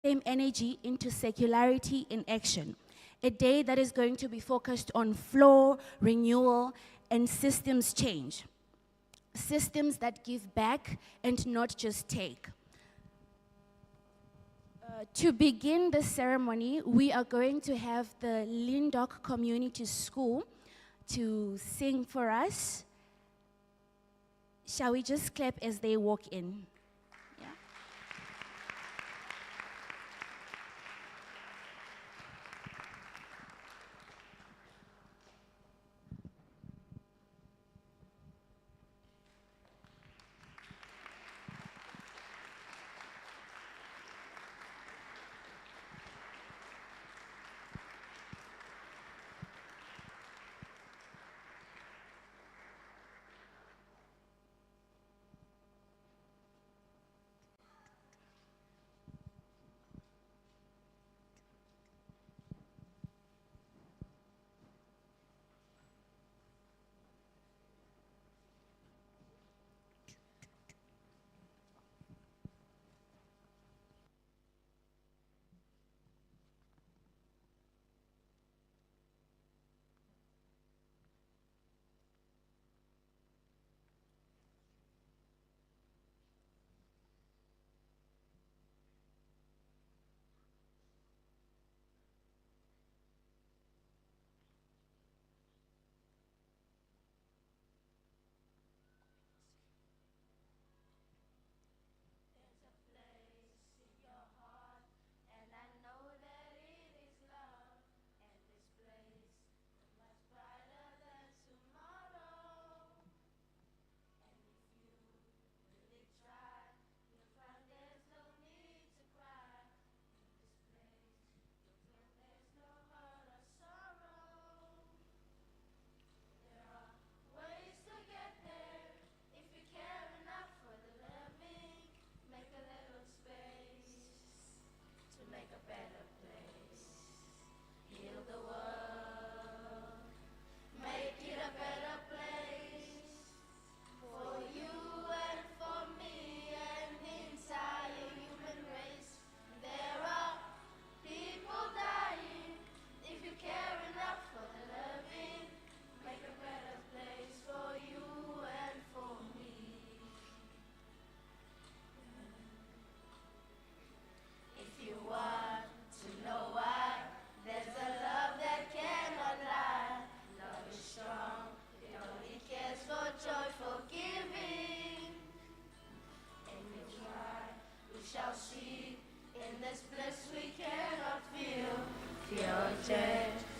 same energy into Circularity in Action, a day that is going to be focused on flow, renewal, and systems change. Systems that give back and not just take. To begin the ceremony, we are going to have the Lindok Community School to sing for us. Shall we just clap as they walk in? Yeah.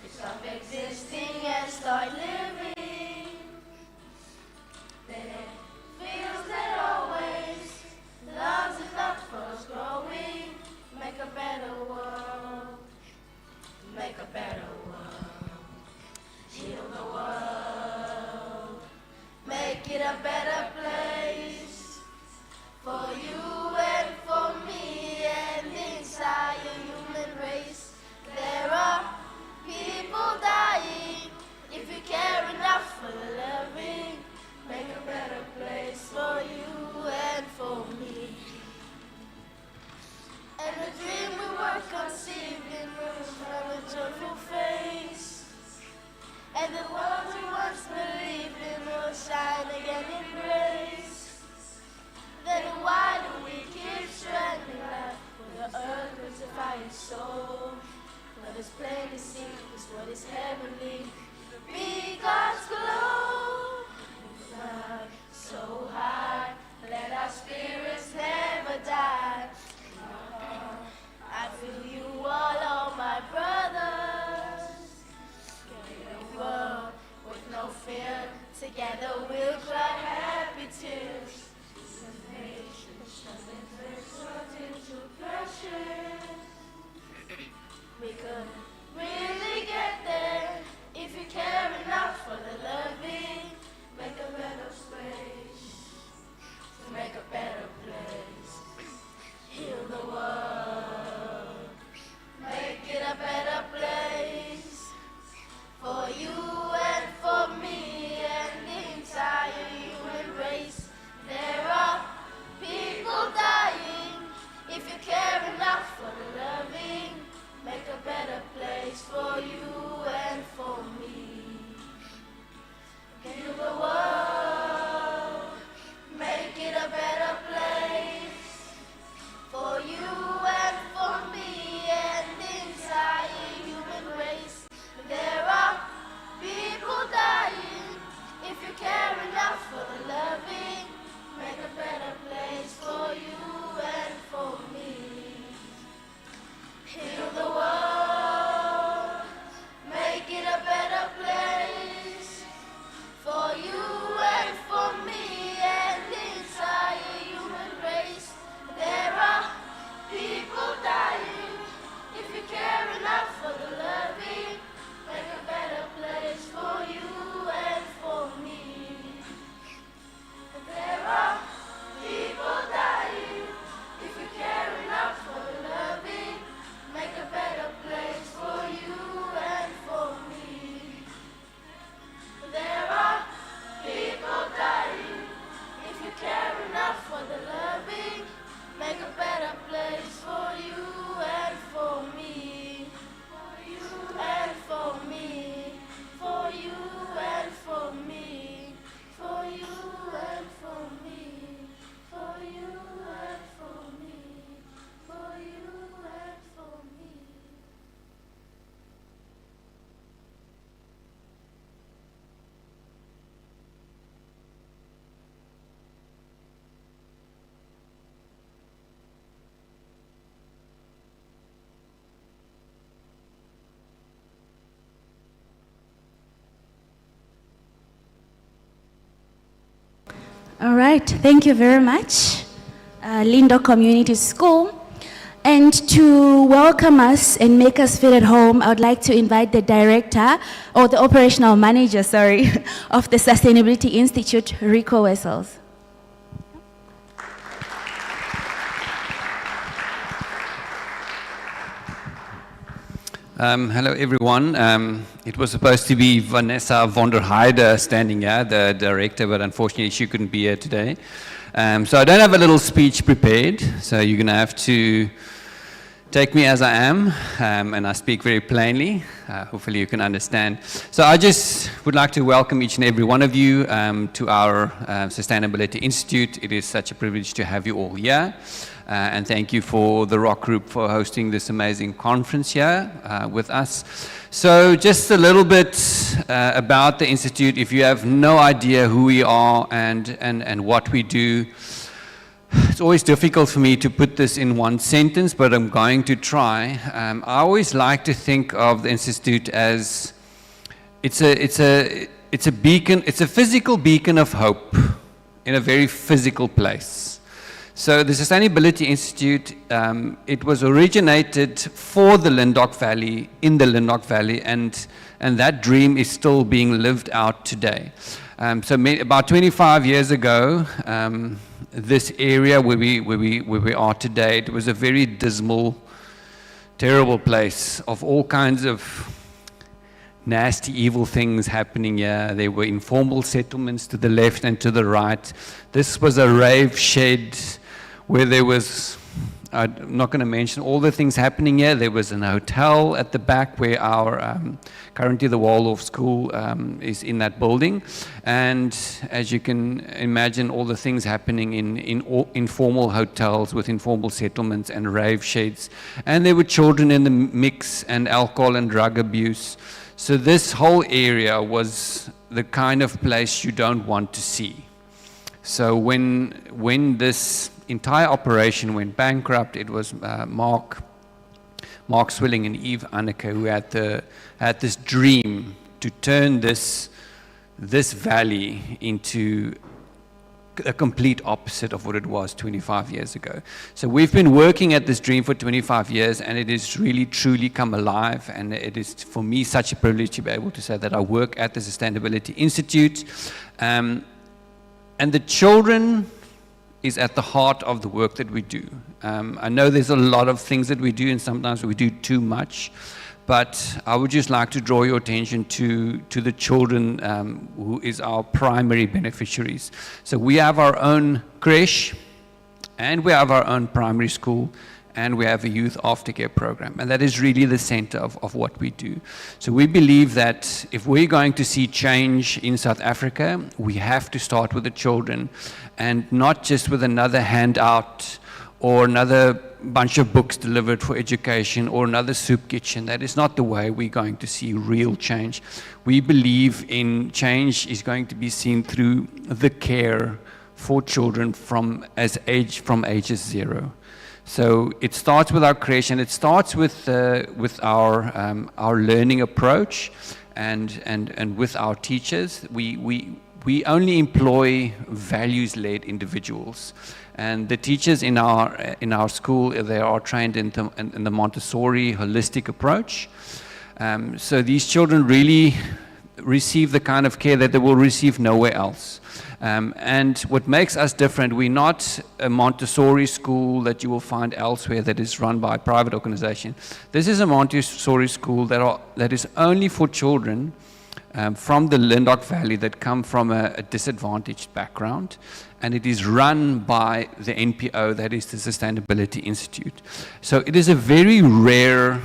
Stop existing and start living. Then it feels that always love's enough for us growing. Make a better world. Make a better world. Heal the world. Make it a better place for you and for me and the entire human race. There are people dying. If you care enough for the living, make a better place for you and for me. And the dream we were conceiving will have a joyful face. And the world we once believed in will shine again in grace. Then why do we keep stranding life when the earth crucifies its soul? What is plain to see is what is heavenly. Be God's glow. Fly so high, let our spirits never die. I feel you all, oh my brothers. In a world with no fear, together we'll cry happy tears. Something into pressure. We could really get there if you care enough for the loving. Make a better space, to make a better place. Heal the world, make it a better place for you and for me and the entire human race. There are people dying. If you care enough for the the loving, make a better place for you and for me. For you and for me. For you and for me. For you and for me. For you and for me. For you and for me. All right, thank you very much, Lindo Community School. And to welcome us and make us feel at home, I would like to invite the director, or the operational manager, sorry, of the Sustainability Institute, Rico Wessels. Hello, everyone. It was supposed to be Vanessa von der Heide standing here, the director, but unfortunately she couldn't be here today. So I don't have a little speech prepared, so you're going to have to take me as I am, and I speak very plainly. Hopefully you can understand. So I just would like to welcome each and every one of you to our Sustainability Institute. It is such a privilege to have you all here. And thank you for the Rock Group for hosting this amazing conference here with us. So just a little bit about the Institute. If you have no idea who we are and what we do, it's always difficult for me to put this in one sentence, but I'm going to try. I always like to think of the Institute as it's a beacon, it's a physical beacon of hope in a very physical place. So the Sustainability Institute, it was originated for the Lindok Valley, in the Lindok Valley, and that dream is still being lived out today. About 25 years ago, this area where we are today, it was a very dismal, terrible place of all kinds of nasty, evil things happening here. There were informal settlements to the left and to the right. This was a rave shed where there was, I'm not going to mention all the things happening here. There was an hotel at the back where our, currently the Waldorf School is in that building. And as you can imagine, all the things happening in informal hotels with informal settlements and rave sheds. And there were children in the mix and alcohol and drug abuse. So this whole area was the kind of place you don't want to see. So when this entire operation went bankrupt, it was Mark Swilling and Eve Anneke who had this dream to turn this valley into a complete opposite of what it was 25 years ago. So we've been working at this dream for 25 years, and it has really truly come alive, and it is for me such a privilege to be able to say that I work at the Sustainability Institute. And the children is at the heart of the work that we do. I know there's a lot of things that we do, and sometimes we do too much, but I would just like to draw your attention to the children who is our primary beneficiaries. So we have our own creche, and we have our own primary school, and we have a youth aftercare program, and that is really the center of what we do. So we believe that if we're going to see change in South Africa, we have to start with the children, and not just with another handout or another bunch of books delivered for education or another soup kitchen. That is not the way we're going to see real change. We believe in change is going to be seen through the care for children from ages 0. So it starts with our creation. It starts with our learning approach, and with our teachers. We only employ values-led individuals, and the teachers in our school, they are trained in the Montessori holistic approach. So these children really receive the kind of care that they will receive nowhere else. And what makes us different, we're not a Montessori school that you will find elsewhere that is run by a private organization. This is a Montessori school that is only for children from the Lindok Valley that come from a disadvantaged background, and it is run by the NPO, that is the Sustainability Institute. So it is a very rare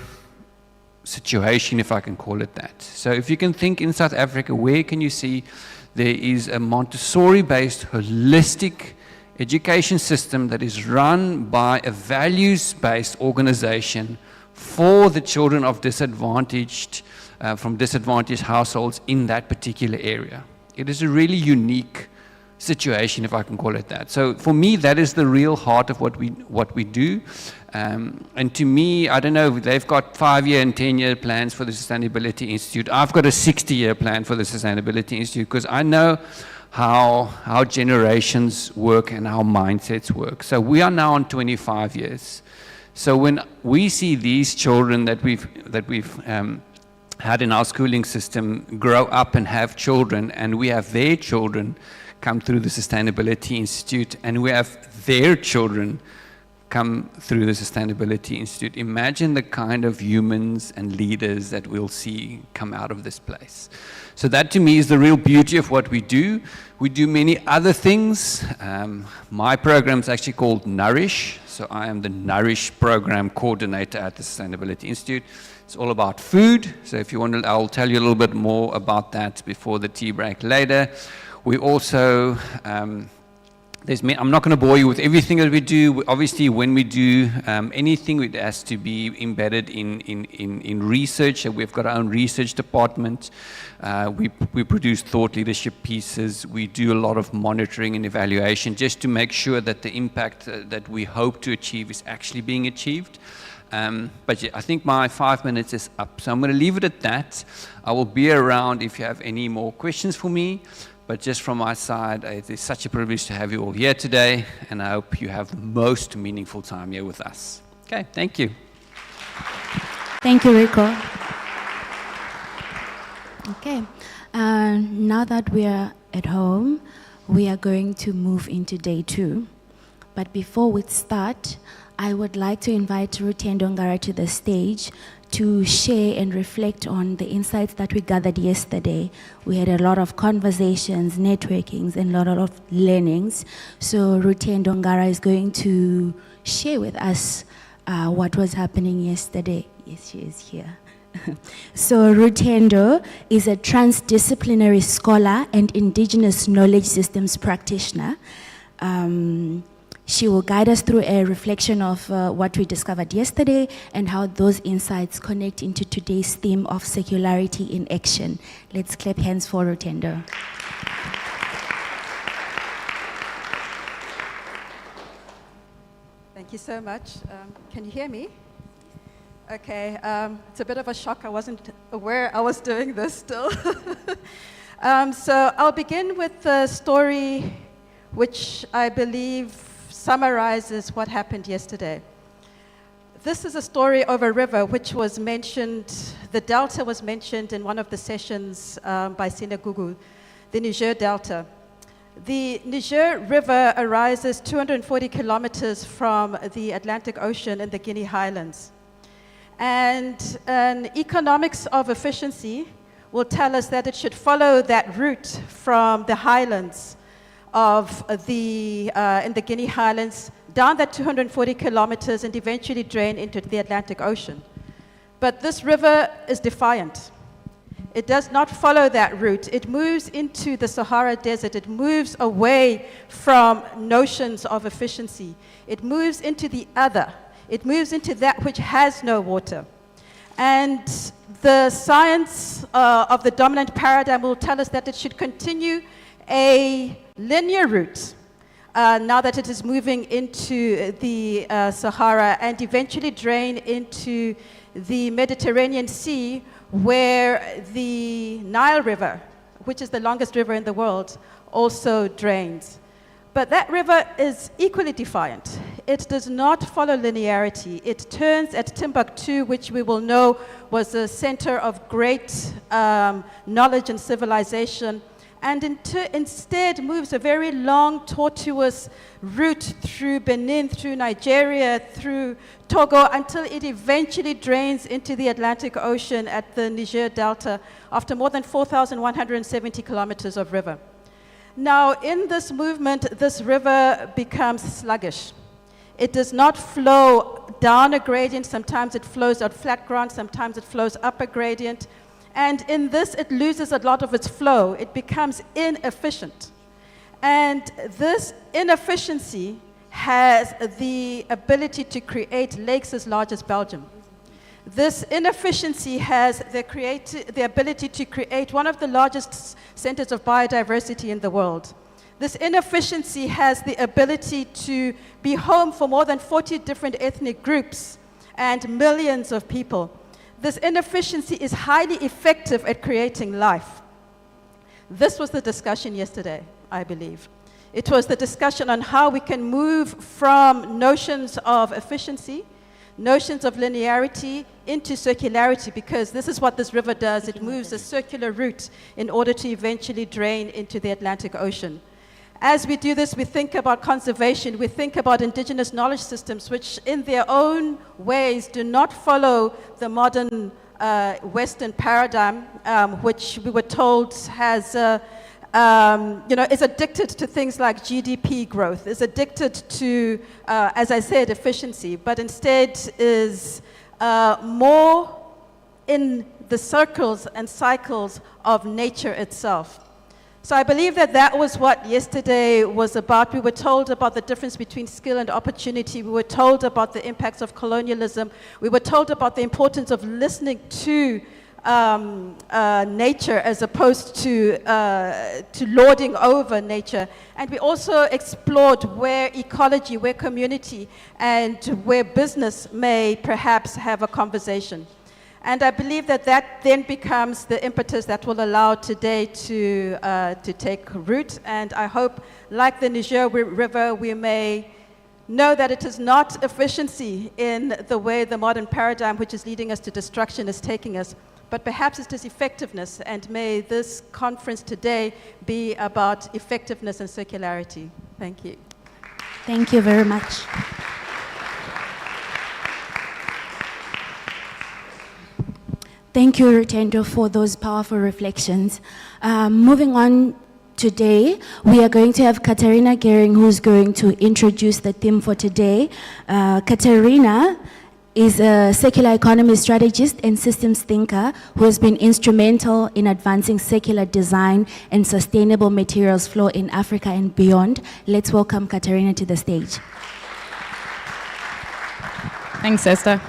situation, if I can call it that. So if you can think in South Africa, where can you see there is a Montessori-based holistic education system that is run by a values-based organization for the children of disadvantaged, from disadvantaged households in that particular area. It is a really unique situation, if I can call it that. So for me, that is the real heart of what we do. And to me, I don't know, they've got 5-year and 10-year plans for the Sustainability Institute. I've got a 60-year plan for the Sustainability Institute because I know how generations work and how mindsets work. So we are now on 25 years. So when we see these children that we've had in our schooling system grow up and have children, and we have their children come through the Sustainability Institute, and we have their children come through the Sustainability Institute. Imagine the kind of humans and leaders that we'll see come out of this place. So that to me is the real beauty of what we do. We do many other things. My program is actually called Nourish. So I am the Nourish program coordinator at the Sustainability Institute. It's all about food. So if you want to, I'll tell you a little bit more about that before the tea break later. We also, I'm not going to bore you with everything that we do. Obviously, when we do anything, it has to be embedded in research. So we've got our own research department. We produce thought leadership pieces. We do a lot of monitoring and evaluation just to make sure that the impact that we hope to achieve is actually being achieved. But yeah, I think my 5 minutes is up. So I'm going to leave it at that. I will be around if you have any more questions for me. But just from my side, it is such a privilege to have you all here today, and I hope you have the most meaningful time here with us. Okay, thank you. Thank you, Rico. Okay, now that we are at home, we are going to move into day 2. But before we start, I would like to invite Rutendo Ngara to the stage to share and reflect on the insights that we gathered yesterday. We had a lot of conversations, networkings, and a lot of learnings. So Rutendo Ngara is going to share with us what was happening yesterday. Yes, she is here. So Rutendo is a transdisciplinary scholar and indigenous knowledge systems practitioner. She will guide us through a reflection of what we discovered yesterday and how those insights connect into today's theme of circularity in action. Let's clap hands for Rutendo. Thank you so much. Can you hear me? Okay, it's a bit of a shock. I wasn't aware I was doing this still. So I'll begin with the story which I believe summarizes what happened yesterday. This is a story of a river which was mentioned, the delta was mentioned in one of the sessions by Sina Gugu, the Niger Delta. The Niger River arises 240 kilometers from the Atlantic Ocean in the Guinea Highlands. And an economics of efficiency will tell us that it should follow that route from the highlands of in the Guinea Highlands, down that 240 kilometers and eventually drain into the Atlantic Ocean. But this river is defiant. It does not follow that route. It moves into the Sahara Desert. It moves away from notions of efficiency. It moves into the other. It moves into that which has no water. And the science of the dominant paradigm will tell us that it should continue a linear route now that it is moving into the Sahara and eventually drain into the Mediterranean Sea, where the Nile River, which is the longest river in the world, also drains. But that river is equally defiant. It does not follow linearity. It turns at Timbuktu, which we will know was a center of great knowledge and civilization, and instead moves a very long, tortuous route through Benin, through Nigeria, through Togo, until it eventually drains into the Atlantic Ocean at the Niger Delta after more than 4,170 kilometers of river. Now, in this movement, this river becomes sluggish. It does not flow down a gradient. Sometimes it flows out flat ground, sometimes it flows up a gradient. And in this, it loses a lot of its flow. It becomes inefficient. And this inefficiency has the ability to create lakes as large as Belgium. This inefficiency has the ability to create one of the largest centers of biodiversity in the world. This inefficiency has the ability to be home for more than 40 different ethnic groups and millions of people. This inefficiency is highly effective at creating life. This was the discussion yesterday, I believe. It was the discussion on how we can move from notions of efficiency, notions of linearity, into circularity, because this is what this river does. It moves a circular route in order to eventually drain into the Atlantic Ocean. As we do this, we think about conservation, we think about indigenous knowledge systems, which in their own ways do not follow the modern Western paradigm, which we were told has, is addicted to things like GDP growth, is addicted to, as I said, efficiency, but instead is more in the circles and cycles of nature itself. So I believe that that was what yesterday was about. We were told about the difference between skill and opportunity. We were told about the impacts of colonialism. We were told about the importance of listening to nature as opposed to lording over nature. And we also explored where ecology, where community, and where business may perhaps have a conversation. And I believe that that then becomes the impetus that will allow today to take root. And I hope, like the Niger River, we may know that it is not efficiency in the way the modern paradigm, which is leading us to destruction, is taking us, but perhaps it is effectiveness. And may this conference today be about effectiveness and circularity. Thank you. Thank you very much. Thank you, Rutendo, for those powerful reflections. Moving on today, we are going to have Katarina Gehring, who's going to introduce the theme for today. Katarina is a circular economy strategist and systems thinker who has been instrumental in advancing circular design and sustainable materials flow in Africa and beyond. Let's welcome Katarina to the stage. Thanks, Esther.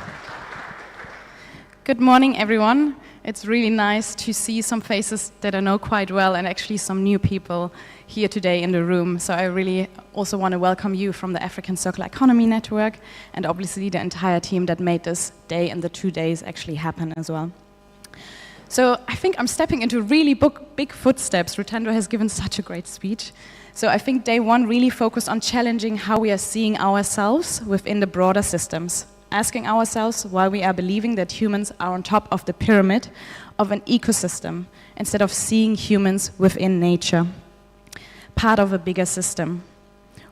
Good morning, everyone. It's really nice to see some faces that I know quite well and actually some new people here today in the room. So I really also want to welcome you from the African Circular Economy Network and obviously the entire team that made this day and the 2 days actually happen as well. So I think I'm stepping into really big footsteps. Rutendo has given such a great speech. So I think day one really focused on challenging how we are seeing ourselves within the broader systems, asking ourselves why we are believing that humans are on top of the pyramid of an ecosystem instead of seeing humans within nature, part of a bigger system.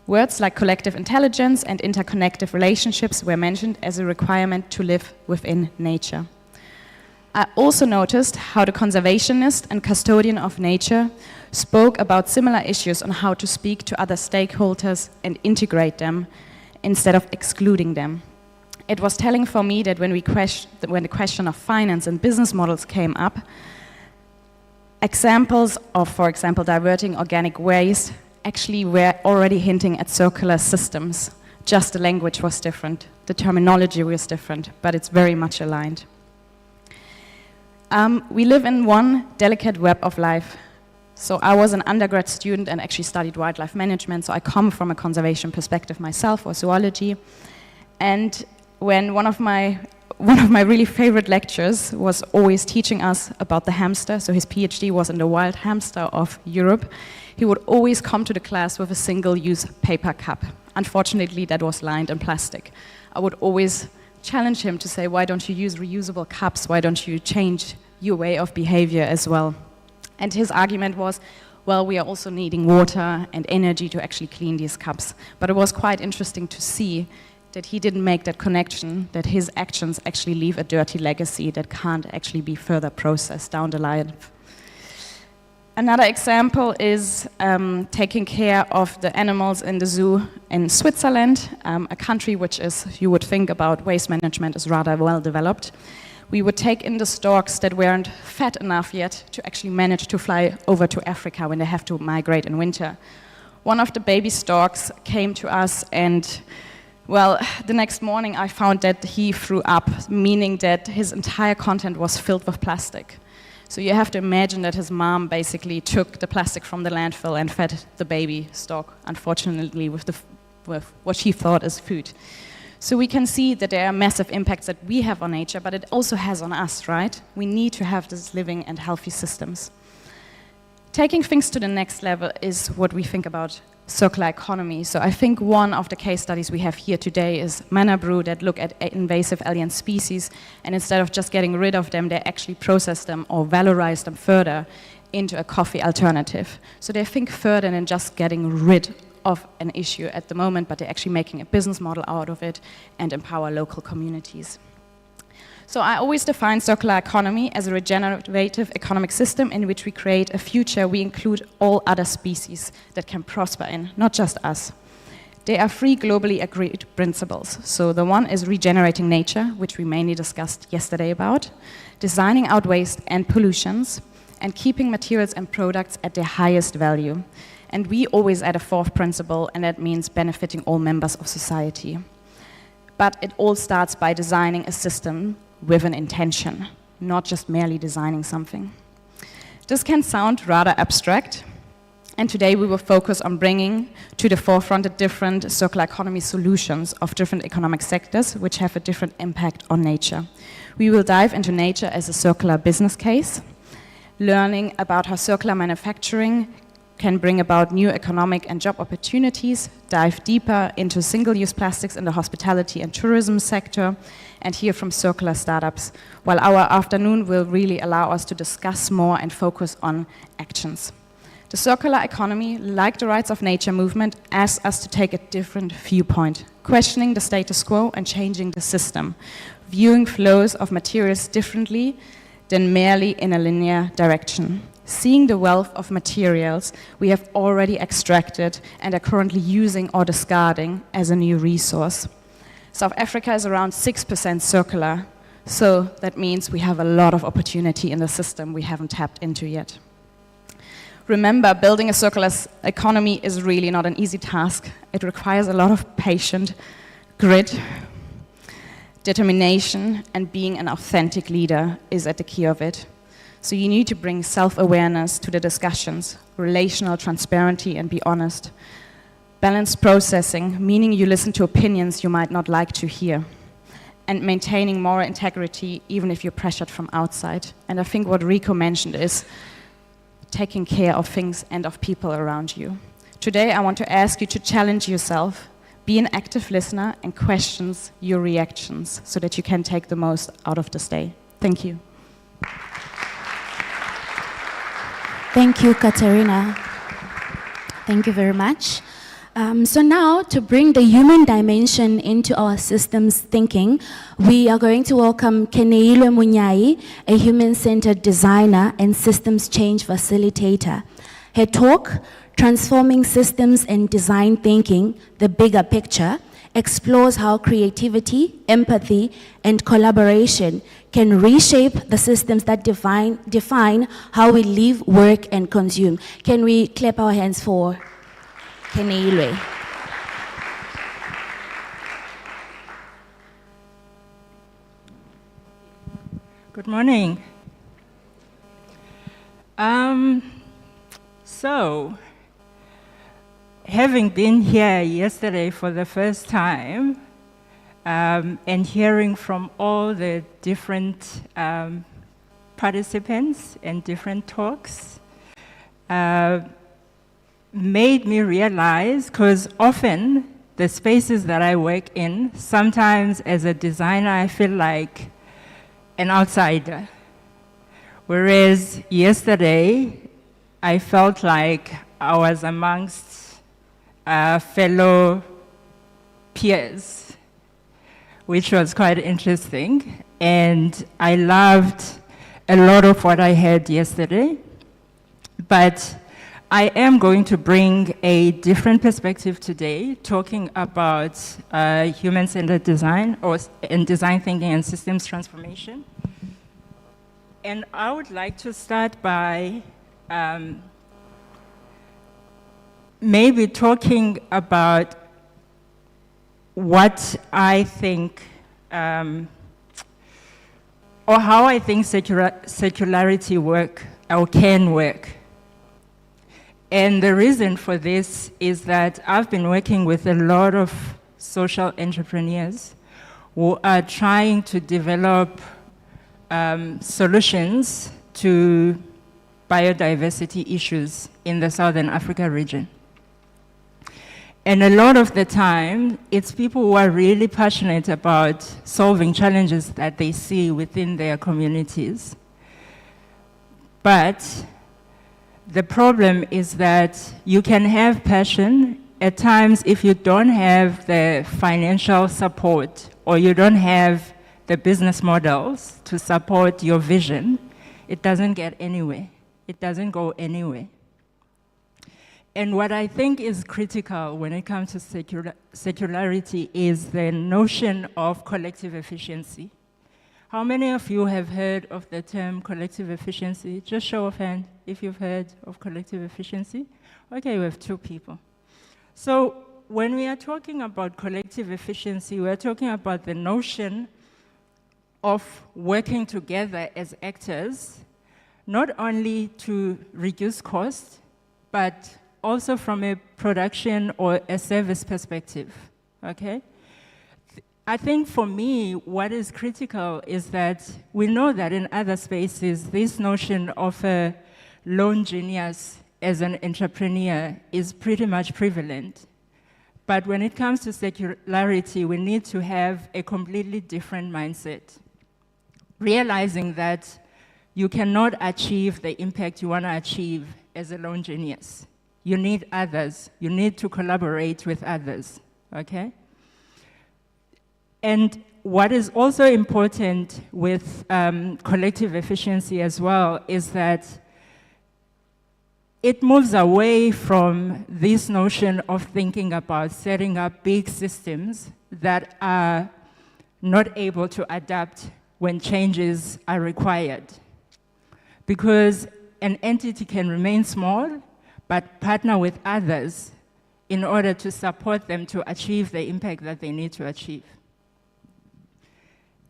Words like collective intelligence and interconnected relationships were mentioned as a requirement to live within nature. I also noticed how the conservationist and custodian of nature spoke about similar issues on how to speak to other stakeholders and integrate them instead of excluding them. It was telling for me that when the question of finance and business models came up, examples of, for example, diverting organic waste actually were already hinting at circular systems. Just the language was different, the terminology was different, but it's very much aligned. We live in one delicate web of life. So I was an undergrad student and actually studied wildlife management, so I come from a conservation perspective myself, or zoology. And when one of my really favorite lectures was always teaching us about the hamster, so his PhD was in the wild hamster of Europe, he would always come to the class with a single-use paper cup. Unfortunately, that was lined in plastic. I would always challenge him to say, why don't you use reusable cups? Why don't you change your way of behavior as well? And his argument was, well, we are also needing water and energy to actually clean these cups. But it was quite interesting to see that he didn't make that connection, that his actions actually leave a dirty legacy that can't actually be further processed down the line. Another example is taking care of the animals in the zoo in Switzerland, a country which is, you would think about waste management, is rather well developed. We would take in the storks that weren't fat enough yet to actually manage to fly over to Africa when they have to migrate in winter. One of the baby storks came to us and, well, the next morning I found that he threw up, meaning that his entire content was filled with plastic. So you have to imagine that his mom basically took the plastic from the landfill and fed the baby stork, unfortunately, with what she thought is food. So we can see that there are massive impacts that we have on nature, but it also has on us, right? We need to have these living and healthy systems. Taking things to the next level is what we think about circular economy. So I think one of the case studies we have here today is Manna Brew that look at invasive alien species, and instead of just getting rid of them, they actually process them or valorize them further into a coffee alternative. So they think further than just getting rid of an issue at the moment, but they're actually making a business model out of it and empower local communities. So I always define circular economy as a regenerative economic system in which we create a future we include all other species that can prosper in, not just us. There are 3 globally agreed principles. So the one is regenerating nature, which we mainly discussed yesterday about, designing out waste and pollutions, and keeping materials and products at their highest value. And we always add a 4th principle, and that means benefiting all members of society. But it all starts by designing a system with an intention, not just merely designing something. This can sound rather abstract, and today we will focus on bringing to the forefront the different circular economy solutions of different economic sectors which have a different impact on nature. We will dive into nature as a circular business case, learning about how circular manufacturing can bring about new economic and job opportunities, dive deeper into single-use plastics in the hospitality and tourism sector, and hear from circular startups, while our afternoon will really allow us to discuss more and focus on actions. The circular economy, like the rights of nature movement, asks us to take a different viewpoint, questioning the status quo and changing the system, viewing flows of materials differently than merely in a linear direction. Seeing the wealth of materials we have already extracted and are currently using or discarding as a new resource. South Africa is around 6% circular, so that means we have a lot of opportunity in the system we haven't tapped into yet. Remember, building a circular economy is really not an easy task. It requires a lot of patience, grit, determination, and being an authentic leader is at the key of it. So you need to bring self-awareness to the discussions, relational transparency, and be honest. Balanced processing, meaning you listen to opinions you might not like to hear. And maintaining moral integrity, even if you're pressured from outside. And I think what Rico mentioned is taking care of things and of people around you. Today, I want to ask you to challenge yourself, be an active listener, and question your reactions so that you can take the most out of this day. Thank you. Thank you, Katarina. Thank you very much. So now, to bring the human dimension into our systems thinking, we are going to welcome Keneilwe Munyai, a human-centered designer and systems change facilitator. Her talk, Transforming Systems and Design Thinking, the Bigger Picture, explores how creativity, empathy, and collaboration can reshape the systems that define how we live, work, and consume. Can we clap our hands for Keneilwe? Good morning. So, having been here yesterday for the first time, and hearing from all the different participants and different talks, made me realize, because often the spaces that I work in, sometimes as a designer, I feel like an outsider. Whereas yesterday, I felt like I was amongst fellow peers, which was quite interesting. And I loved a lot of what I heard yesterday. But I am going to bring a different perspective today, talking about human-centered design and design thinking and systems transformation. And I would like to start by maybe talking about what I think, or how I think circularity work or can work. And the reason for this is that I've been working with a lot of social entrepreneurs who are trying to develop solutions to biodiversity issues in the Southern Africa region. And a lot of the time, it's people who are really passionate about solving challenges that they see within their communities. But the problem is that you can have passion. At times, if you don't have the financial support or you don't have the business models to support your vision, it doesn't get anywhere. It doesn't go anywhere. And what I think is critical when it comes to circularity is the notion of collective efficiency. How many of you have heard of the term collective efficiency? Just show of hand if you've heard of collective efficiency. Okay, we have 2 people. So when we are talking about collective efficiency, we're talking about the notion of working together as actors, not only to reduce cost, but also from a production or a service perspective, okay? I think for me, what is critical is that we know that in other spaces, this notion of a lone genius as an entrepreneur is pretty much prevalent. But when it comes to circularity, we need to have a completely different mindset, realizing that you cannot achieve the impact you want to achieve as a lone genius. You need others. You need to collaborate with others, okay? And what is also important with collective efficiency as well is that it moves away from this notion of thinking about setting up big systems that are not able to adapt when changes are required. Because an entity can remain small, but partner with others in order to support them to achieve the impact that they need to achieve.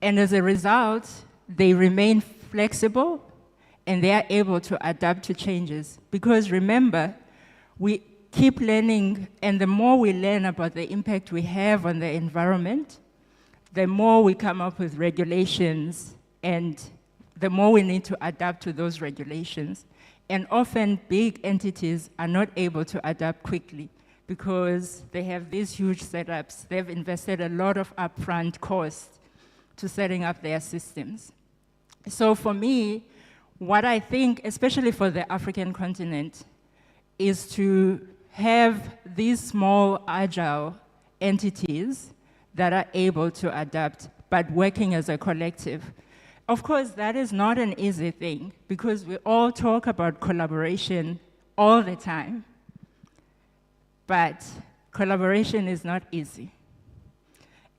And as a result, they remain flexible and they are able to adapt to changes. Because remember, we keep learning, and the more we learn about the impact we have on the environment, the more we come up with regulations, and the more we need to adapt to those regulations. And often, big entities are not able to adapt quickly because they have these huge setups. They've invested a lot of upfront costs to setting up their systems. So for me, what I think, especially for the African continent, is to have these small, agile entities that are able to adapt, but working as a collective. Of course, that is not an easy thing, because we all talk about collaboration all the time, but collaboration is not easy.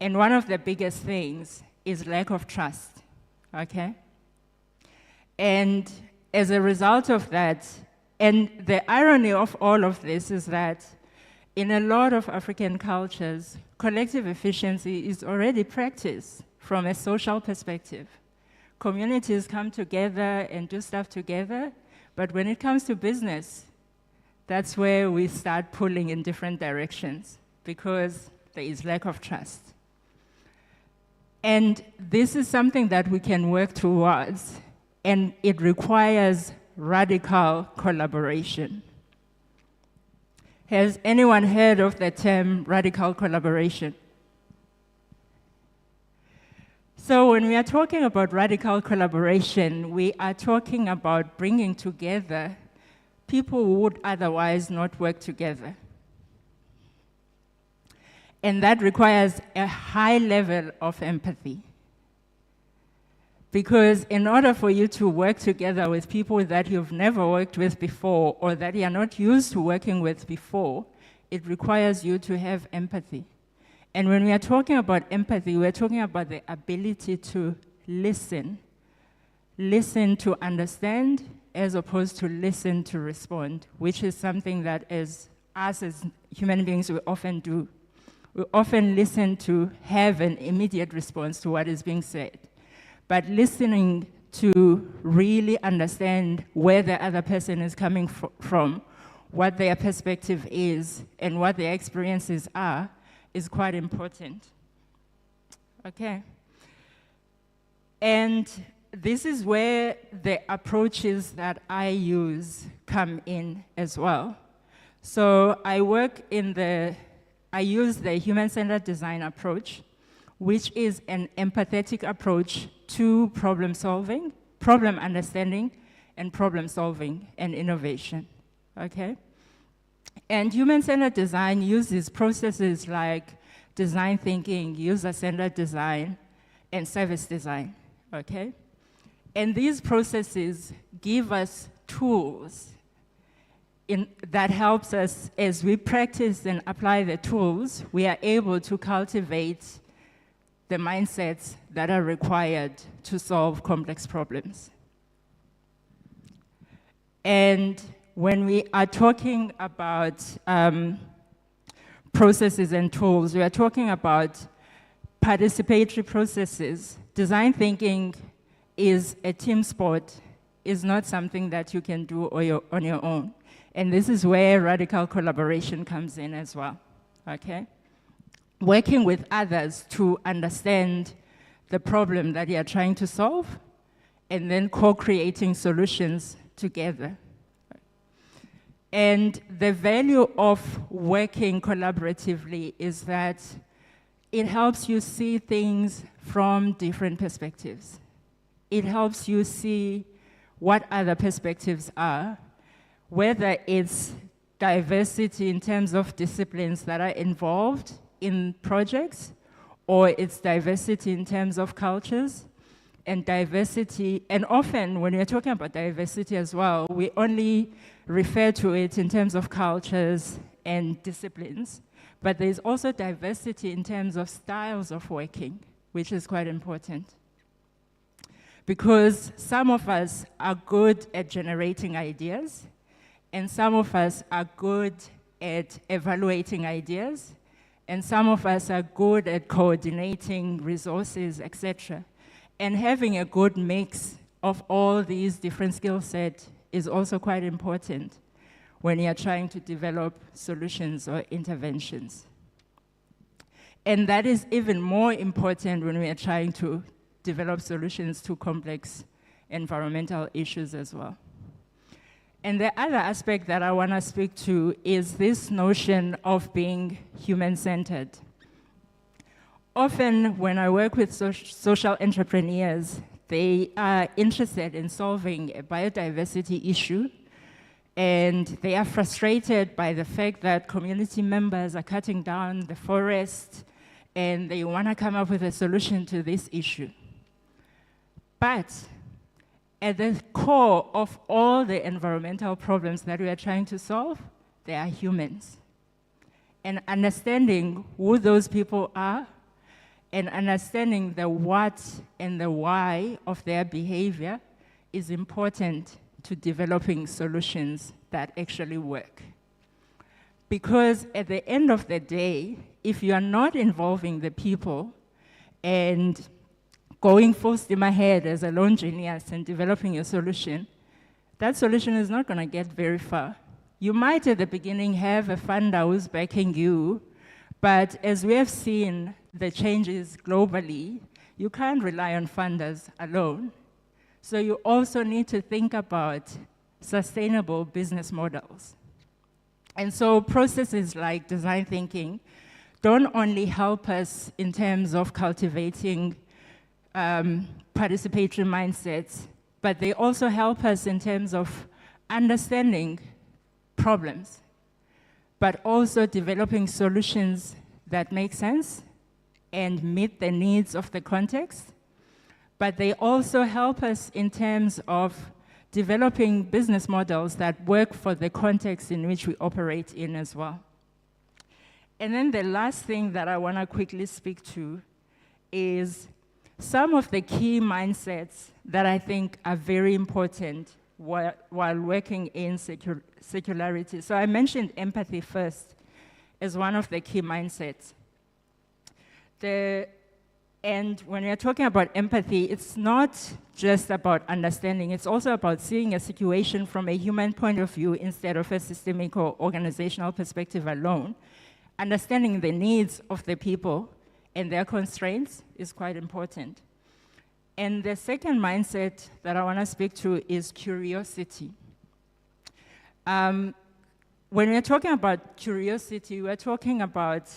And one of the biggest things is lack of trust, okay? And as a result of that, and the irony of all of this is that in a lot of African cultures, collective efficiency is already practiced from a social perspective. Communities come together and do stuff together, but when it comes to business, that's where we start pulling in different directions because there is lack of trust. And this is something that we can work towards, and it requires radical collaboration. Has anyone heard of the term radical collaboration? So when we are talking about radical collaboration, we are talking about bringing together people who would otherwise not work together. And that requires a high level of empathy. Because in order for you to work together with people that you've never worked with before or that you're not used to working with before, it requires you to have empathy. And when we are talking about empathy, we're talking about the ability to listen. Listen to understand as opposed to listen to respond, which is something that as us as human beings we often do. We often listen to have an immediate response to what is being said. But listening to really understand where the other person is coming from, what their perspective is, and what their experiences are, is quite important. Okay. And this is where the approaches that I use come in as well. So I use the human-centered design approach, which is an empathetic approach to problem solving, problem understanding, and problem solving and innovation, okay? And human-centered design uses processes like design thinking, user-centered design, and service design, okay? And these processes give us tools that helps us, as we practice and apply the tools, we are able to cultivate the mindsets that are required to solve complex problems. And when we are talking about processes and tools, we are talking about participatory processes. Design thinking is a team sport, is not something that you can do on your own. And this is where radical collaboration comes in as well, okay? Working with others to understand the problem that you are trying to solve, and then co-creating solutions together. And the value of working collaboratively is that it helps you see things from different perspectives. It helps you see what other perspectives are, whether it's diversity in terms of disciplines that are involved in projects, or it's diversity in terms of cultures, and diversity, and often when we're talking about diversity as well, we only refer to it in terms of cultures and disciplines, but there's also diversity in terms of styles of working, which is quite important. Because some of us are good at generating ideas, and some of us are good at evaluating ideas, and some of us are good at coordinating resources, etc. And having a good mix of all these different skill sets is also quite important when you're trying to develop solutions or interventions. And that is even more important when we are trying to develop solutions to complex environmental issues as well. And the other aspect that I want to speak to is this notion of being human-centered. Often when I work with social entrepreneurs, they are interested in solving a biodiversity issue, and they are frustrated by the fact that community members are cutting down the forest, and they want to come up with a solution to this issue. But at the core of all the environmental problems that we are trying to solve, they are humans. And understanding who those people are, and understanding the what and the why of their behavior is important to developing solutions that actually work. Because at the end of the day, if you are not involving the people and going full steam ahead as a lone genius and developing a solution, that solution is not going to get very far. You might at the beginning have a funder who's backing you, but as we have seen the changes globally, you can't rely on funders alone. So you also need to think about sustainable business models. And so processes like design thinking don't only help us in terms of cultivating participatory mindsets, but they also help us in terms of understanding problems, but also developing solutions that make sense and meet the needs of the context. But they also help us in terms of developing business models that work for the context in which we operate in as well. And then the last thing that I want to quickly speak to is some of the key mindsets that I think are very important while working in circularity. So I mentioned empathy first as one of the key mindsets. And when we're talking about empathy, it's not just about understanding, it's also about seeing a situation from a human point of view instead of a systemic or organizational perspective alone. Understanding the needs of the people and their constraints is quite important. And the second mindset that I want to speak to is curiosity. When we're talking about curiosity, we're talking about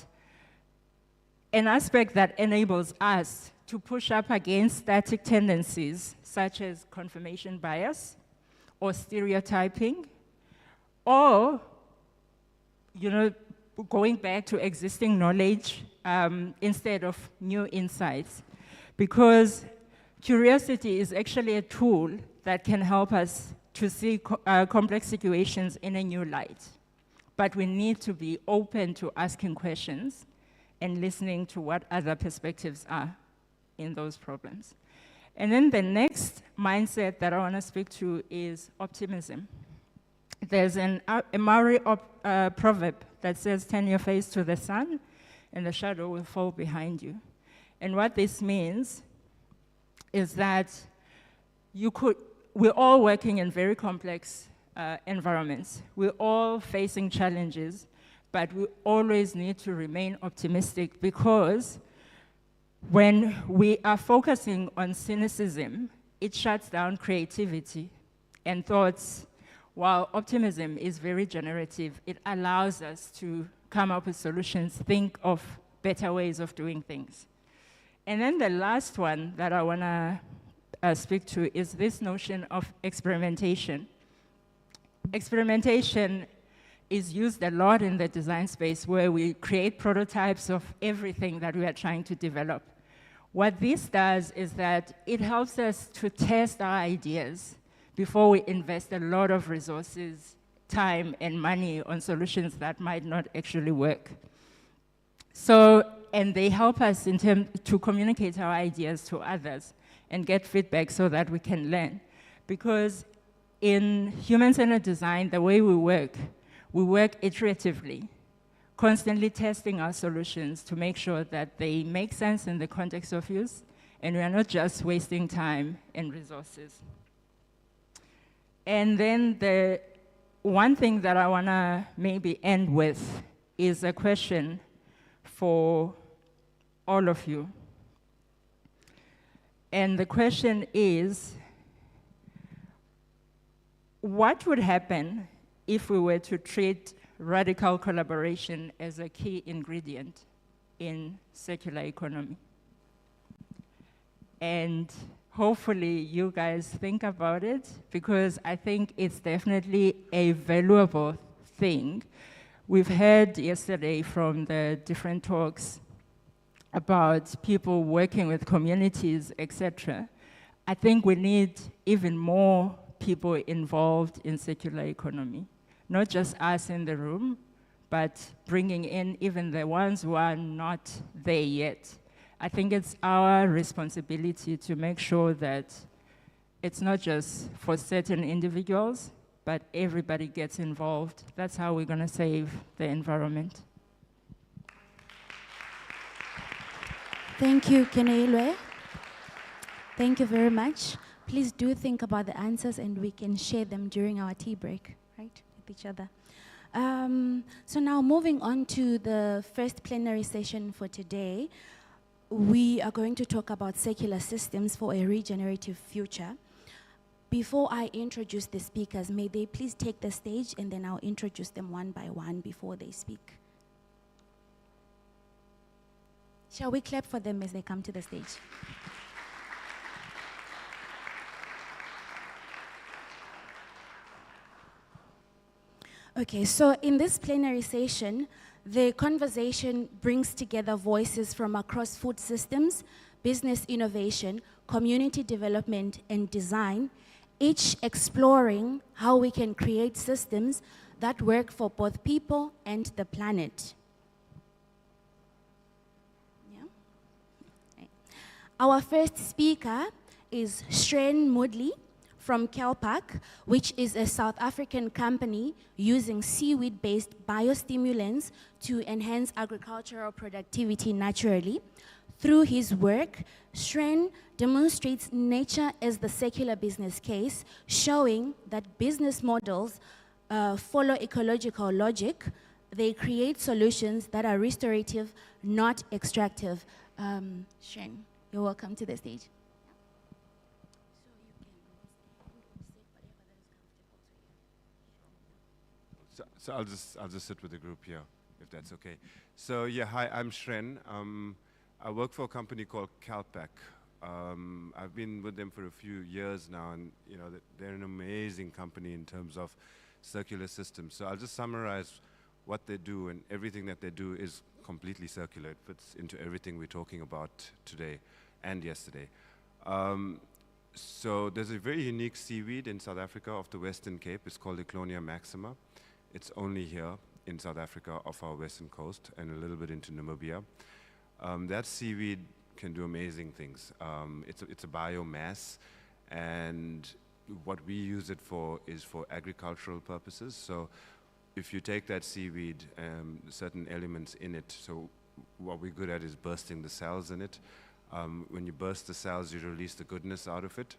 an aspect that enables us to push up against static tendencies such as confirmation bias or stereotyping, or going back to existing knowledge instead of new insights. Because curiosity is actually a tool that can help us to see complex situations in a new light. But we need to be open to asking questions and listening to what other perspectives are in those problems. And then the next mindset that I want to speak to is optimism. There's a Maori proverb that says, "Turn your face to the sun, and the shadow will fall behind you." And what this means is that we're all working in very complex environments. We're all facing challenges, but we always need to remain optimistic, because when we are focusing on cynicism, it shuts down creativity and thoughts. While optimism is very generative, it allows us to come up with solutions, think of better ways of doing things. And then the last one that I want to speak to is this notion of experimentation. Experimentation is used a lot in the design space, where we create prototypes of everything that we are trying to develop. What this does is that it helps us to test our ideas before we invest a lot of resources, time, and money on solutions that might not actually work. And they help us to communicate our ideas to others and get feedback so that we can learn. Because in human-centered design, the way we work iteratively, constantly testing our solutions to make sure that they make sense in the context of use, and we are not just wasting time and resources. And then the one thing that I want to maybe end with is a question for all of you. And the question is, what would happen if we were to treat radical collaboration as a key ingredient in circular economy? And hopefully you guys think about it, because I think it's definitely a valuable thing. We've heard yesterday from the different talks about people working with communities, etc. I think we need even more people involved in circular economy. Not just us in the room, but bringing in even the ones who are not there yet. I think it's our responsibility to make sure that it's not just for certain individuals, but everybody gets involved. That's how we're going to save the environment. Thank you, Keneilwe. Thank you very much. Please do think about the answers, and we can share them during our tea break, right, with each other. So now moving on to the first plenary session for today, we are going to talk about circular systems for a regenerative future. Before I introduce the speakers, may they please take the stage, and then I'll introduce them one by one before they speak. Shall we clap for them as they come to the stage? Okay, so in this plenary session, the conversation brings together voices from across food systems, business innovation, community development, and design, each exploring how we can create systems that work for both people and the planet. Yeah? Right. Our first speaker is Shren Moodley from Kelpak, which is a South African company using seaweed-based biostimulants to enhance agricultural productivity naturally. Through his work, Shren demonstrates nature as the secular business case, showing that business models follow ecological logic. They create solutions that are restorative, not extractive. Shren, you're welcome to the stage. So I'll just sit with the group here, if that's okay. So yeah, hi, I'm Shren. I work for a company called Calpac. I've been with them for a few years now, and you know they're an amazing company in terms of circular systems. So I'll just summarize what they do, and everything that they do is completely circular. It fits into everything we're talking about today and yesterday. So there's a very unique seaweed in South Africa off the Western Cape. It's called Eclonia maxima. It's only here in South Africa off our western coast and a little bit into Namibia. That seaweed can do amazing things. It's a biomass, and what we use it for is for agricultural purposes. So if you take that seaweed, certain elements in it, so what we're good at is bursting the cells in it. When you burst the cells, you release the goodness out of it,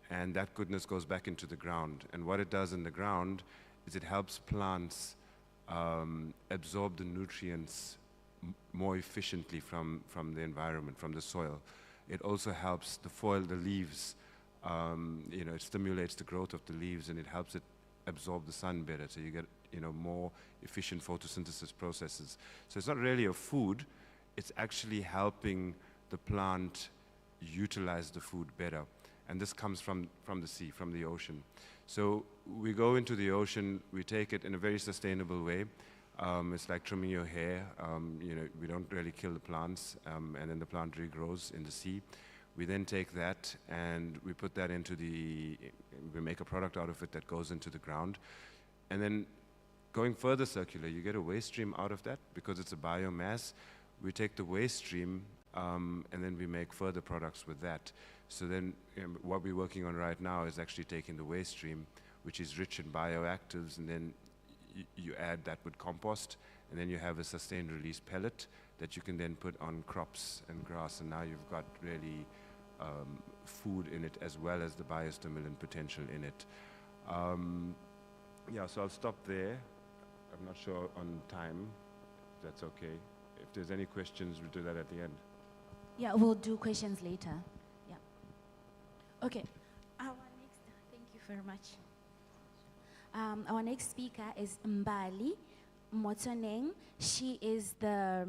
and that goodness goes back into the ground. And what it does in the ground is it helps plants absorb the nutrients more efficiently from the environment, from the soil. It also helps the leaves, it stimulates the growth of the leaves, and it helps it absorb the sun better, so you get more efficient photosynthesis processes. So it's not really a food, it's actually helping the plant utilize the food better. And this comes from the sea, from the ocean. So we go into the ocean, we take it in a very sustainable way. It's like trimming your hair. We don't really kill the plants, and then the plant regrows in the sea. We then take that and we put that we make a product out of it that goes into the ground. And then going further circular, you get a waste stream out of that because it's a biomass. We take the waste stream and then we make further products with that. So then what we're working on right now is actually taking the waste stream, which is rich in bioactives, and then you add that with compost, and then you have a sustained release pellet that you can then put on crops and grass, and now you've got really food in it as well as the biostimulant potential in it. So I'll stop there. I'm not sure on time, if that's okay. If there's any questions, we'll do that at the end. Yeah, we'll do questions later. Yeah. Okay. Thank you very much. Our next speaker is Mbali Motsoneng. She is the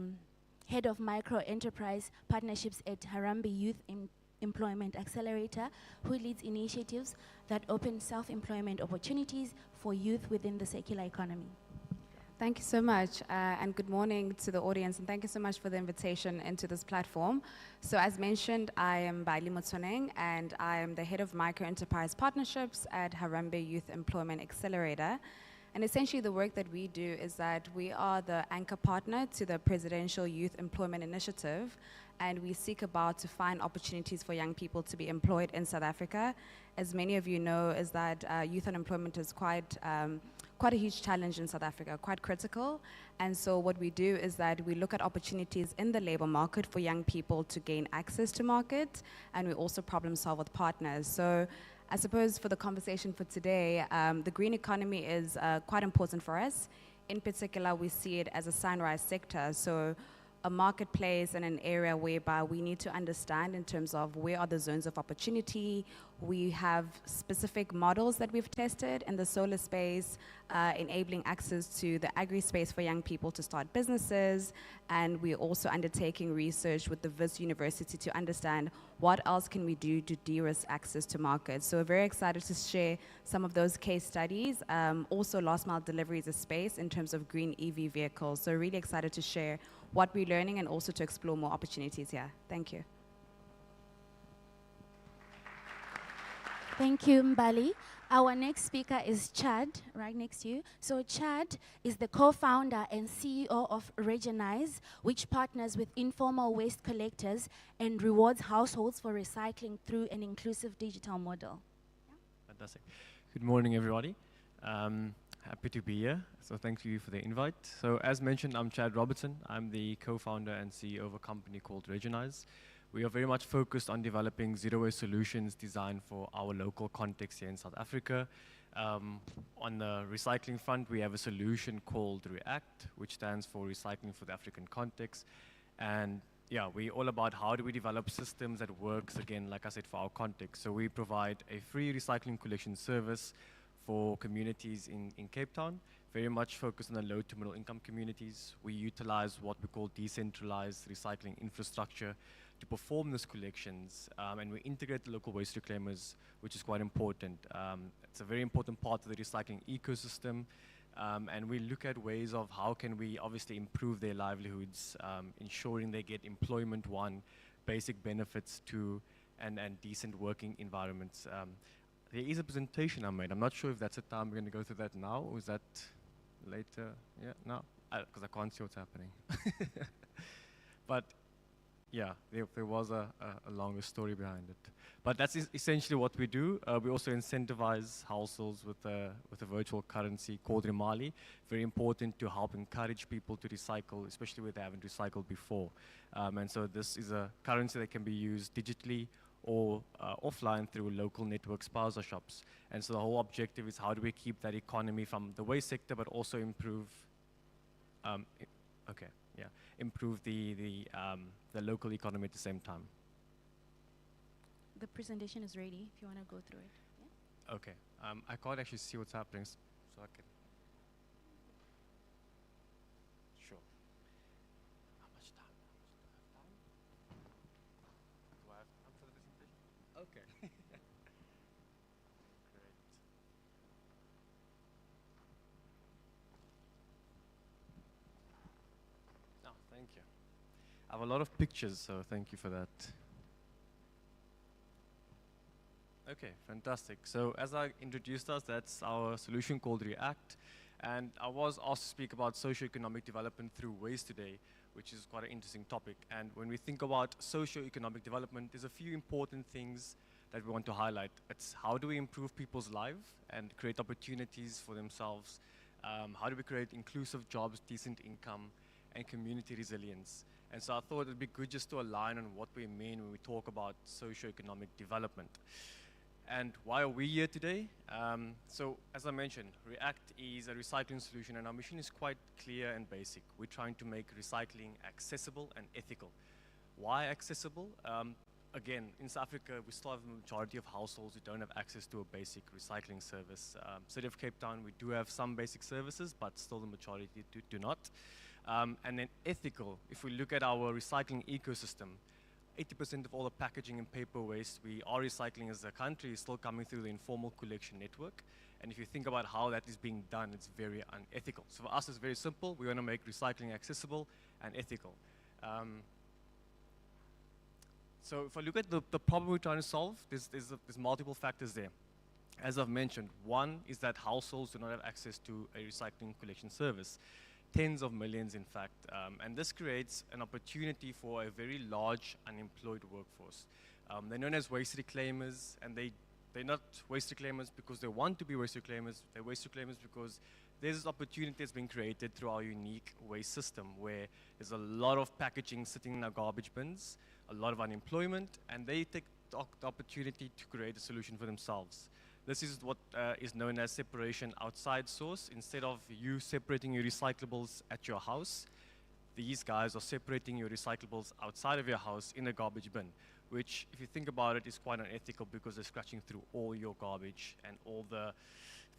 head of micro enterprise partnerships at Harambee Youth Employment Accelerator, who leads initiatives that open self-employment opportunities for youth within the circular economy. Thank you so much, and good morning to the audience, and thank you so much for the invitation into this platform. So as mentioned, I am Baili Motsoneng, and I am the head of micro enterprise partnerships at Harambee Youth Employment Accelerator. And essentially the work that we do is that we are the anchor partner to the Presidential Youth Employment Initiative, and we seek about to find opportunities for young people to be employed in South Africa. As many of you know, is that youth unemployment is quite a huge challenge in South Africa, quite critical. And so what we do is that we look at opportunities in the labor market for young people to gain access to market, and we also problem solve with partners. So I suppose for the conversation for today, the green economy is quite important for us. In particular, we see it as a sunrise sector. So a marketplace and an area whereby we need to understand in terms of where are the zones of opportunity. We have specific models that we've tested in the solar space, enabling access to the agri space for young people to start businesses. And we're also undertaking research with the Wits University to understand what else can we do to de-risk access to markets. So we're very excited to share some of those case studies. Also, last mile delivery is a space in terms of green EV vehicles. So really excited to share what we're learning and also to explore more opportunities here. Thank you. Thank you, Mbali. Our next speaker is Chad, right next to you. So Chad is the co-founder and CEO of Regionize, which partners with informal waste collectors and rewards households for recycling through an inclusive digital model. Fantastic. Good morning, everybody. Happy to be here. So thank you for the invite. So as mentioned, I'm Chad Robertson. I'm the co-founder and CEO of a company called Regionize. We are very much focused on developing zero-waste solutions designed for our local context here in South Africa. On the recycling front, we have a solution called REACT, which stands for Recycling for the African Context. And yeah, we're all about how do we develop systems that works, again, like I said, for our context. So we provide a free recycling collection service for communities in Cape Town, very much focused on the low to middle income communities. We utilize what we call decentralized recycling infrastructure to perform these collections, and we integrate the local waste reclaimers, which is quite important. It's a very important part of the recycling ecosystem, and we look at ways of how can we obviously improve their livelihoods, ensuring they get employment, one, basic benefits, two, and decent working environments. There is a presentation I made. I'm not sure if that's the time we're going to go through that now, or is that later? Yeah, no, because I can't see what's happening. But yeah, there was a longer story behind it. But that's essentially what we do. We also incentivize households with a virtual currency called Remali. Very important to help encourage people to recycle, especially when they haven't recycled before. And so this is a currency that can be used digitally or offline through local network spaza shops. And so the whole objective is how do we keep that economy from the waste sector, but also improve, improve the local economy at the same time. The presentation is ready if you want to go through it. Yeah? Okay, I can't actually see what's happening, so I can. Sure. How much time? Do I have time for the presentation? Okay. Great. Oh, thank you. I have a lot of pictures, so thank you for that. Okay, fantastic. So as I introduced us, that's our solution called REACT. And I was asked to speak about socioeconomic development through waste today, which is quite an interesting topic. And when we think about socioeconomic development, there's a few important things that we want to highlight. It's how do we improve people's lives and create opportunities for themselves? How do we create inclusive jobs, decent income, and community resilience? And so I thought it'd be good just to align on what we mean when we talk about socioeconomic development. And why are we here today? So as I mentioned, REACT is a recycling solution, and our mission is quite clear and basic. We're trying to make recycling accessible and ethical. Why accessible? Again, in South Africa, we still have a majority of households who don't have access to a basic recycling service. City of Cape Town, we do have some basic services, but still the majority do not. And then ethical, if we look at our recycling ecosystem, 80% of all the packaging and paper waste we are recycling as a country is still coming through the informal collection network. And if you think about how that is being done, it's very unethical. So for us, it's very simple. We want to make recycling accessible and ethical. So if I look at the problem we're trying to solve, there's multiple factors there. As I've mentioned, one is that households do not have access to a recycling collection service. Tens of millions, in fact, and this creates an opportunity for a very large unemployed workforce. They're known as waste reclaimers, and they're not waste reclaimers because they want to be waste reclaimers. They're waste reclaimers because there's this opportunity that's been created through our unique waste system where there's a lot of packaging sitting in our garbage bins, a lot of unemployment, and they take the opportunity to create a solution for themselves. This is what is known as separation outside source. Instead of you separating your recyclables at your house, these guys are separating your recyclables outside of your house in a garbage bin, which, if you think about it, is quite unethical because they're scratching through all your garbage and all the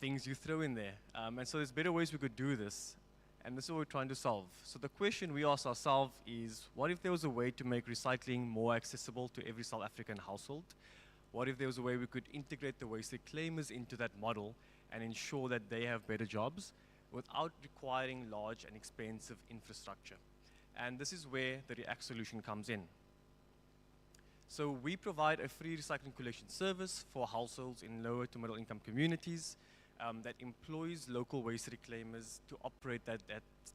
things you throw in there. And so there's better ways we could do this, and this is what we're trying to solve. So the question we ask ourselves is, what if there was a way to make recycling more accessible to every South African household? What if there was a way we could integrate the waste reclaimers into that model and ensure that they have better jobs without requiring large and expensive infrastructure? And this is where the React solution comes in. So we provide a free recycling collection service for households in lower to middle income communities that employs local waste reclaimers to operate that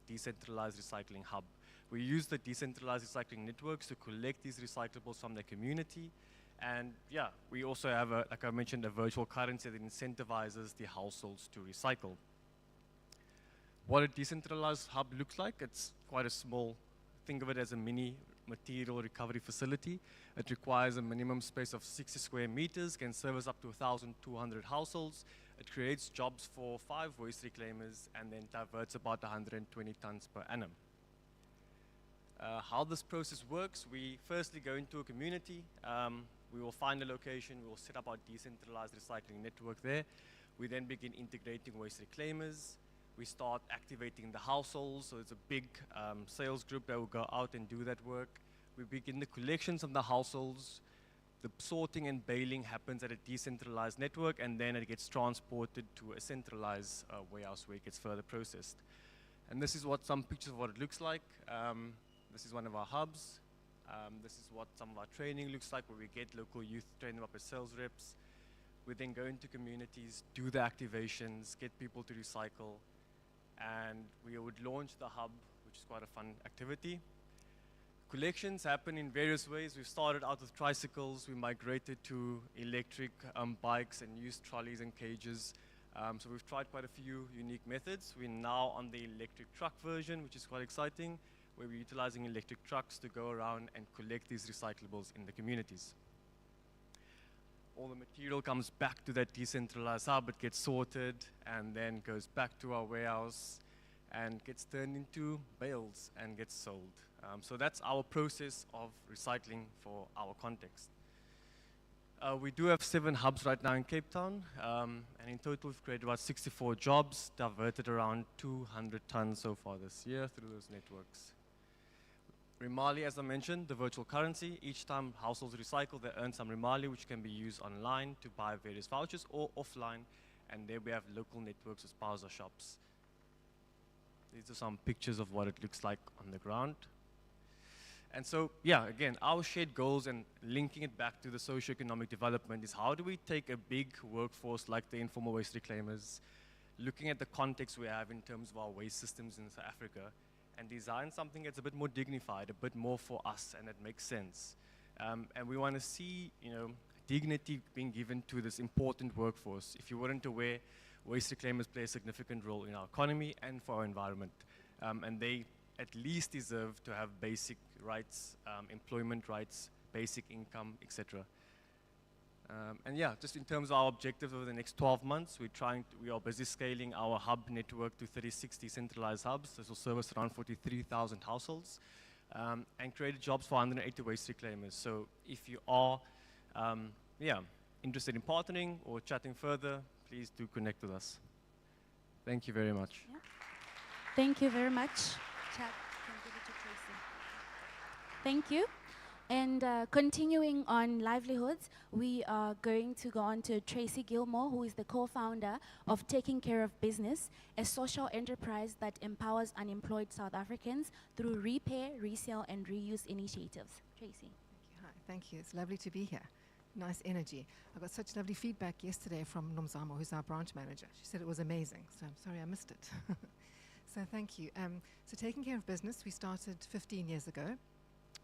decentralized recycling hub. We use the decentralized recycling networks to collect these recyclables from the community. And yeah, we also have, like I mentioned, a virtual currency that incentivizes the households to recycle. What a decentralized hub looks like, it's quite a small, think of it as a mini material recovery facility. It requires a minimum space of 60 square meters, can service up to 1,200 households. It creates jobs for 5 waste reclaimers and then diverts about 120 tons per annum. How this process works, we firstly go into a community. We will find a location, we will set up our decentralized recycling network there. We then begin integrating waste reclaimers. We start activating the households, so it's a big sales group that will go out and do that work. We begin the collections of the households. The sorting and baling happens at a decentralized network, and then it gets transported to a centralized warehouse where it gets further processed. And this is what some pictures of what it looks like. This is one of our hubs. This is what some of our training looks like, where we get local youth, train them up as sales reps. We then go into communities, do the activations, get people to recycle, and we would launch the hub, which is quite a fun activity. Collections happen in various ways. We started out with tricycles, we migrated to electric bikes and used trolleys and cages. So we've tried quite a few unique methods. We're now on the electric truck version, which is quite exciting, where we're utilizing electric trucks to go around and collect these recyclables in the communities. All the material comes back to that decentralized hub, it gets sorted and then goes back to our warehouse and gets turned into bales and gets sold. So that's our process of recycling for our context. We do have 7 hubs right now in Cape Town, and in total we've created about 64 jobs, diverted around 200 tons so far this year through those networks. Remali, as I mentioned, the virtual currency. Each time households recycle, they earn some Remali, which can be used online to buy various vouchers or offline, and there we have local networks as Pauza shops. These are some pictures of what it looks like on the ground. And so, yeah, again, our shared goals and linking it back to the socioeconomic development is how do we take a big workforce like the informal waste reclaimers, looking at the context we have in terms of our waste systems in South Africa, and design something that's a bit more dignified, a bit more for us, and that makes sense. And we want to see, dignity being given to this important workforce. If you weren't aware, waste reclaimers play a significant role in our economy and for our environment. And they at least deserve to have basic rights, employment rights, basic income, etc. And yeah, just in terms of our objectives over the next 12 months, we are busy scaling our hub network to 36 decentralized hubs. This will service around 43,000 households and create jobs for 180 waste reclaimers. So if you are interested in partnering or chatting further, please do connect with us. Thank you very much. Yeah. Thank you very much. Chad, can give it to Tracy. Thank you. And continuing on livelihoods, we are going to go on to Tracy Gilmore, who is the co-founder of Taking Care of Business, a social enterprise that empowers unemployed South Africans through repair, resale, and reuse initiatives. Tracy. Hi, thank you. It's lovely to be here. Nice energy. I got such lovely feedback yesterday from Nomzamo, who's our branch manager. She said it was amazing, so I'm sorry I missed it. So thank you. So Taking Care of Business, we started 15 years ago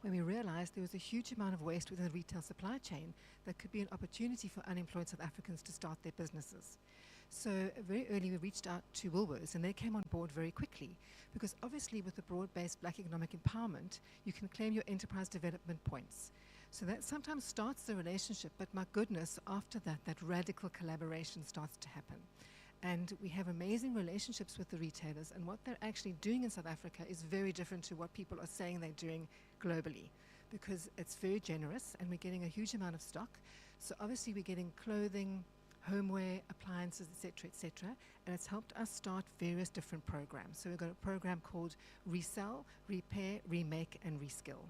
when we realized there was a huge amount of waste within the retail supply chain that could be an opportunity for unemployed South Africans to start their businesses. So very early we reached out to Woolworths and they came on board very quickly because obviously with the broad-based black economic empowerment, you can claim your enterprise development points. So that sometimes starts the relationship, but my goodness, after that, that radical collaboration starts to happen. And we have amazing relationships with the retailers, and what they're actually doing in South Africa is very different to what people are saying they're doing globally, because it's very generous and we're getting a huge amount of stock. So obviously we're getting clothing, homeware, appliances, etc., and it's helped us start various different programs. So we've got a program called Resell, Repair, Remake, and Reskill.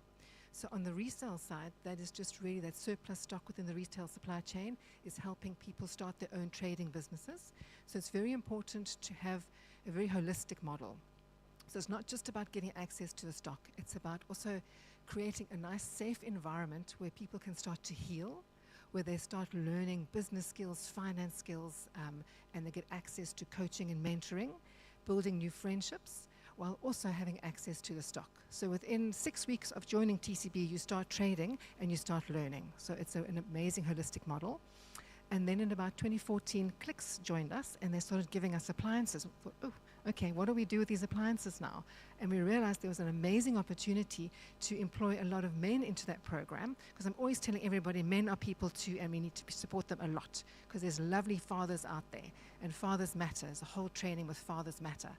So on the resale side, that is just really that surplus stock within the retail supply chain is helping people start their own trading businesses. So it's very important to have a very holistic model. So it's not just about getting access to the stock, it's about also creating a nice, safe environment where people can start to heal, where they start learning business skills, finance skills, and they get access to coaching and mentoring, building new friendships, while also having access to the stock. So within 6 weeks of joining TCB, you start trading and you start learning. So it's an amazing holistic model. And then in about 2014, Clicks joined us and they started giving us appliances. We thought, oh, okay, what do we do with these appliances now? And we realized there was an amazing opportunity to employ a lot of men into that program, because I'm always telling everybody men are people too, and we need to support them a lot, because there's lovely fathers out there, and fathers matter. There's a whole training with fathers matter.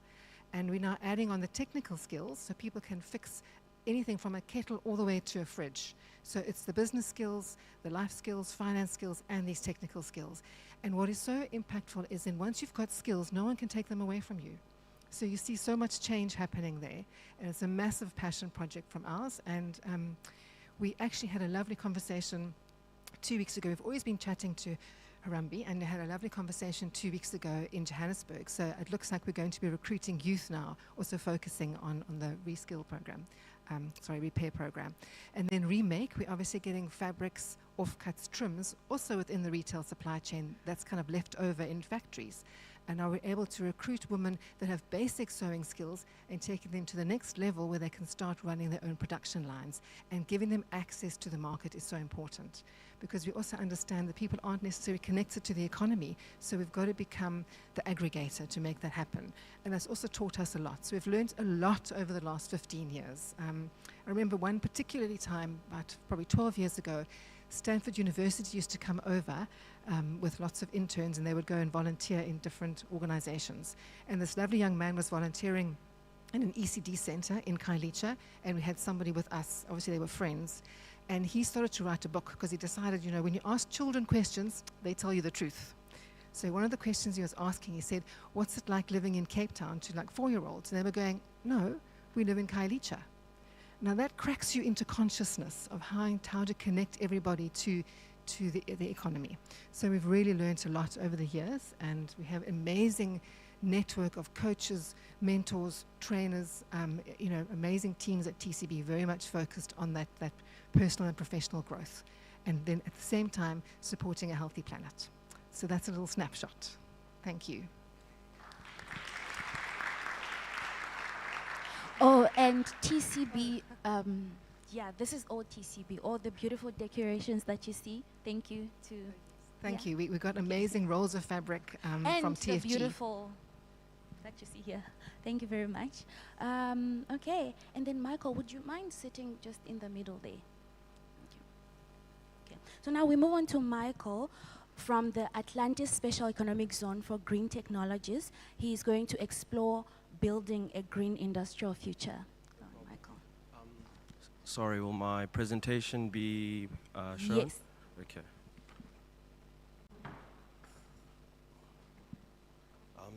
And we're now adding on the technical skills so people can fix anything from a kettle all the way to a fridge. So it's the business skills, the life skills, finance skills, and these technical skills. And what is so impactful is then once you've got skills, no one can take them away from you. So you see so much change happening there. And it's a massive passion project from ours. And we actually had a lovely conversation 2 weeks ago. We've always been chatting to Harambee, and we had a lovely conversation 2 weeks ago in Johannesburg. So it looks like we're going to be recruiting youth now, also focusing on the reskill program, repair program. And then remake, we're obviously getting fabrics, offcuts, trims, also within the retail supply chain that's kind of left over in factories. And now we're able to recruit women that have basic sewing skills and taking them to the next level where they can start running their own production lines. And giving them access to the market is so important, because we also understand that people aren't necessarily connected to the economy. So we've got to become the aggregator to make that happen. And that's also taught us a lot. So we've learned a lot over the last 15 years. I remember one particularly time, about probably 12 years ago, Stanford University used to come over with lots of interns, and they would go and volunteer in different organizations. And this lovely young man was volunteering in an ECD center in Khayelitsha, and we had somebody with us. Obviously, they were friends. And he started to write a book because he decided, you know, when you ask children questions, they tell you the truth. So one of the questions he was asking, he said, what's it like living in Cape Town, to like 4-year-olds? And they were going, no, we live in Khayelitsha. Now that cracks you into consciousness of how to connect everybody to the economy. So we've really learned a lot over the years, and we have an amazing network of coaches, mentors, trainers, amazing teams at TCB, very much focused on that personal and professional growth, and then at the same time supporting a healthy planet. So that's a little snapshot. Thank you. Oh, and TCB, yeah, this is all TCB, all the beautiful decorations that you see. Thank you to... Thank you. We got amazing rolls of fabric from TFG. And the beautiful that you see here. Thank you very much. Okay, and then Michael, would you mind sitting just in the middle there? Thank you. Okay. So now we move on to Michael from the Atlantis Special Economic Zone for Green Technologies. He is going to explore building a green industrial future. Michael. Sorry, will my presentation be shown? Yes. Okay.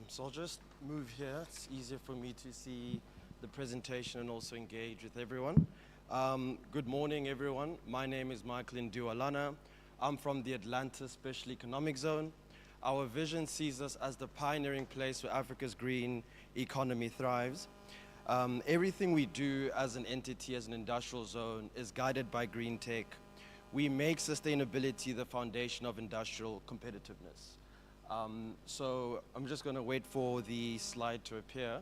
So I'll just move here. It's easier for me to see the presentation and also engage with everyone. Good morning, everyone. My name is Michael Ndualana. I'm from the Atlantis Special Economic Zone. Our vision sees us as the pioneering place where Africa's green economy thrives. Everything we do as an entity, as an industrial zone, is guided by green tech. We make sustainability the foundation of industrial competitiveness. So I'm just going to wait for the slide to appear.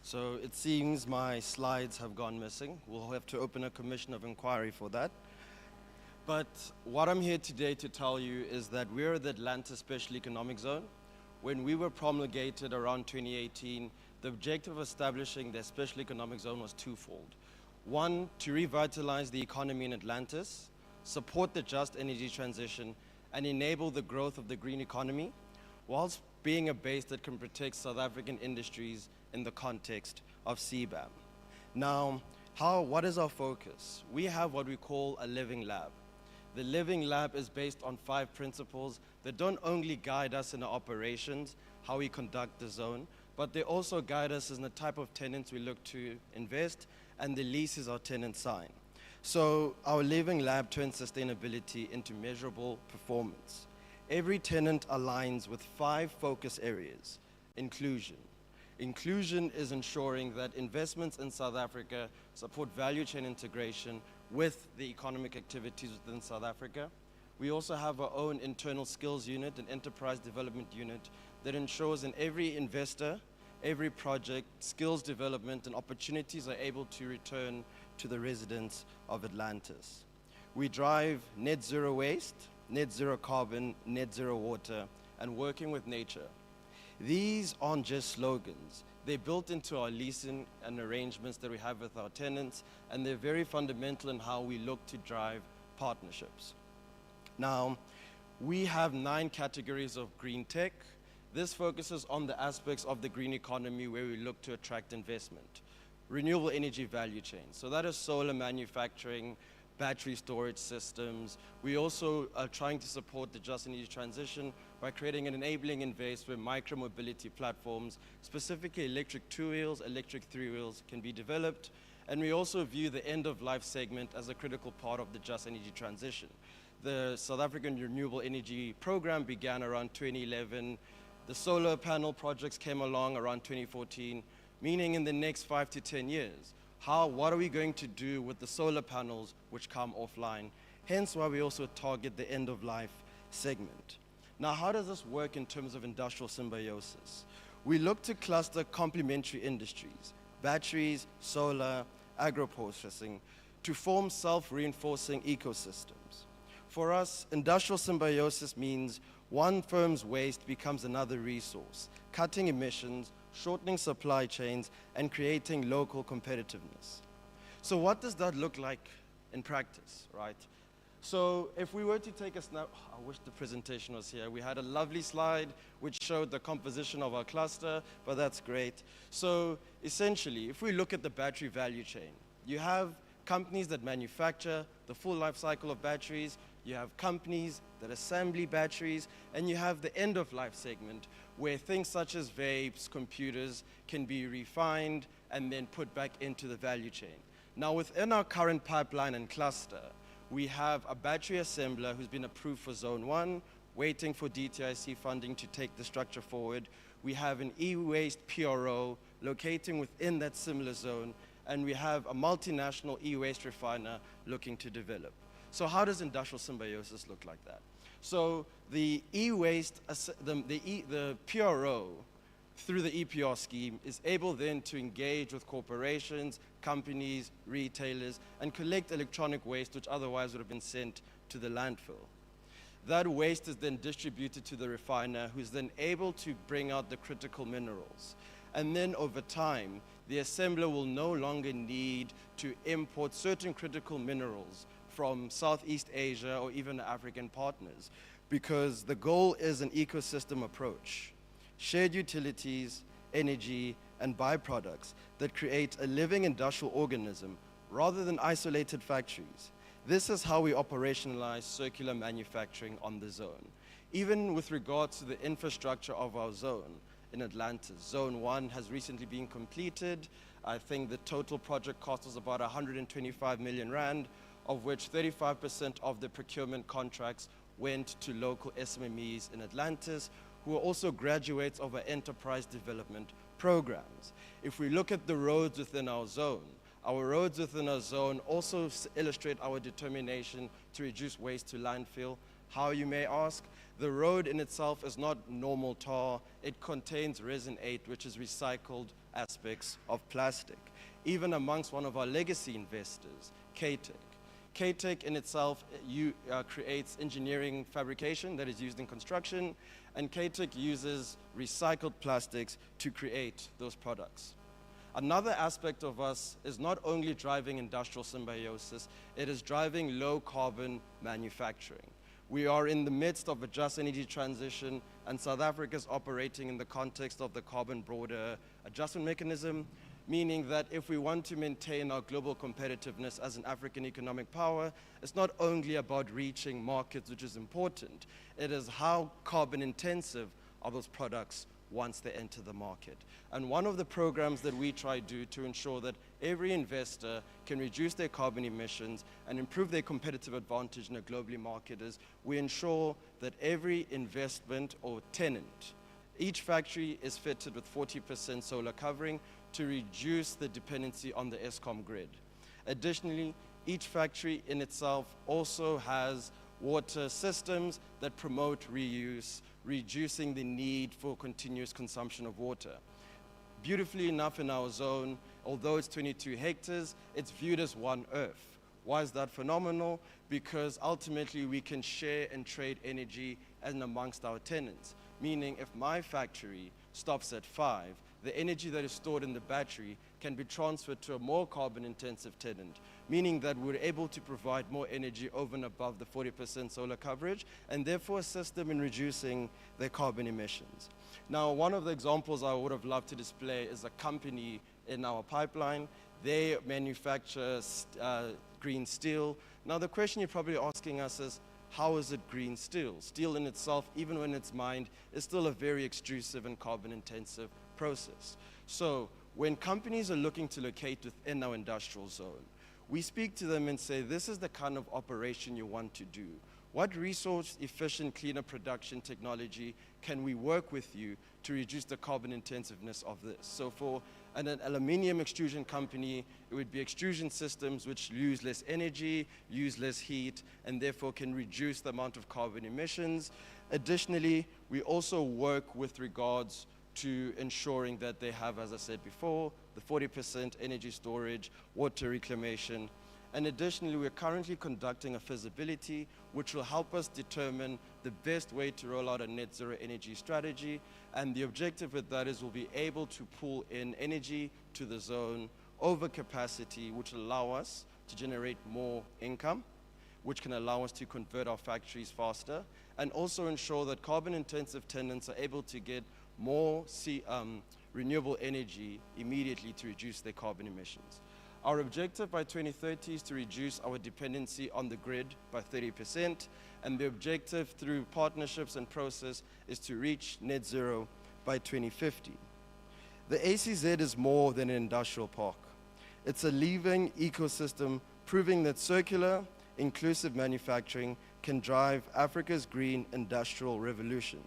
So it seems my slides have gone missing. We'll have to open a commission of inquiry for that. But what I'm here today to tell you is that we're the Atlantis Special Economic Zone. When we were promulgated around 2018, the objective of establishing the Special Economic Zone was twofold. One, to revitalize the economy in Atlantis, support the just energy transition, and enable the growth of the green economy, whilst being a base that can protect South African industries in the context of CBAM. Now, what is our focus? We have what we call a living lab. The living lab is based on 5 principles that don't only guide us in our operations, how we conduct the zone, but they also guide us in the type of tenants we look to invest and the leases our tenants sign. So our living lab turns sustainability into measurable performance. Every tenant aligns with 5 focus areas. Inclusion. Inclusion is ensuring that investments in South Africa support value chain integration with the economic activities within South Africa. We also have our own internal skills unit, an enterprise development unit that ensures in every investor, every project, skills development and opportunities are able to return to the residents of Atlantis. We drive net zero waste, net zero carbon, net zero water, and working with nature. These aren't just slogans. They're built into our leasing and arrangements that we have with our tenants, and they're very fundamental in how we look to drive partnerships. Now, we have 9 categories of green tech. This focuses on the aspects of the green economy where we look to attract investment. Renewable energy value chain. So that is solar manufacturing, battery storage systems. We also are trying to support the just energy transition by creating an enabling invest where micro-mobility platforms, specifically electric 2 wheels, electric 3 wheels, can be developed. And we also view the end-of-life segment as a critical part of the just energy transition. The South African Renewable Energy Program began around 2011. The solar panel projects came along around 2014, meaning in the next 5 to 10 years, what are we going to do with the solar panels which come offline? Hence why we also target the end-of-life segment. Now, how does this work in terms of industrial symbiosis? We look to cluster complementary industries, batteries, solar, agro-processing, to form self-reinforcing ecosystems. For us, industrial symbiosis means one firm's waste becomes another resource, cutting emissions, shortening supply chains, and creating local competitiveness. So what does that look like in practice, right? So if we were to take a snap, I wish the presentation was here. We had a lovely slide which showed the composition of our cluster, but that's great. So essentially, if we look at the battery value chain, you have companies that manufacture the full life cycle of batteries, you have companies that assemble batteries, and you have the end-of-life segment where things such as vapes, computers can be refined and then put back into the value chain. Now, within our current pipeline and cluster, we have a battery assembler who's been approved for Zone 1, waiting for DTIC funding to take the structure forward. We have an e-waste PRO locating within that similar zone, and we have a multinational e-waste refiner looking to develop. So how does industrial symbiosis look like that? So the e-waste, the PRO, through the EPR scheme, is able then to engage with corporations, companies, retailers, and collect electronic waste which otherwise would have been sent to the landfill. That waste is then distributed to the refiner, who's then able to bring out the critical minerals. And then over time, the assembler will no longer need to import certain critical minerals from Southeast Asia or even African partners, because the goal is an ecosystem approach. Shared utilities, energy, and byproducts that create a living industrial organism rather than isolated factories. This is how we operationalize circular manufacturing on the zone. Even with regards to the infrastructure of our zone in Atlantis, Zone 1 has recently been completed. I think the total project cost was about 125 million rand, of which 35% of the procurement contracts went to local SMMEs in Atlantis, who are also graduates of our enterprise development programs. If we look at the roads within our zone also illustrate our determination to reduce waste to landfill. How, you may ask? The road in itself is not normal tar. It contains resin 8, which is recycled aspects of plastic. Even amongst one of our legacy investors, KTEC, K-Tech in itself creates engineering fabrication that is used in construction, and K-Tech uses recycled plastics to create those products. Another aspect of us is not only driving industrial symbiosis, it is driving low carbon manufacturing. We are in the midst of a just energy transition, and South Africa is operating in the context of the Carbon Border Adjustment Mechanism, meaning that if we want to maintain our global competitiveness as an African economic power, it's not only about reaching markets, which is important, it is how carbon intensive are those products once they enter the market. And one of the programs that we try to do to ensure that every investor can reduce their carbon emissions and improve their competitive advantage in a globally market is we ensure that every investment or tenant, each factory is fitted with 40% solar covering to reduce the dependency on the Eskom grid. Additionally, each factory in itself also has water systems that promote reuse, reducing the need for continuous consumption of water. Beautifully enough, in our zone, although it's 22 hectares, it's viewed as one earth. Why is that phenomenal? Because ultimately we can share and trade energy and amongst our tenants. Meaning if my factory stops at 5, the energy that is stored in the battery can be transferred to a more carbon intensive tenant, meaning that we're able to provide more energy over and above the 40% solar coverage and therefore assist them in reducing their carbon emissions. Now, one of the examples I would have loved to display is a company in our pipeline. They manufacture green steel. Now, the question you're probably asking us is, how is it green steel? Steel in itself, even when it's mined, is still a very extrusive and carbon intensive process. So when companies are looking to locate within our industrial zone, we speak to them and say, this is the kind of operation you want to do. What resource efficient, cleaner production technology can we work with you to reduce the carbon intensiveness of this? So for an aluminium extrusion company, it would be extrusion systems which use less energy, use less heat, and therefore can reduce the amount of carbon emissions. Additionally, we also work with regards to ensuring that they have, as I said before, the 40% energy storage, water reclamation. And additionally, we're currently conducting a feasibility which will help us determine the best way to roll out a net zero energy strategy. And the objective with that is we'll be able to pull in energy to the zone over capacity, which will allow us to generate more income, which can allow us to convert our factories faster, and also ensure that carbon intensive tenants are able to get more renewable energy immediately to reduce their carbon emissions. Our objective by 2030 is to reduce our dependency on the grid by 30%, and the objective through partnerships and process is to reach net zero by 2050. The ACZ is more than an industrial park. It's a living ecosystem proving that circular, inclusive manufacturing can drive Africa's green industrial revolution.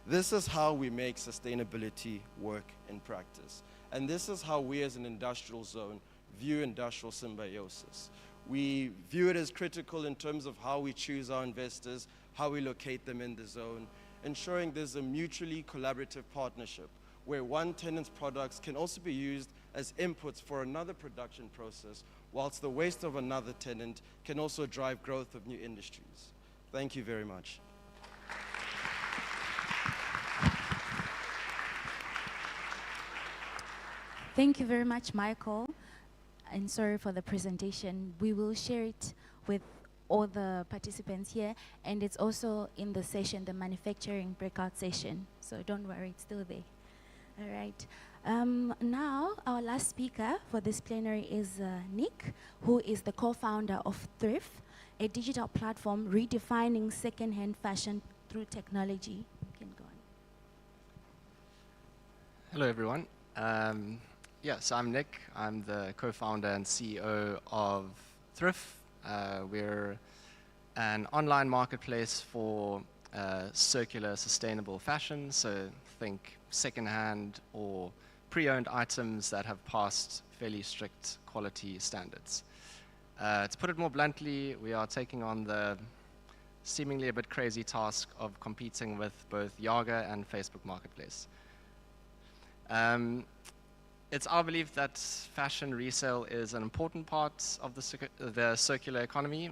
This is how we make sustainability work in practice. And this is how we as an industrial zone view industrial symbiosis. We view it as critical in terms of how we choose our investors, how we locate them in the zone, ensuring there's a mutually collaborative partnership where one tenant's products can also be used as inputs for another production process, whilst the waste of another tenant can also drive growth of new industries. Thank you very much. Thank you very much, Michael. And sorry for the presentation. We will share it with all the participants here, and it's also in the session, the manufacturing breakout session. So don't worry, it's still there. All right. Now, our last speaker for this plenary is Nick, who is the co-founder of Thrift, a digital platform redefining second-hand fashion through technology. You can go on. Hello, everyone. Yes, I'm Nick. I'm the co-founder and CEO of Thrift. We're an online marketplace for circular, sustainable fashion. So think secondhand or pre-owned items that have passed fairly strict quality standards. To put it more bluntly, we are taking on the seemingly a bit crazy task of competing with both Yaga and Facebook Marketplace. it's our belief that fashion resale is an important part of the circular economy,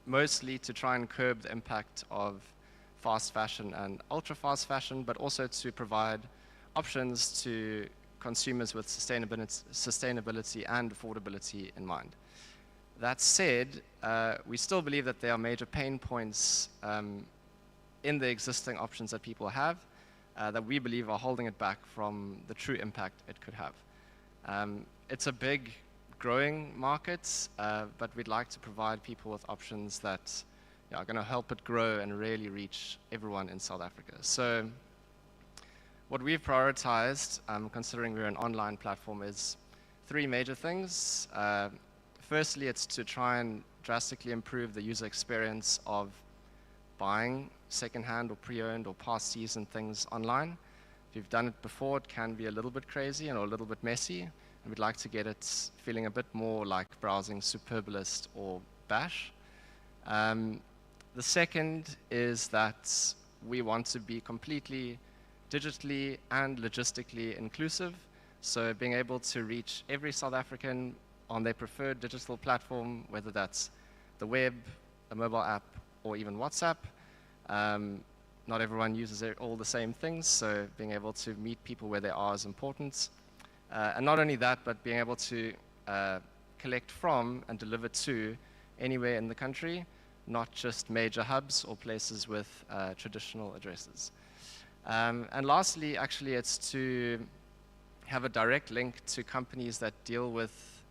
mostly to try and curb the impact of fast fashion and ultra-fast fashion, but also to provide options to consumers with sustainability and affordability in mind. That said, we still believe that there are major pain points in the existing options that people have that we believe are holding it back from the true impact it could have. It's a big, growing market, but we'd like to provide people with options that are going to help it grow and really reach everyone in South Africa. So what we've prioritized, considering we're an online platform, is three major things. Firstly, it's to try and drastically improve the user experience of buying secondhand or pre-owned or past season things online. If you've done it before, it can be a little bit crazy and a little bit messy, and we'd like to get it feeling a bit more like browsing Superbalist or Bash. The second is that we want to be completely digitally and logistically inclusive, so being able to reach every South African on their preferred digital platform, whether that's the web, a mobile app, or even WhatsApp. Not everyone uses all the same things, so being able to meet people where they are is important. And not only that, but being able to collect from and deliver to anywhere in the country, not just major hubs or places with traditional addresses. And lastly, actually, it's to have a direct link to companies that deal with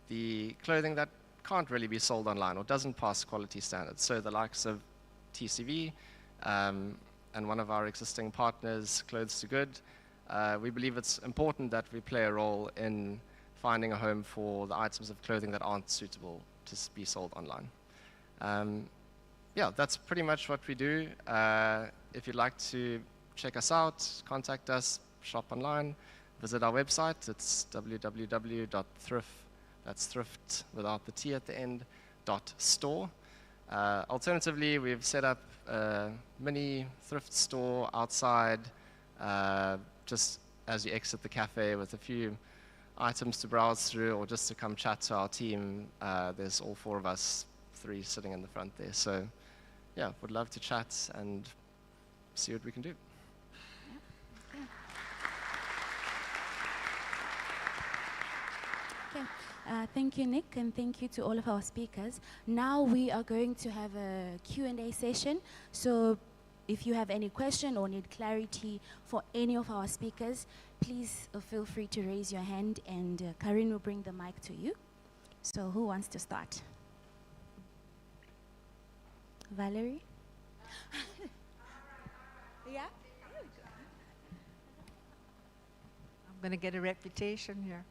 the clothing that can't really be sold online or doesn't pass quality standards. So the likes of TCV and one of our existing partners, Clothes to Good, we believe it's important that we play a role in finding a home for the items of clothing that aren't suitable to be sold online. Yeah, that's pretty much what we do. If you'd like to check us out, contact us, shop online, visit our website. It's www.thrift, that's thrift without the T at the end, .store. Alternatively, we've set up a mini thrift store outside, just as you exit the cafe, with a few items to browse through or just to come chat to our team. There's all four of us, three sitting in the front there. So yeah, would love to chat and see what we can do. Okay. Thank you, Nick, and thank you to all of our speakers. Now we are going to have a Q&A session. So if you have any question or need clarity for any of our speakers, please feel free to raise your hand, and Karin will bring the mic to you. So who wants to start? Valerie? Yeah? I'm going to get a reputation here.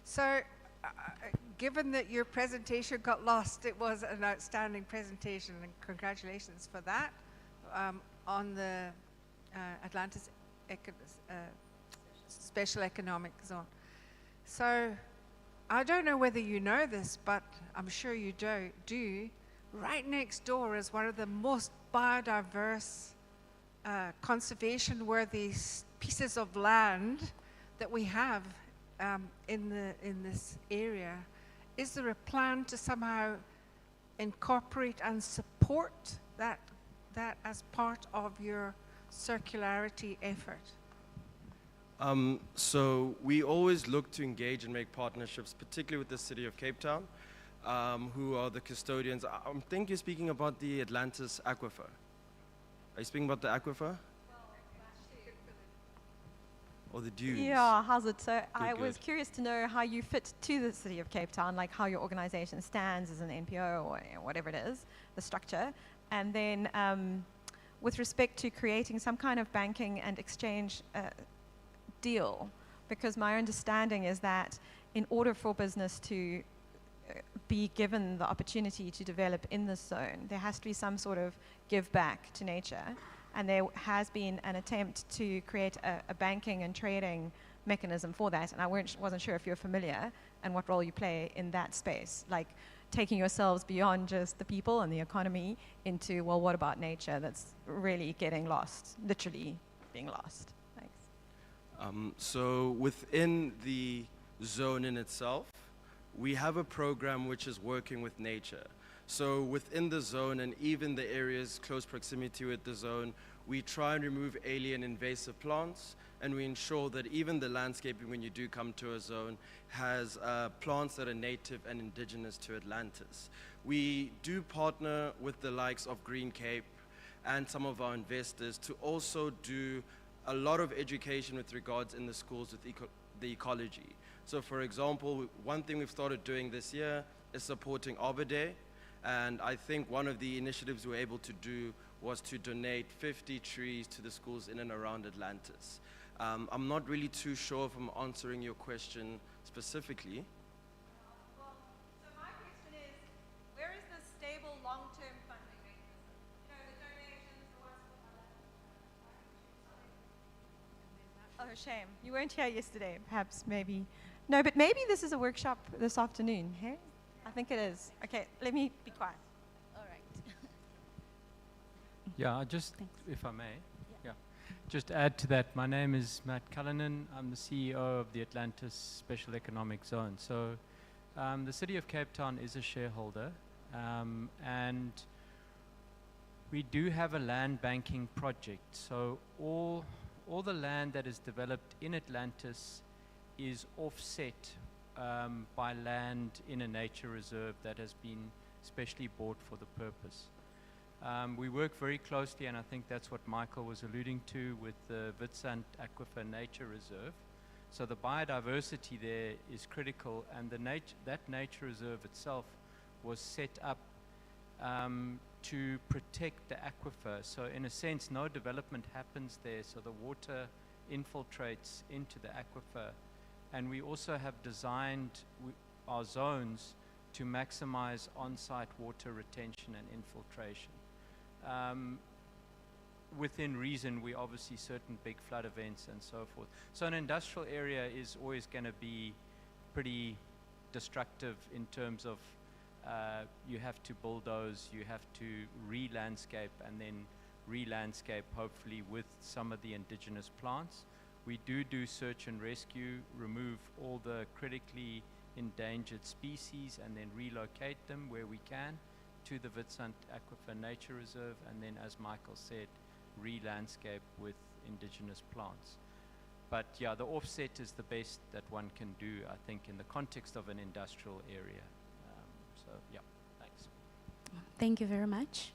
So, given that your presentation got lost, it was an outstanding presentation, and congratulations for that, on the Atlantis Special Economic Zone. So, I don't know whether you know this, but I'm sure you do. Right next door is one of the most biodiverse, conservation-worthy pieces of land that we have in this area. Is there a plan to somehow incorporate and support that as part of your circularity effort? So we always look to engage and make partnerships, particularly with the city of Cape Town, who are the custodians. I think you're speaking about the Atlantis Aquifer. Are you speaking about the aquifer? Or the dunes? Yeah, how's it? So I Good, was good. curious to know how you fit to the city of Cape Town, like how your organization stands as an NPO or whatever it is, the structure. And then with respect to creating some kind of banking and exchange deal, because my understanding is that in order for business to be given the opportunity to develop in this zone, there has to be some sort of give back to nature. And there has been an attempt to create a banking and trading mechanism for that. And I wasn't sure if you're familiar and what role you play in that space, like taking yourselves beyond just the people and the economy into, well, what about nature that's really getting lost, literally being lost? Thanks. So within the zone in itself, we have a program which is working with nature. So within the zone and even the areas close proximity with the zone, we try and remove alien invasive plants, and we ensure that even the landscaping when you do come to a zone has plants that are native and indigenous to Atlantis. We do partner with the likes of Green Cape and some of our investors to also do a lot of education with regards in the schools with the ecology. So for example, one thing we've started doing this year is supporting Arbor Day. And I think one of the initiatives we were able to do was to donate 50 trees to the schools in and around Atlantis. I'm not really too sure if I'm answering your question specifically. Well, so my question is, where is the stable long-term funding mechanism? You know, the donations, the ones for... Oh, shame. You weren't here yesterday, perhaps, maybe. No, but maybe this is a workshop this afternoon, hey? I think it is. Okay, let me be quiet. All right. Yeah, if I may, just add to that. My name is Matt Cullinan. I'm the CEO of the Atlantis Special Economic Zone. So the City of Cape Town is a shareholder, and we do have a land banking project. So all the land that is developed in Atlantis is offset by land in a nature reserve that has been specially bought for the purpose. We work very closely, and I think that's what Michael was alluding to with the Witstrand Aquifer Nature Reserve. So the biodiversity there is critical, and that nature reserve itself was set up to protect the aquifer. So in a sense, no development happens there, so the water infiltrates into the aquifer. And we also have designed our zones to maximize on-site water retention and infiltration. Within reason, we obviously certain big flood events and so forth. So an industrial area is always going to be pretty destructive in terms of you have to bulldoze, you have to re-landscape, and then re-landscape hopefully with some of the indigenous plants. We do search and rescue, remove all the critically endangered species, and then relocate them where we can to the Witstrand Aquifer Nature Reserve, and then, as Michael said, re-landscape with indigenous plants. But yeah, the offset is the best that one can do, I think, in the context of an industrial area. So yeah, thanks. Thank you very much,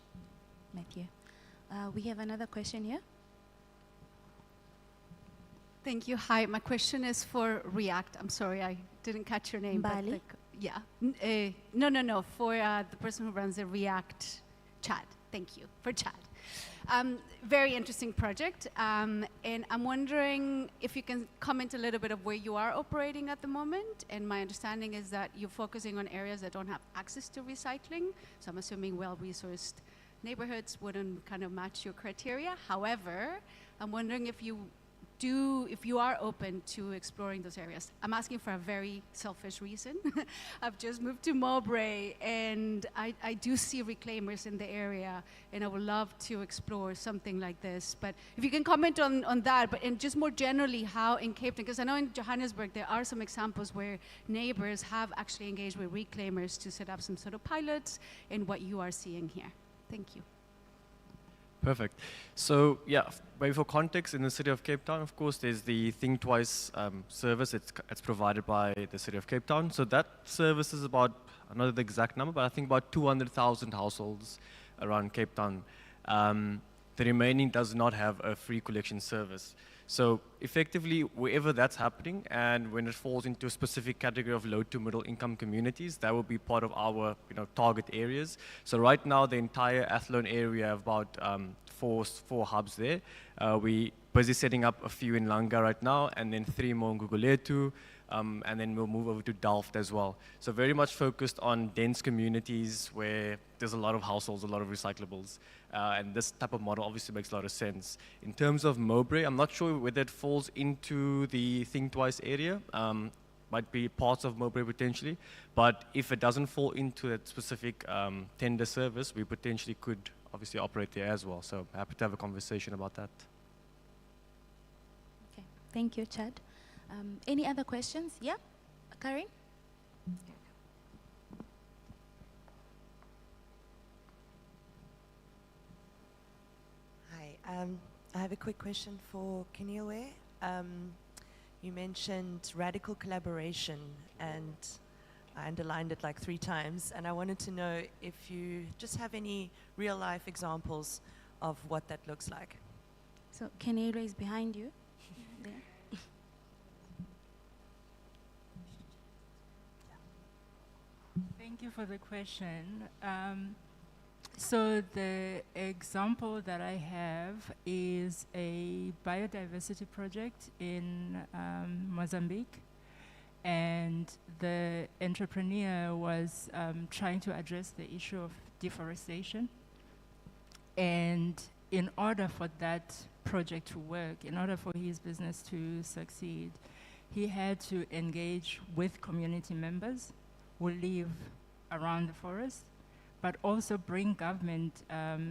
Matthew. We have another question here. Thank you. Hi, my question is for React. I'm sorry, I didn't catch your name. Bali? Yeah. No. For the person who runs the React Chad. Thank you, for Chad. Very interesting project. And I'm wondering if you can comment a little bit of where you are operating at the moment. And my understanding is that you're focusing on areas that don't have access to recycling. So I'm assuming well-resourced neighborhoods wouldn't kind of match your criteria. However, I'm wondering if you are open to exploring those areas. I'm asking for a very selfish reason. I've just moved to Mowbray, and I do see reclaimers in the area, and I would love to explore something like this. But if you can comment on that, and just more generally, how in Cape Town, because I know in Johannesburg there are some examples where neighbors have actually engaged with reclaimers to set up some sort of pilots, and what you are seeing here. Thank you. Perfect. So yeah, maybe for context, in the City of Cape Town, of course, there's the Think Twice service. It's provided by the City of Cape Town. So that service is about, I don't know the exact number, but I think about 200,000 households around Cape Town. The remaining does not have a free collection service. So effectively, wherever that's happening, and when it falls into a specific category of low to middle income communities, that will be part of our target areas. So right now, the entire Athlone area have about four hubs there. We busy setting up a few in Langa right now, and then 3 more in Guguletu, and then we'll move over to Delft as well. So very much focused on dense communities where there's a lot of households, a lot of recyclables. And this type of model obviously makes a lot of sense. In terms of Mowbray, I'm not sure whether it falls into the Think Twice area. Might be parts of Mowbray potentially. But if it doesn't fall into that specific tender service, we potentially could obviously operate there as well. So happy to have a conversation about that. Okay, Thank you, Chad. Any other questions? Yeah, Karin? Hi, I have a quick question for Keneilwe. You mentioned radical collaboration, and I underlined it like 3 times, and I wanted to know if you just have any real-life examples of what that looks like. So Keneilwe is behind you. There. Thank you for the question. So the example that I have is a biodiversity project in Mozambique. And the entrepreneur was trying to address the issue of deforestation. And in order for that project to work, in order for his business to succeed, he had to engage with community members who live around the forest, but also bring government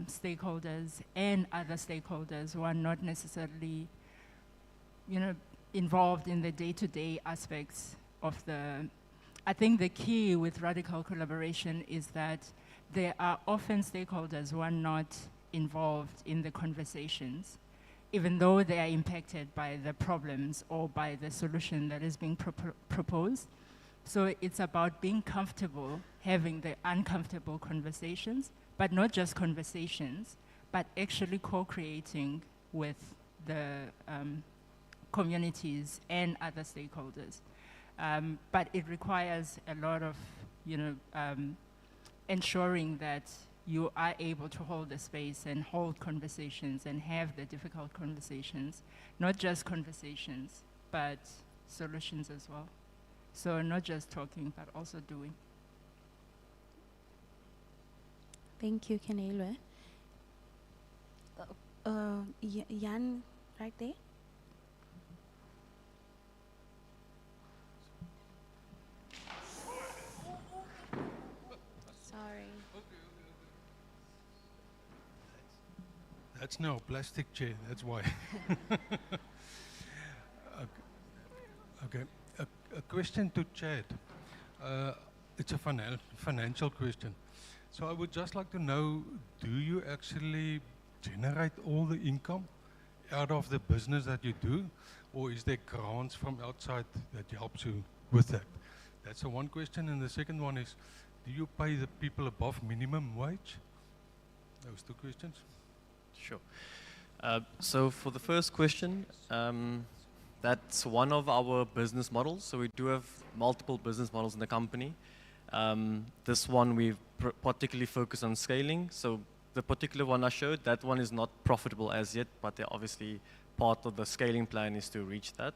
stakeholders and other stakeholders who are not necessarily, involved in the day-to-day aspects of the. I think the key with radical collaboration is that there are often stakeholders who are not involved in the conversations, even though they are impacted by the problems or by the solution that is being proposed. So it's about being comfortable having the uncomfortable conversations, but not just conversations, but actually co-creating with the communities and other stakeholders. But it requires a lot of, ensuring that you are able to hold the space and hold conversations and have the difficult conversations, not just conversations, but solutions as well. So not just talking, but also doing. Thank you, Keneilwe. Jan, right there. Sorry. That's no plastic chair, that's why. Okay. A question to Chad. It's a financial question. So I would just like to know, do you actually generate all the income out of the business that you do? Or is there grants from outside that helps you with that? That's the one question. And the second one is, do you pay the people above minimum wage? Those 2 questions. Sure. So for the first question, that's one of our business models. So we do have multiple business models in the company. This one we've particularly focused on scaling. So the particular one I showed, that one is not profitable as yet, but they're obviously part of the scaling plan is to reach that.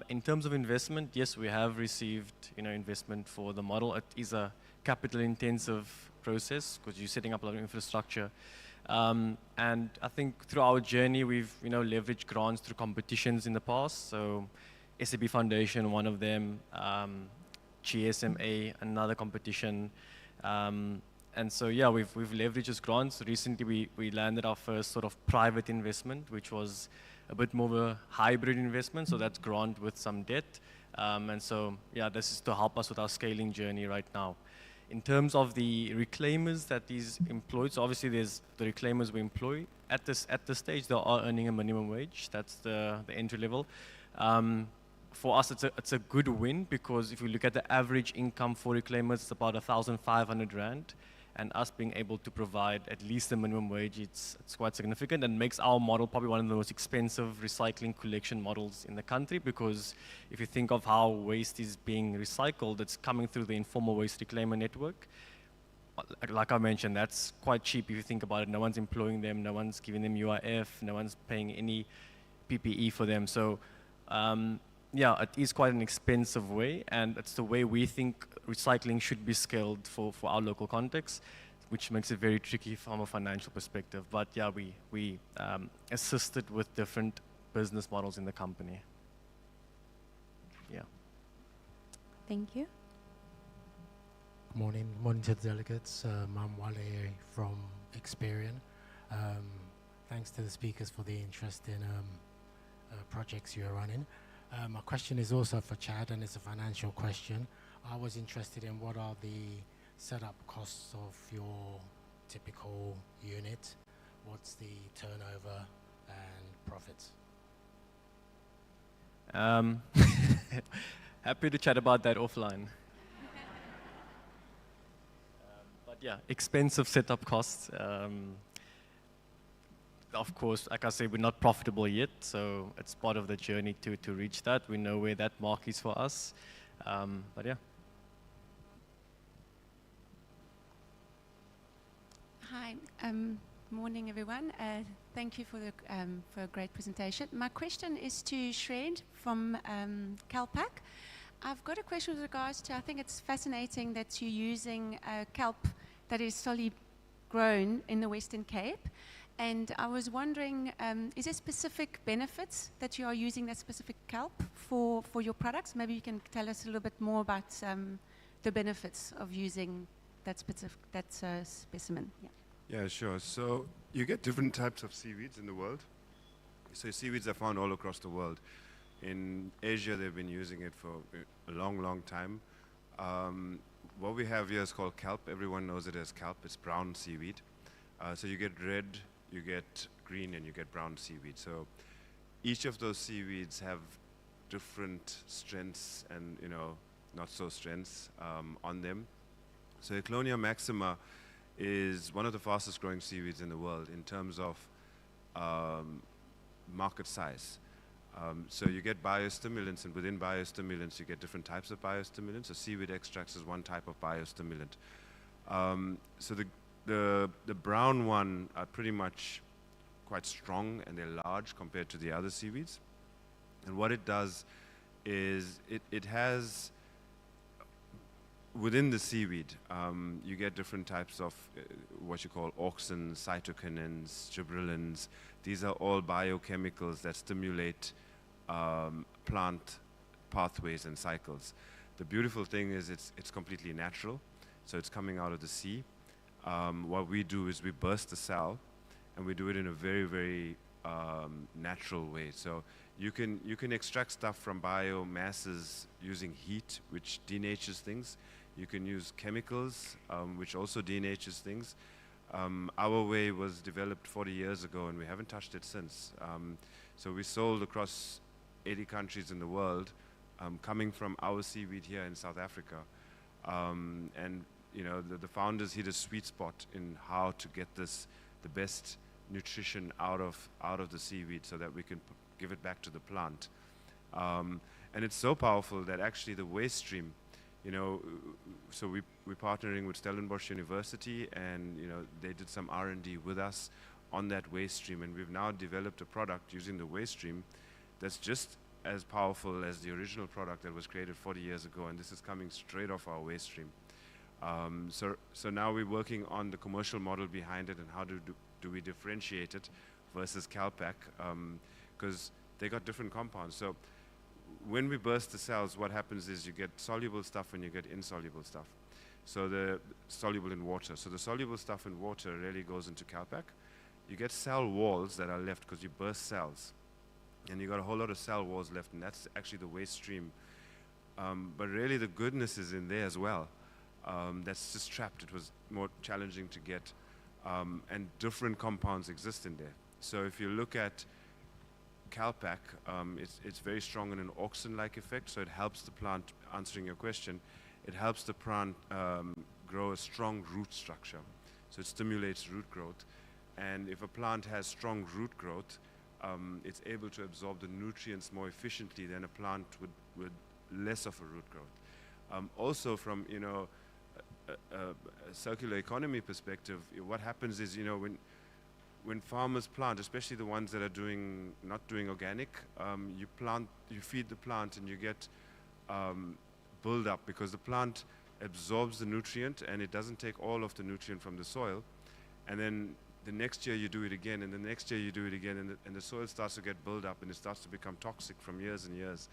In terms of investment, yes, we have received investment for the model. It is a capital-intensive process because you're setting up a lot of infrastructure. And I think through our journey, we've leveraged grants through competitions in the past. So SAB Foundation, one of them, GSMA, another competition. And so yeah, we've leveraged those grants. Recently, we landed our first sort of private investment, which was a bit more of a hybrid investment. So that's grant with some debt. And so yeah, this is to help us with our scaling journey right now. In terms of the reclaimers that these employed, so obviously there's the reclaimers we employ. At this stage, they are earning a minimum wage. That's the entry level. For us, it's a good win because if you look at the average income for reclaimers, it's about 1,500 Rand. And us being able to provide at least a minimum wage, it's quite significant and makes our model probably one of the most expensive recycling collection models in the country, because if you think of how waste is being recycled, it's coming through the informal waste reclaimer network. Like I mentioned, that's quite cheap if you think about it. No one's employing them, no one's giving them UIF, no one's paying any PPE for them. So yeah, it is quite an expensive way, and it's the way we think recycling should be scaled for our local context, which makes it very tricky from a financial perspective. But yeah, we assisted with different business models in the company. Yeah. Thank you. Good morning. Good morning to the delegates. I'm Wale from Experian. Thanks to the speakers for the interest in projects you're running. My question is also for Chad, and it's a financial question. I was interested in what are the setup costs of your typical unit? What's the turnover and profits? Happy to chat about that offline. But yeah, expensive setup costs. Of course, like I say, we're not profitable yet, so it's part of the journey to reach that. We know where that mark is for us. But yeah. Hi, morning everyone. Thank you for a great presentation. My question is to Shred from Calpac. I've got a question with regards to, I think it's fascinating that you're using kelp that is solely grown in the Western Cape. And I was wondering, is there specific benefits that you are using that specific kelp for your products? Maybe you can tell us a little bit more about the benefits of using that specimen. Yeah. Yeah, sure. So you get different types of seaweeds in the world. So seaweeds are found all across the world. In Asia, they've been using it for a long, long time. What we have here is called kelp. Everyone knows it as kelp. It's brown seaweed. So you get red, you get green, and you get brown seaweed. So each of those seaweeds have different strengths and, not so strengths on them. So Eclonia maxima is one of the fastest growing seaweeds in the world in terms of market size. So you get biostimulants, and within biostimulants you get different types of biostimulants. So seaweed extracts is one type of biostimulant. So the brown one are pretty much quite strong, and they're large compared to the other seaweeds. And what it does is it has, within the seaweed, you get different types of what you call auxins, cytokinins, gibberellins. These are all biochemicals that stimulate plant pathways and cycles. The beautiful thing is it's completely natural, so it's coming out of the sea. What we do is we burst the cell, and we do it in a very, very natural way. So you can extract stuff from biomasses using heat, which denatures things. You can use chemicals, which also denatures things. Our way was developed 40 years ago, and we haven't touched it since. So we sold across 80 countries in the world, coming from our seaweed here in South Africa. And the founders hit a sweet spot in how to get the best nutrition out of the seaweed so that we can give it back to the plant. And it's so powerful that actually the waste stream, so we're partnering with Stellenbosch University, and they did some R&D with us on that waste stream, and we've now developed a product using the waste stream that's just as powerful as the original product that was created 40 years ago, and this is coming straight off our waste stream. So now we're working on the commercial model behind it, and how do we differentiate it versus Calpac, because they got different compounds. So when we burst the cells, what happens is you get soluble stuff and you get insoluble stuff. So the soluble in water. So the soluble stuff in water really goes into Calpac. You get cell walls that are left because you burst cells. And you got a whole lot of cell walls left, and that's actually the waste stream. But really the goodness is in there as well. That's just trapped. It was more challenging to get. And different compounds exist in there. So if you look at Calpac, it's very strong in an auxin-like effect, so it helps the plant, answering your question, it helps the plant grow a strong root structure. So it stimulates root growth. And if a plant has strong root growth, it's able to absorb the nutrients more efficiently than a plant with less of a root growth. Also from a circular economy perspective, what happens is when farmers plant, especially the ones that are not doing organic, you feed the plant and you get build up, because the plant absorbs the nutrient and it doesn't take all of the nutrient from the soil, and then the next year you do it again, and the next year you do it again, and the soil starts to get built up and it starts to become toxic from years and years.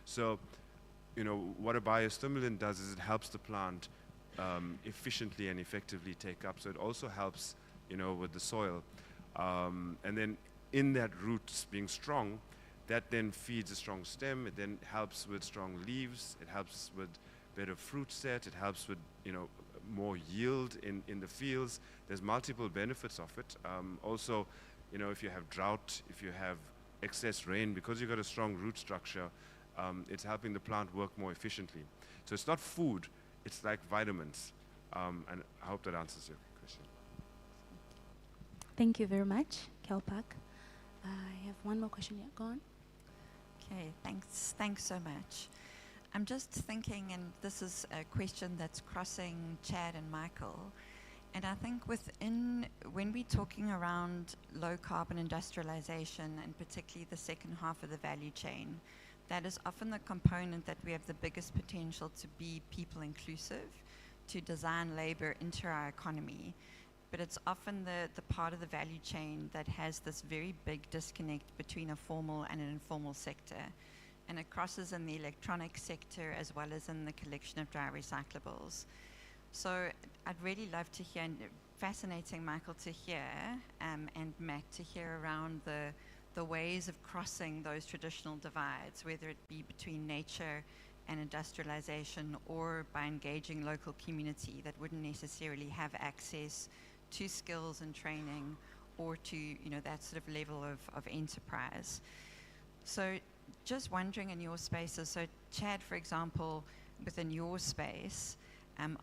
So what a biostimulant does is it helps the plant efficiently and effectively take up. So it also helps with the soil. And then in that roots being strong, That then feeds a strong stem. It then helps with strong leaves. It helps with better fruit set. It helps with, more yield in the fields. There's multiple benefits of it. Also, if you have drought, if you have excess rain, because you've got a strong root structure, it's helping the plant work more efficiently. So it's not food, it's like vitamins. And I hope that answers your question. Thank you very much, Kelpak. I have one more question here. Go on. Okay, thanks so much. I'm just thinking, and this is a question that's crossing Chad and Michael, and I think when we're talking around low carbon industrialization, and particularly the second half of the value chain, that is often the component that we have the biggest potential to be people inclusive, to design labor into our economy. But it's often the part of the value chain that has this very big disconnect between a formal and an informal sector. And it crosses in the electronic sector as well as in the collection of dry recyclables. So I'd really love to hear, and fascinating, Michael, to hear, and Matt, to hear around the ways of crossing those traditional divides, whether it be between nature and industrialization or by engaging local community that wouldn't necessarily have access to skills and training or to that sort of level of enterprise. So just wondering in your spaces, so Chad, for example, within your space,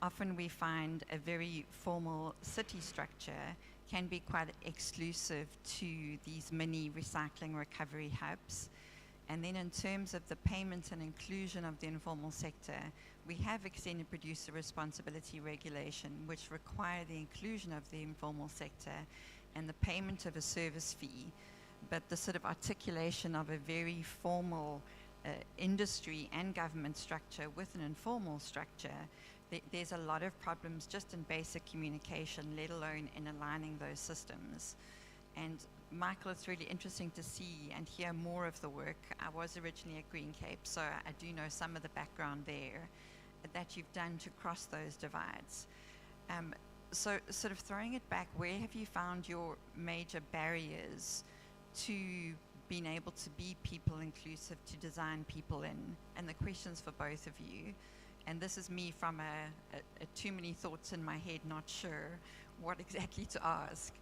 often we find a very formal city structure can be quite exclusive to these mini recycling recovery hubs. And then in terms of the payment and inclusion of the informal sector, we have extended producer responsibility regulation, which require the inclusion of the informal sector and the payment of a service fee. But the sort of articulation of a very formal industry and government structure with an informal structure, there's a lot of problems just in basic communication, let alone in aligning those systems. And Michael, it's really interesting to see and hear more of the work. I was originally at Green Cape, so I do know some of the background there that you've done to cross those divides. So sort of throwing it back, where have you found your major barriers to being able to be people inclusive, to design people in? And the question's for both of you. And this is me from a too many thoughts in my head, not sure what exactly to ask.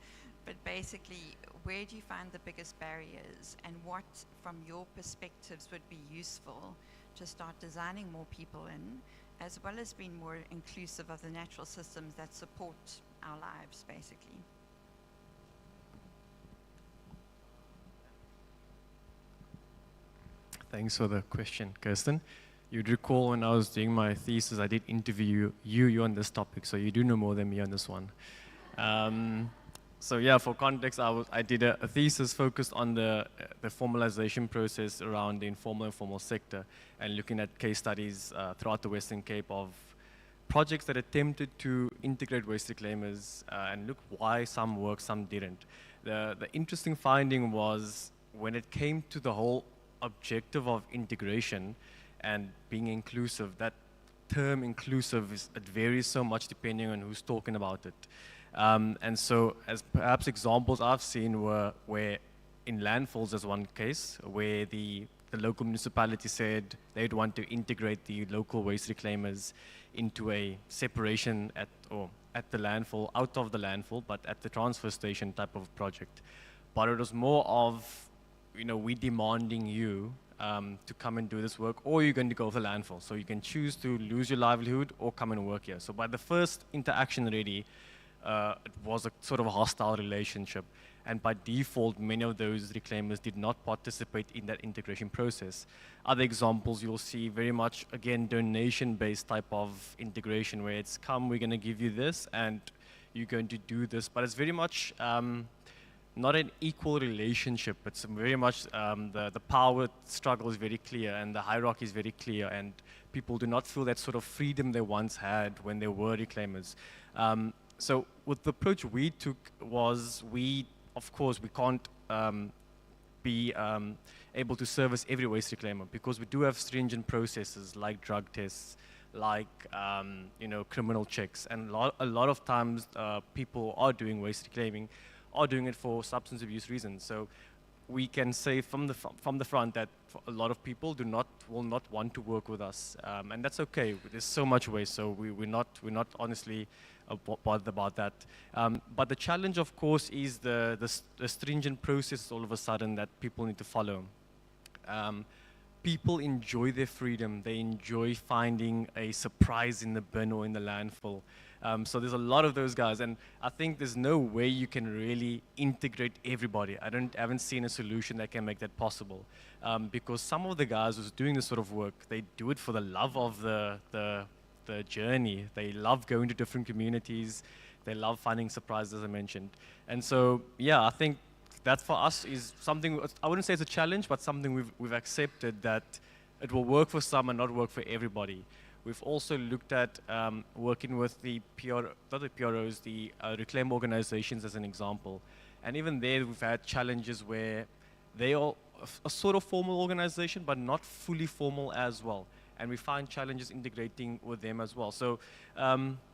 But basically, where do you find the biggest barriers, and what, from your perspectives, would be useful to start designing more people in, as well as being more inclusive of the natural systems that support our lives, basically? Thanks for the question, Kirsten. You'd recall when I was doing my thesis, I did interview you on this topic, so you do know more than me on this one. So yeah, for context, I did a thesis focused on the formalization process around the informal and formal sector, and looking at case studies throughout the Western Cape of projects that attempted to integrate waste reclaimers and look why some worked, some didn't. The interesting finding was when it came to the whole objective of integration and being inclusive, that term inclusive, it varies so much depending on who's talking about it. And so, as perhaps examples I've seen were where in landfills, as one case, where the local municipality said they'd want to integrate the local waste reclaimers into a separation at the landfill, out of the landfill, but at the transfer station type of project. But it was more of, we demanding you to come and do this work, or you're going to go to the landfill. So you can choose to lose your livelihood or come and work here. So by the first interaction already, it was a sort of a hostile relationship. And by default, many of those reclaimers did not participate in that integration process. Other examples you'll see very much, again, donation-based type of integration, where it's come, we're going to give you this, and you're going to do this. But it's very much not an equal relationship. It's very much the power struggle is very clear, and the hierarchy is very clear, and people do not feel that sort of freedom they once had when they were reclaimers. So with the approach we took was of course, we can't be able to service every waste reclaimer, because we do have stringent processes like drug tests, like criminal checks, and a lot of times people are doing waste reclaiming, are doing it for substance abuse reasons. So we can say from the front that a lot of people will not want to work with us, and that's okay. There's so much waste, so we're not honestly bothered about that. But the challenge, of course, is the stringent process all of a sudden that people need to follow. People enjoy their freedom. They enjoy finding a surprise in the bin or in the landfill. So there's a lot of those guys, and I think there's no way you can really integrate everybody. Haven't seen a solution that can make that possible, because some of the guys who's doing this sort of work, they do it for the love of the journey. They love going to different communities. They love finding surprises, as I mentioned. And so, yeah, I think that for us is something, I wouldn't say it's a challenge, but something we've accepted that it will work for some and not work for everybody. We've also looked at working with the not the PROs, the reclaim organizations as an example. And even there, we've had challenges where they are a sort of formal organization, but not fully formal as well. And we find challenges integrating with them as well. So,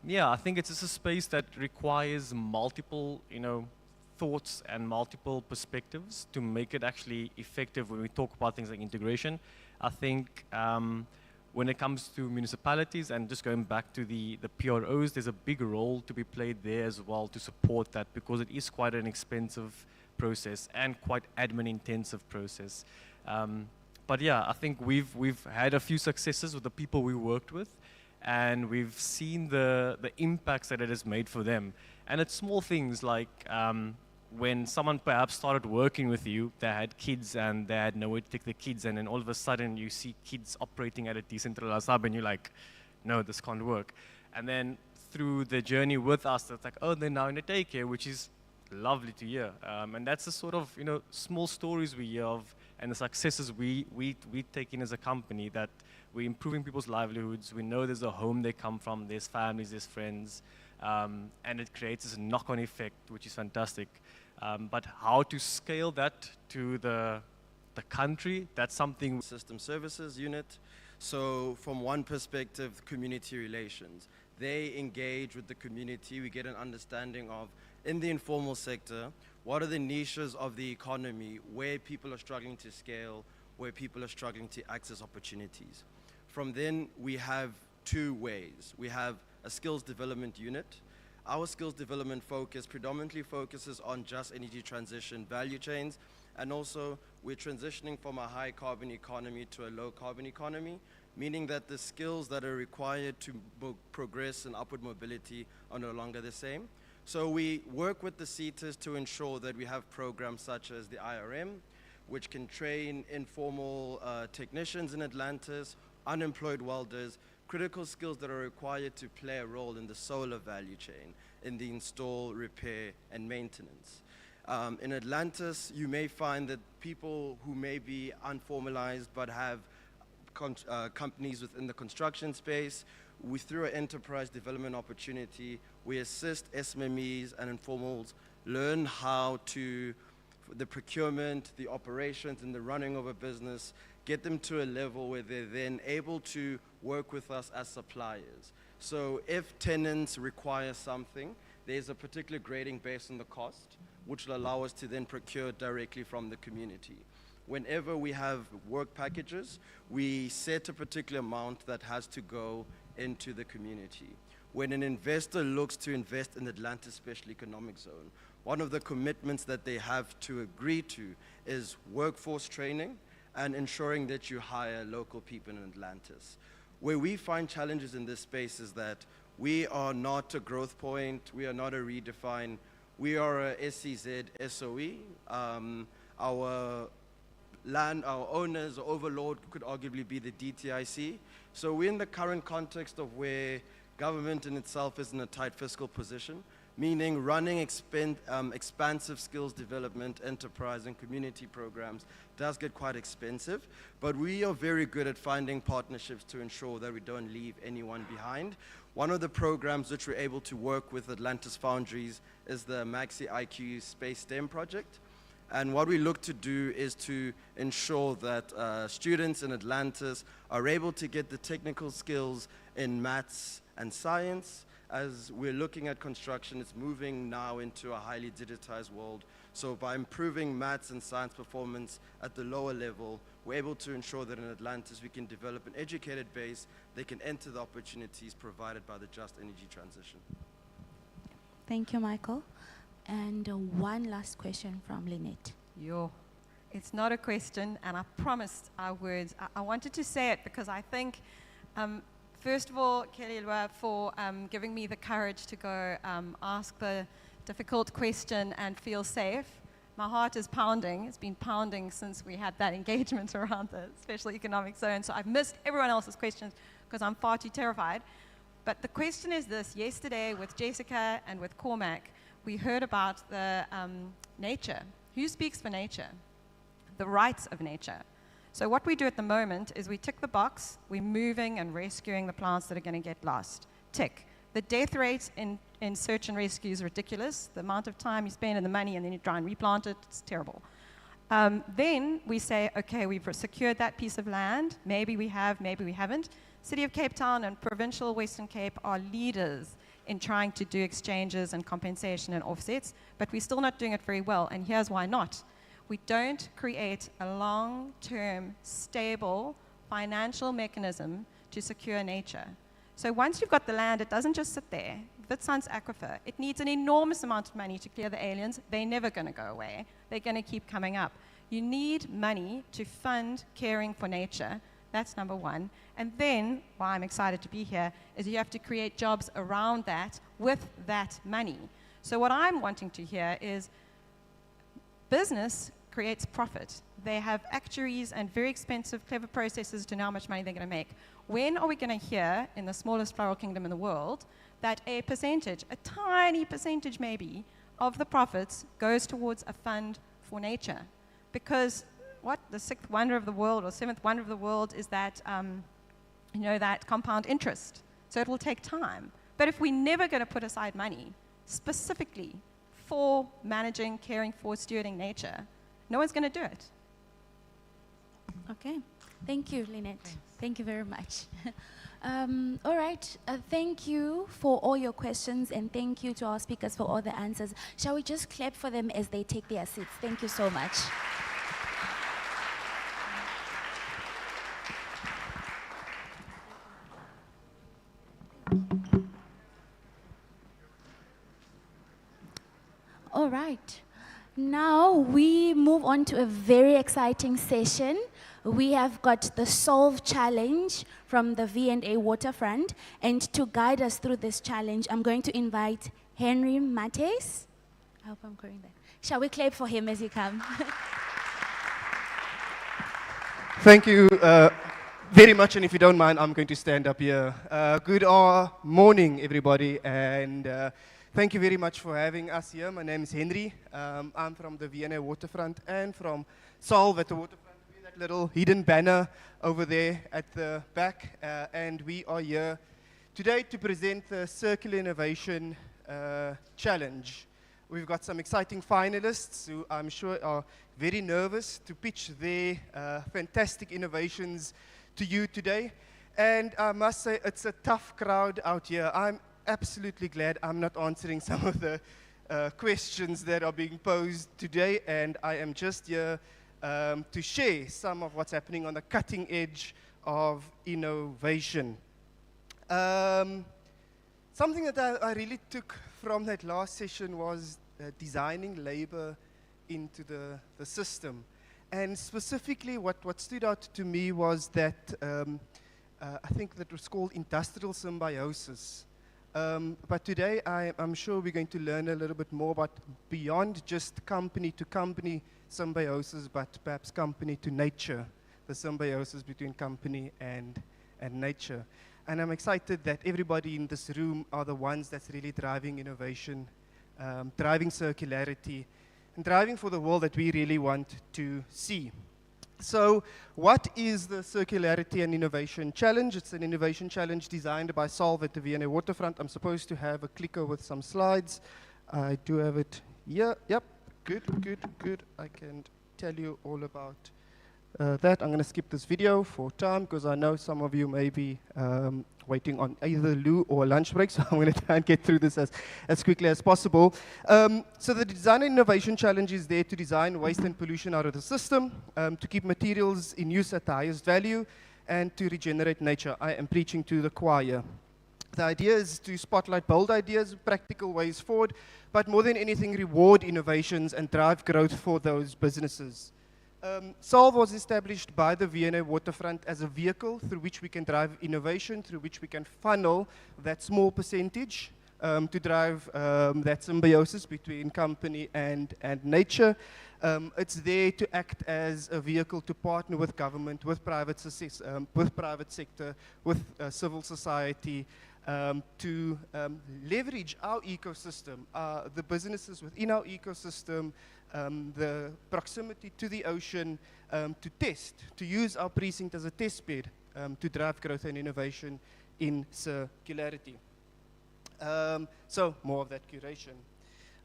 yeah, I think it's just a space that requires multiple, thoughts and multiple perspectives to make it actually effective when we talk about things like integration. I think when it comes to municipalities, and just going back to the PROs, there's a big role to be played there as well to support that, because it is quite an expensive process and quite admin intensive process. But yeah, I think we've had a few successes with the people we worked with, and we've seen the impacts that it has made for them. And it's small things like when someone perhaps started working with you, they had kids and they had nowhere to take the kids, and then all of a sudden you see kids operating at a decentralized hub and you're like, no, this can't work. And then through the journey with us, it's like, oh, they're now in a daycare, which is lovely to hear. And that's the sort of small stories we hear of, and the successes we take in as a company, that we're improving people's livelihoods. We know there's a home they come from, there's families, there's friends, and it creates this knock-on effect, which is fantastic. But how to scale that to the country, that's something. System services unit. So from one perspective, community relations. They engage with the community. We get an understanding of, in the informal sector, what are the niches of the economy where people are struggling to scale, where people are struggling to access opportunities. From then, we have two ways. We have a skills development unit. Our skills development focus predominantly focuses on just energy transition value chains, and also we're transitioning from a high carbon economy to a low carbon economy, meaning that the skills that are required to progress in upward mobility are no longer the same. So we work with the CETAs to ensure that we have programs such as the IRM, which can train informal technicians in Atlantis, unemployed welders, critical skills that are required to play a role in the solar value chain, in the install, repair, and maintenance. In Atlantis, you may find that people who may be unformalized but have companies within the construction space, through an enterprise development opportunity, we assist SMMEs and informals learn how to, the procurement, the operations, and the running of a business, get them to a level where they're then able to work with us as suppliers. So if tenants require something, there's a particular grading based on the cost, which will allow us to then procure directly from the community. Whenever we have work packages, we set a particular amount that has to go into the community. When an investor looks to invest in Atlantis Special Economic Zone, one of the commitments that they have to agree to is workforce training and ensuring that you hire local people in Atlantis. Where we find challenges in this space is that we are not a growth point, we are not a redefine, we are a SCZ SOE. Our owners or overlord could arguably be the DTIC. So we're in the current context of where government in itself is in a tight fiscal position, meaning running expansive skills development, enterprise, and community programs does get quite expensive, but we are very good at finding partnerships to ensure that we don't leave anyone behind. One of the programs which we're able to work with Atlantis Foundries is the Maxi IQ Space STEM project. And what we look to do is to ensure that students in Atlantis are able to get the technical skills in maths and science, as we're looking at construction, it's moving now into a highly digitized world. So by improving maths and science performance at the lower level, we're able to ensure that in Atlantis we can develop an educated base that can enter the opportunities provided by the just energy transition. Thank you, Michael. And one last question from Lynette. Yo, it's not a question, and I promised I would. I wanted to say it because I think, first of all, Kelly, for giving me the courage to go ask the difficult question and feel safe. My heart is pounding. It's been pounding since we had that engagement around the special economic zone. So I've missed everyone else's questions because I'm far too terrified. But the question is this: yesterday with Jessica and with Cormac, we heard about the nature. Who speaks for nature? The rights of nature. So what we do at the moment is we tick the box, we're moving and rescuing the plants that are going to get lost. Tick. The death rate in search and rescue is ridiculous. The amount of time you spend and the money and then you try and replant it, it's terrible. Then we say, okay, we've secured that piece of land. Maybe we have, maybe we haven't. City of Cape Town and Provincial Western Cape are leaders in trying to do exchanges and compensation and offsets, but we're still not doing it very well, and here's why not. We don't create a long-term, stable financial mechanism to secure nature. So once you've got the land, it doesn't just sit there. Witsunds Aquifer, it needs an enormous amount of money to clear the aliens. They're never going to go away. They're going to keep coming up. You need money to fund caring for nature. That's number one. And then, why I'm excited to be here, is you have to create jobs around that with that money. So what I'm wanting to hear is business creates profit. They have actuaries and very expensive, clever processes to know how much money they're going to make. When are we going to hear, in the smallest floral kingdom in the world, that a percentage, a tiny percentage maybe, of the profits goes towards a fund for nature? Because what the sixth wonder of the world or seventh wonder of the world is that, that compound interest. So it will take time. But if we're never going to put aside money specifically for managing, caring for, stewarding nature, no one's going to do it. Okay. Thank you, Lynette. Thanks. Thank you very much. All right. Thank you for all your questions, and thank you to our speakers for all the answers. Shall we just clap for them as they take their seats? Thank you so much. All right. Now we move on to a very exciting session. We have got the Solve Challenge from the V&A Waterfront. And to guide us through this challenge, I'm going to invite Henry Mates. I hope I'm calling that. Shall we clap for him as he comes? Thank you very much, and if you don't mind, I'm going to stand up here. Good morning, everybody, and thank you very much for having us here. My name is Henry. I'm from the V&A Waterfront and from Solve at the Waterfront. That little hidden banner over there at the back, and we are here today to present the Circular Innovation Challenge. We've got some exciting finalists who I'm sure are very nervous to pitch their fantastic innovations to you today. And I must say, it's a tough crowd out here. I'm absolutely glad I'm not answering some of the questions that are being posed today, and I am just here to share some of what's happening on the cutting edge of innovation. Something that I really took from that last session was designing labor into the system. And specifically what stood out to me was that I think that was called industrial symbiosis. But today I'm sure we're going to learn a little bit more about beyond just company to company symbiosis, but perhaps company to nature, the symbiosis between company and nature. And I'm excited that everybody in this room are the ones that's really driving innovation, driving circularity, and driving for the world that we really want to see. So what is the Circularity and Innovation Challenge? It's an innovation challenge designed by Solve at the V&A Waterfront. I'm supposed to have a clicker with some slides. I do have it here. Yep, good. I can tell you all about that. I'm going to skip this video for time because I know some of you may be waiting on either loo or a lunch break, so I'm going to try and get through this as quickly as possible. So the Design and Innovation Challenge is there to design waste and pollution out of the system, to keep materials in use at the highest value, and to regenerate nature. I am preaching to the choir. The idea is to spotlight bold ideas, practical ways forward, but more than anything, reward innovations and drive growth for those businesses. Solve was established by the V&A Waterfront as a vehicle through which we can drive innovation, through which we can funnel that small percentage to drive that symbiosis between company and nature. It's there to act as a vehicle to partner with government, with private sector, with civil society, to leverage our ecosystem, the businesses within our ecosystem, the proximity to the ocean, to use our precinct as a test bed to drive growth and innovation in circularity. So more of that curation.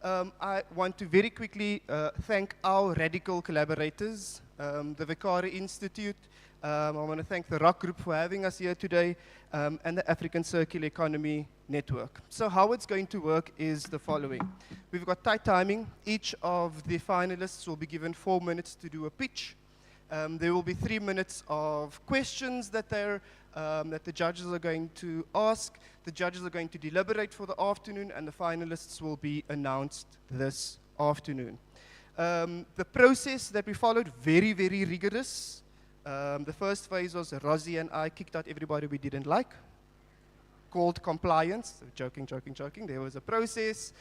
I want to very quickly thank our radical collaborators, the Vicari Institute. I want to thank the Rock Group for having us here today, and the African Circular Economy Network. So how it's going to work is the following. We've got tight timing. Each of the finalists will be given 4 minutes to do a pitch. There will be 3 minutes of questions that the judges are going to ask. The judges are going to deliberate for the afternoon, and the finalists will be announced this afternoon. The process that we followed, very, very rigorous. The first phase was Rosie and I kicked out everybody we didn't like, called compliance. So joking. There was a process.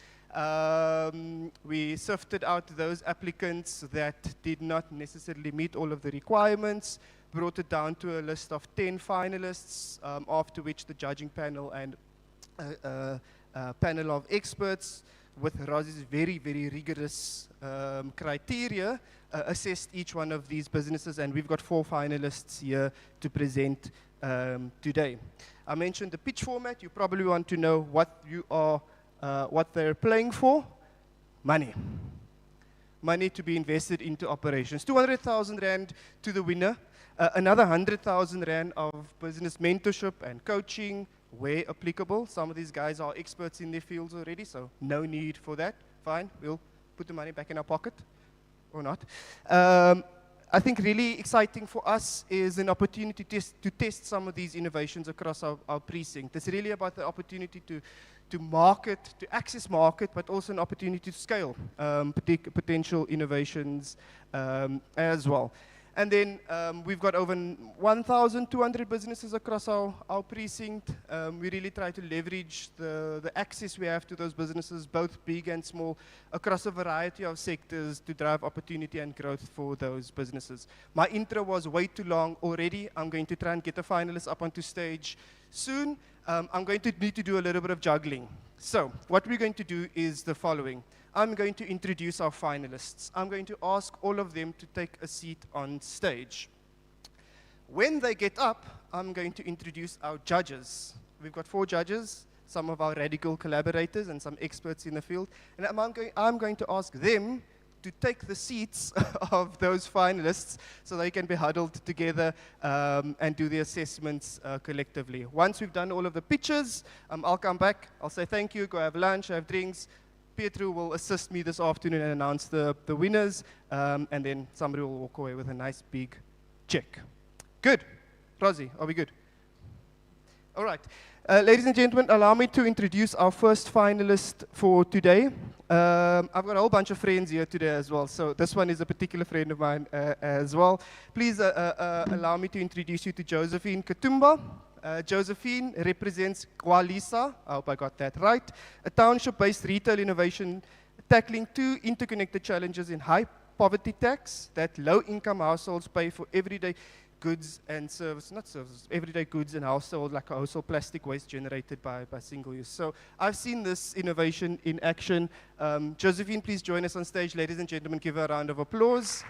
We sifted out those applicants that did not necessarily meet all of the requirements, brought it down to a list of 10 finalists, after which the judging panel and a panel of experts with Rosie's very, very rigorous criteria assessed each one of these businesses, and we've got 4 finalists here to present today. I mentioned the pitch format. You probably want to know what they're playing for. Money to be invested into operations. 200,000 Rand to the winner, another 100,000 Rand of business mentorship and coaching where applicable. Some of these guys are experts in their fields already, so no need for that. Fine, we'll put the money back in our pocket, or not. I think really exciting for us is an opportunity to test some of these innovations across our precinct. It's really about the opportunity to market, to access market, but also an opportunity to scale potential innovations as well. And then we've got over 1,200 businesses across our precinct. We really try to leverage the access we have to those businesses, both big and small, across a variety of sectors to drive opportunity and growth for those businesses. My intro was way too long already. I'm going to try and get the finalists up onto stage soon. I'm going to need to do a little bit of juggling. So what we're going to do is the following. I'm going to introduce our finalists. I'm going to ask all of them to take a seat on stage. When they get up, I'm going to introduce our judges. We've got 4 judges, some of our radical collaborators and some experts in the field. And I'm going to ask them to take the seats of those finalists so they can be huddled together and do the assessments collectively. Once we've done all of the pitches, I'll come back, I'll say thank you, go have lunch, have drinks. Pietro will assist me this afternoon and announce the winners, and then somebody will walk away with a nice big check. Good. Rosie, are we good? All right. Ladies and gentlemen, allow me to introduce our first finalist for today. I've got a whole bunch of friends here today as well, so this one is a particular friend of mine as well. Please allow me to introduce you to Josephine Katumba. Josephine represents Kwalisa, I hope I got that right, a township-based retail innovation tackling 2 interconnected challenges in high poverty tax that low-income households pay for everyday goods and everyday goods and household, like household plastic waste generated by single use. So I've seen this innovation in action. Josephine, please join us on stage. Ladies and gentlemen, give her a round of applause.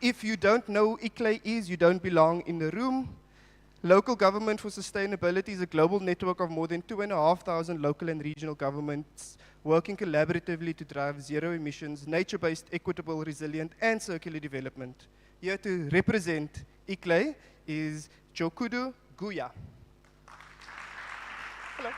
If you don't know who ICLEI is, you don't belong in the room. Local Government for Sustainability is a global network of more than 2,500 local and regional governments working collaboratively to drive zero emissions, nature-based, equitable, resilient, and circular development. Here to represent ICLEI is Jokudu Guya. Hello.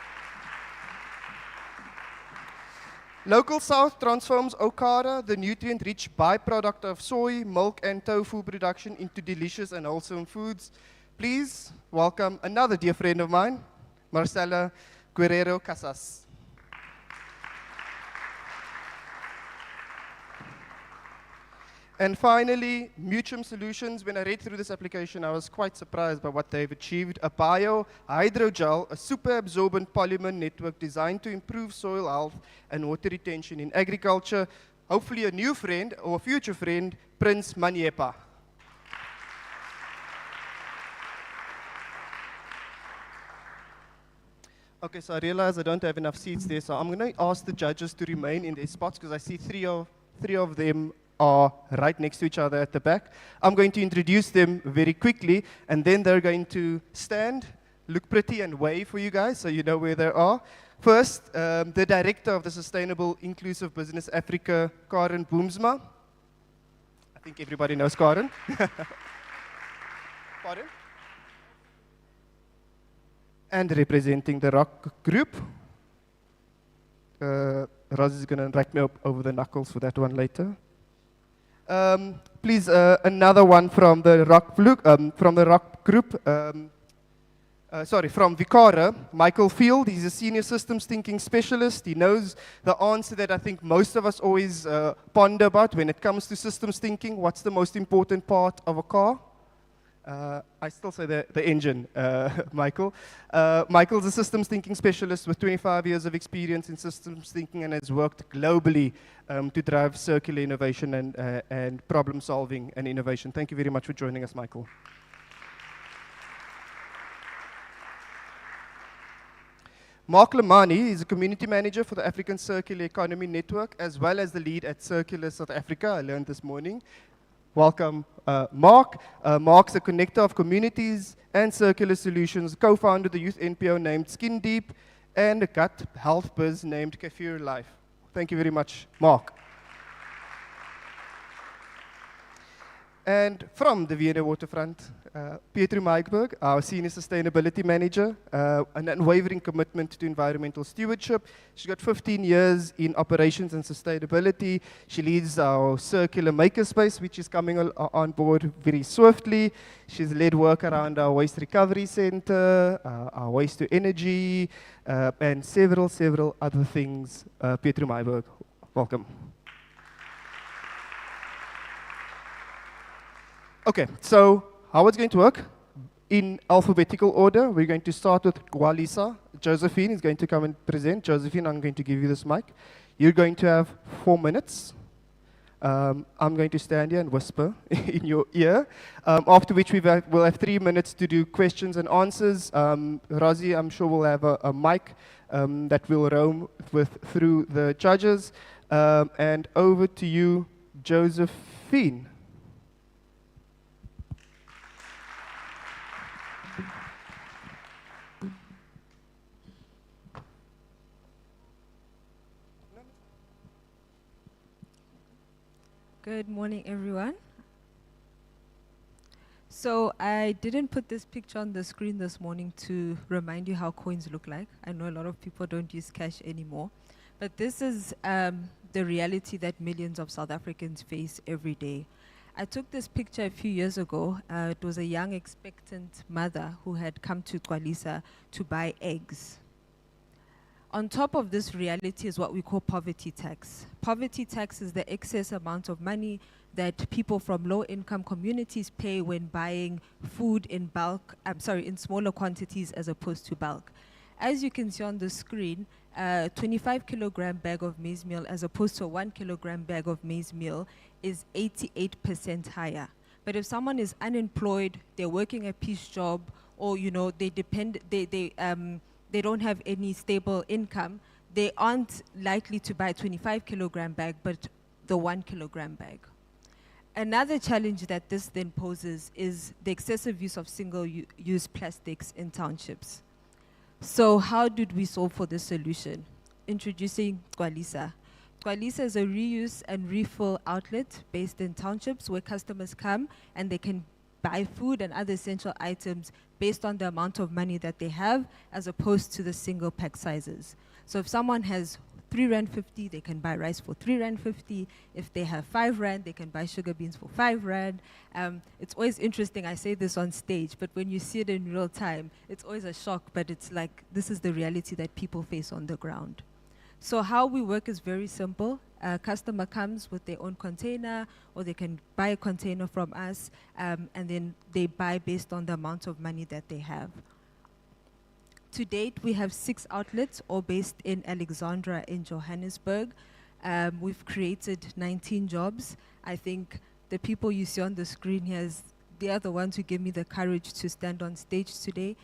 Local South transforms okara, the nutrient-rich byproduct of soy, milk, and tofu production, into delicious and wholesome foods. Please welcome another dear friend of mine, Marcela Guerrero Casas. And finally, Mutuum Solutions. When I read through this application, I was quite surprised by what they've achieved. A bio-hydrogel, a super absorbent polymer network designed to improve soil health and water retention in agriculture. Hopefully a new friend or a future friend, Prince Maniepa. Okay, so I realize I don't have enough seats there, so I'm going to ask the judges to remain in their spots because I see three of them are right next to each other at the back. I'm going to introduce them very quickly, and then they're going to stand, look pretty, and wave for you guys so you know where they are. First, the director of the Sustainable Inclusive Business Africa, Karen Boomsma. I think everybody knows Karen. Pardon? And representing the Rock Group. Roz is going to rack me up over the knuckles for that one later. Please, another one from the Rock Group. From Vicara, Michael Field. He's a senior systems thinking specialist. He knows the answer that I think most of us always ponder about when it comes to systems thinking. What's the most important part of a car? I still say the engine, Michael. Michael's a systems thinking specialist with 25 years of experience in systems thinking and has worked globally to drive circular innovation and problem solving and innovation. Thank you very much for joining us, Michael. Mark Lamani is a community manager for the African Circular Economy Network, as well as the lead at Circular South Africa. I learned this morning. Welcome, Mark. Mark's a connector of communities and circular solutions, co-founder of the youth NPO named Skin Deep, and a gut health biz named Kefir Life. Thank you very much, Mark. And from the Vienna Waterfront, Pietro Maikberg, our Senior Sustainability Manager, an unwavering commitment to environmental stewardship. She's got 15 years in operations and sustainability. She leads our Circular Makerspace, which is coming on board very swiftly. She's led work around our Waste Recovery Center, our Waste to Energy, and several other things. Pietro Maikberg, welcome. Okay, so how it's going to work? In alphabetical order, we're going to start with Gwalisa. Josephine is going to come and present. Josephine, I'm going to give you this mic. You're going to have 4 minutes. I'm going to stand here and whisper in your ear, after which we'll have 3 minutes to do questions and answers. Razi, I'm sure we'll have a mic that we'll roam through the judges. And over to you, Josephine. Good morning, everyone. So I didn't put this picture on the screen this morning to remind you how coins look like. I know a lot of people don't use cash anymore, but this is the reality that millions of South Africans face every day. I took this picture a few years ago. It was a young expectant mother who had come to Gwalisa to buy eggs. On top of this reality is what we call poverty tax. Poverty tax is the excess amount of money that people from low-income communities pay when buying food in bulk, in smaller quantities as opposed to bulk. As you can see on the screen, a 25-kilogram bag of maize meal as opposed to a 1-kilogram bag of maize meal is 88% higher. But if someone is unemployed, they're working a piece job, or they don't have any stable income, they aren't likely to buy a 25-kilogram bag, but the 1-kilogram bag. Another challenge that this then poses is the excessive use of single-use plastics in townships. So how did we solve for this solution? Introducing Gwalisa. Gwalisa is a reuse and refill outlet based in townships where customers come and they can buy food and other essential items based on the amount of money that they have, as opposed to the single pack sizes. So if someone has 3 Rand 50, they can buy rice for 3 Rand 50. If they have 5 Rand, they can buy sugar beans for 5 Rand. It's always interesting, I say this on stage, but when you see it in real time, it's always a shock, but it's like, this is the reality that people face on the ground. So how we work is very simple. A customer comes with their own container, or they can buy a container from us, and then they buy based on the amount of money that they have. To date, we have 6 outlets, all based in Alexandra in Johannesburg. We've created 19 jobs. I think the people you see on the screen here, they are the ones who give me the courage to stand on stage today,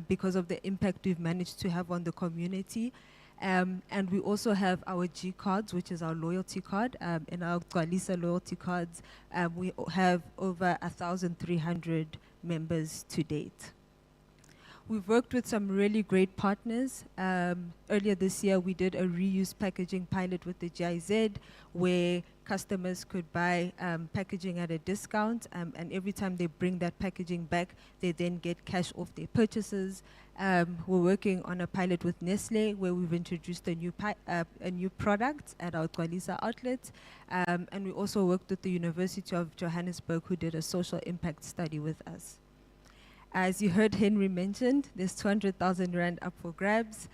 because of the impact we've managed to have on the community. And we also have our G cards, which is our loyalty card. In our Gwalisa loyalty cards, we have over 1,300 members to date. We've worked with some really great partners. Earlier this year, we did a reuse packaging pilot with the GIZ, where customers could buy packaging at a discount, and every time they bring that packaging back, they then get cash off their purchases. We're working on a pilot with Nestle, where we've introduced a new product at our Gwalisa outlet. And we also worked with the University of Johannesburg, who did a social impact study with us. As you heard Henry mentioned, there's 200,000 Rand up for grabs.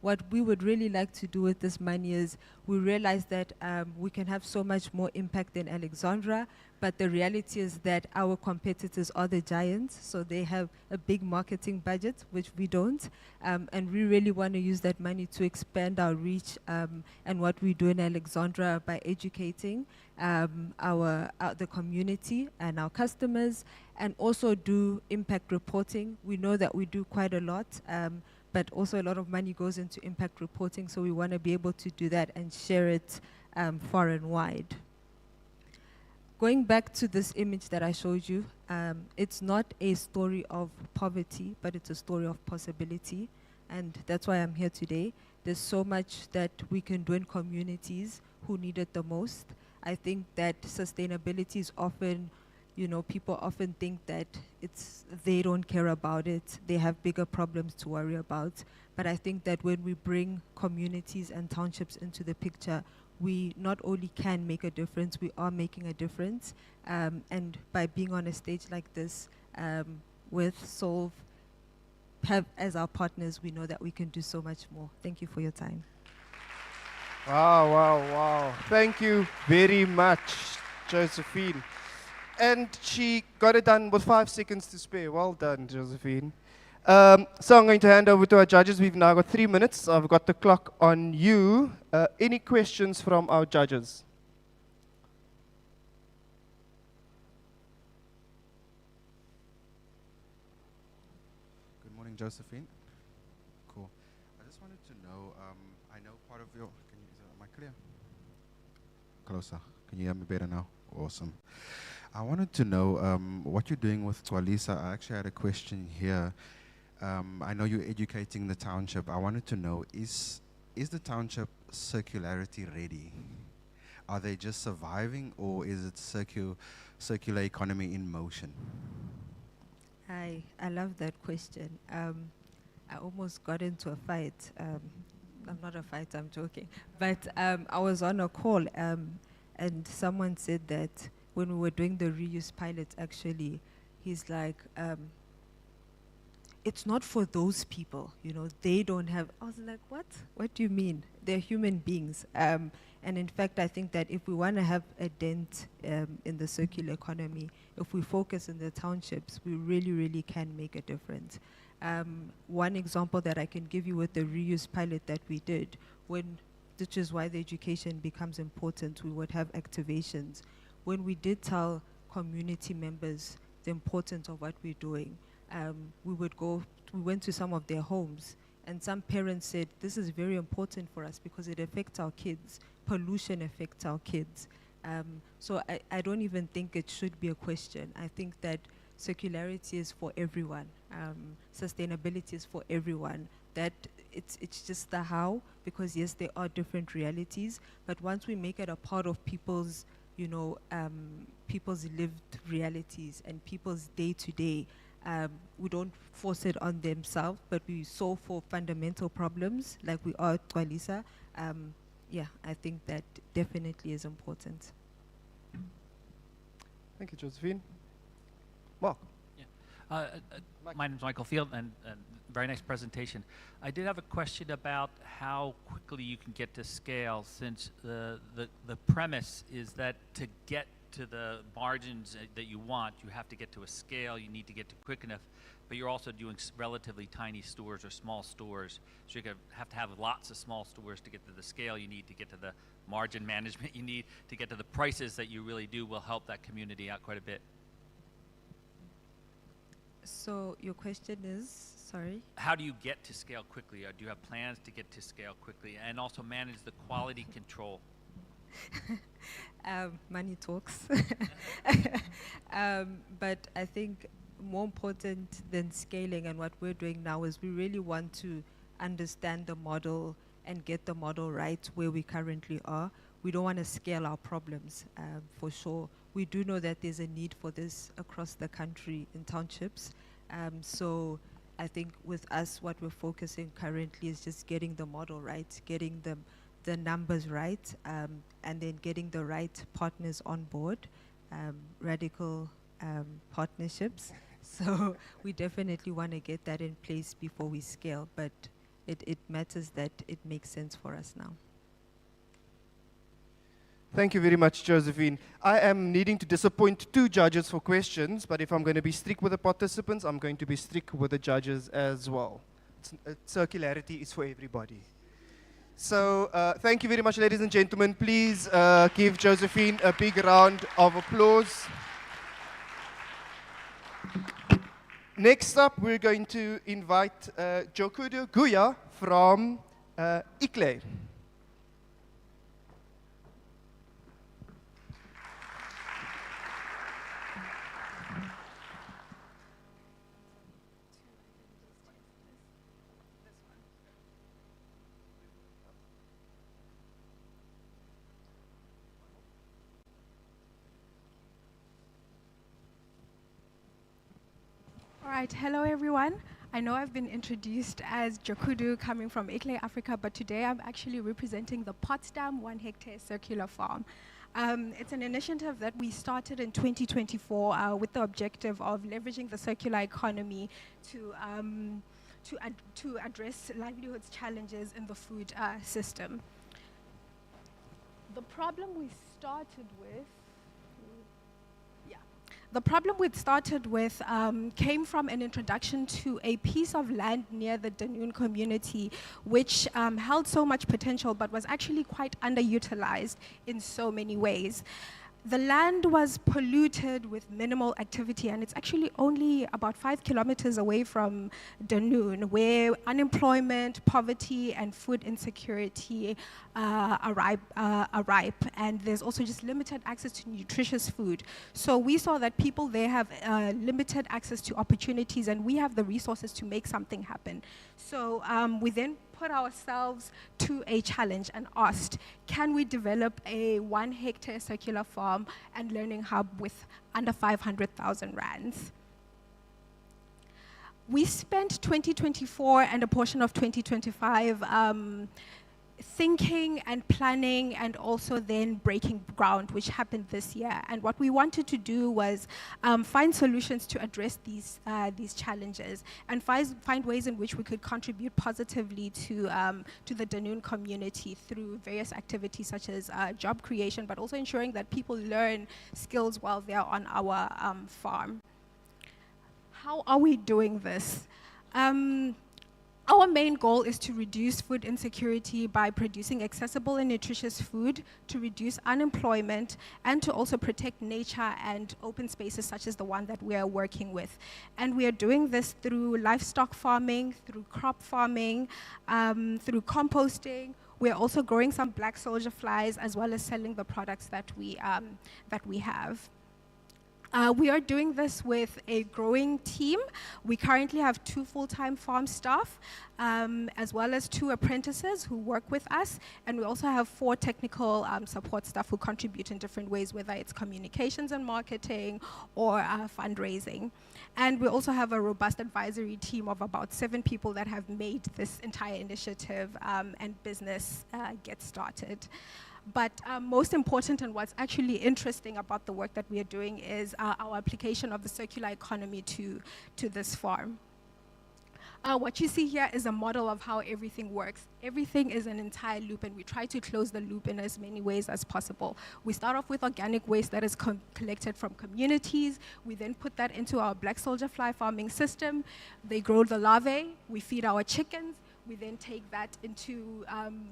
What we would really like to do with this money is, we realize that we can have so much more impact than Alexandra, but the reality is that our competitors are the giants, so they have a big marketing budget, which we don't. And we really want to use that money to expand our reach, and what we do in Alexandra by educating the community and our customers, and also do impact reporting. We know that we do quite a lot, but also a lot of money goes into impact reporting, so we want to be able to do that and share it far and wide. Going back to this image that I showed you, it's not a story of poverty, but it's a story of possibility, and that's why I'm here today. There's so much that we can do in communities who need it the most. I think that sustainability is often, people often think that they don't care about it, they have bigger problems to worry about. But I think that when we bring communities and townships into the picture, we not only can make a difference, we are making a difference. And by being on a stage like this, with Solve, have as our partners, we know that we can do so much more. Thank you for your time. Wow, wow, wow. Thank you very much, Josephine. And she got it done with 5 seconds to spare. Well done, Josephine. So I'm going to hand over to our judges. We've now got 3 minutes. I've got the clock on you. Any questions from our judges? Good morning, Josephine. Cool. I just wanted to know, I know part of your, am I clear? Closer. Can you hear me better now? Awesome. I wanted to know what you're doing with Gwalisa. I actually had a question here. I know you're educating the township. I wanted to know, is the township circularity ready? Are they just surviving, or is it circular economy in motion? I love that question. I almost got into a fight. I'm not a fight, I'm joking. But I was on a call, and someone said that when we were doing the reuse pilot, actually, he's like, it's not for those people, they don't have. I was like, what? What do you mean? They're human beings. And in fact, I think that if we want to have a dent in the circular economy, if we focus in the townships, we really, really can make a difference. One example that I can give you with the reuse pilot that we did, which is why the education becomes important, we would have activations. When we did tell community members the importance of what we're doing, we went to some of their homes, and some parents said, this is very important for us because it affects our kids. Pollution affects our kids. So I don't even think it should be a question. I think that circularity is for everyone. Sustainability is for everyone. That it's just the how, because yes, there are different realities, but once we make it a part of people's, people's lived realities and people's day-to-day, we don't force it on themselves, but we solve for fundamental problems like we are at Twalisa. Yeah, I think that definitely is important. Thank you, Josephine. Mark. My name is Michael Field, and very nice presentation. I did have a question about how quickly you can get to scale, since the premise is that to get to the margins that you want, you have to get to a scale, you need to get to quick enough, but you're also doing relatively tiny stores or small stores, so you're going to have lots of small stores to get to the scale you need, to get to the margin management you need, to get to the prices that you really do will help that community out quite a bit. So your question is, sorry? How do you get to scale quickly? Or do you have plans to get to scale quickly and also manage the quality control? Money talks. But I think more important than scaling and what we're doing now is we really want to understand the model and get the model right where we currently are. We don't want to scale our problems, for sure. We do know that there's a need for this across the country in townships. So I think with us, what we're focusing currently is just getting the model right, getting the numbers right, and then getting the right partners on board, radical partnerships. So we definitely want to get that in place before we scale, but it matters that it makes sense for us now. Thank you very much, Josephine. I am needing to disappoint 2 judges for questions, but if I'm going to be strict with the participants, I'm going to be strict with the judges as well. Circularity is for everybody. So thank you very much, ladies and gentlemen. Please give Josephine a big round of applause. Next up, we're going to invite Jokudu Guya from ICLE. All right, hello everyone. I know I've been introduced as Jokudu coming from ICLE Africa, but today I'm actually representing the Potsdam 1 hectare circular farm. It's an initiative that we started in 2024 with the objective of leveraging the circular economy to address livelihoods challenges in the food system. The problem we started with came from an introduction to a piece of land near the Danoon community, which held so much potential but was actually quite underutilized in so many ways. The land was polluted with minimal activity, and it's actually only about 5 kilometers away from Danoon, where unemployment, poverty, and food insecurity are ripe, and there's also just limited access to nutritious food. So we saw that people there have limited access to opportunities, and we have the resources to make something happen. So we then put ourselves to a challenge and asked, can we develop a 1 hectare circular farm and learning hub with under 500,000 rands? We spent 2024 and a portion of 2025 thinking and planning and also then breaking ground, which happened this year. And what we wanted to do was find solutions to address these challenges and find ways in which we could contribute positively to the Danoon community through various activities such as job creation, but also ensuring that people learn skills while they're on our farm. How are we doing this? Our main goal is to reduce food insecurity by producing accessible and nutritious food, to reduce unemployment, and to also protect nature and open spaces such as the one that we are working with. And we are doing this through livestock farming, through crop farming, through composting, We're also growing some black soldier flies as well as selling the products that we have. We are doing this with a growing team. We currently have 2 full-time farm staff, as well as 2 apprentices who work with us, and we also have 4 technical support staff who contribute in different ways, whether it's communications and marketing or fundraising. And we also have a robust advisory team of about 7 people that have made this entire initiative and business get started. But most important, and what's actually interesting about the work that we are doing, is our application of the circular economy to this farm. What you see here is a model of how everything works. Everything is an entire loop, and we try to close the loop in as many ways as possible. We start off with organic waste that is collected from communities. We then put that into our black soldier fly farming system. They grow the larvae. We feed our chickens. We then take that into,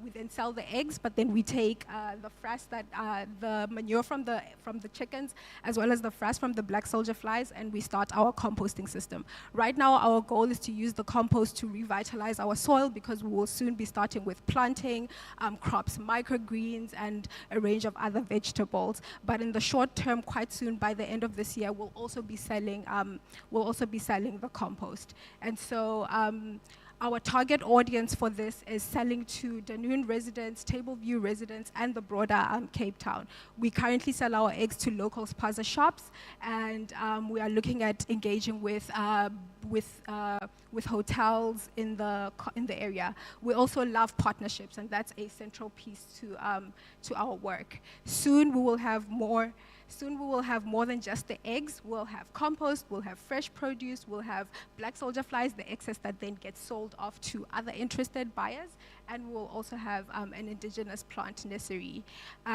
we then sell the eggs, but then we take the frass the manure from the chickens, as well as the frass from the black soldier flies, and we start our composting system. Right now, our goal is to use the compost to revitalize our soil, because we will soon be starting with planting crops, microgreens, and a range of other vegetables. But in the short term, quite soon, by the end of this year, we'll also be selling the compost. And so, our target audience for this is selling to Dunoon residents, Tableview residents, and the broader Cape Town. We currently sell our eggs to local spaza shops, and we are looking at engaging with hotels in the area. We also love partnerships, and that's a central piece to our work. Soon we will have more than just the eggs. We'll have compost, we'll have fresh produce, we'll have black soldier flies, the excess that then gets sold off to other interested buyers, and we'll also have an indigenous plant nursery.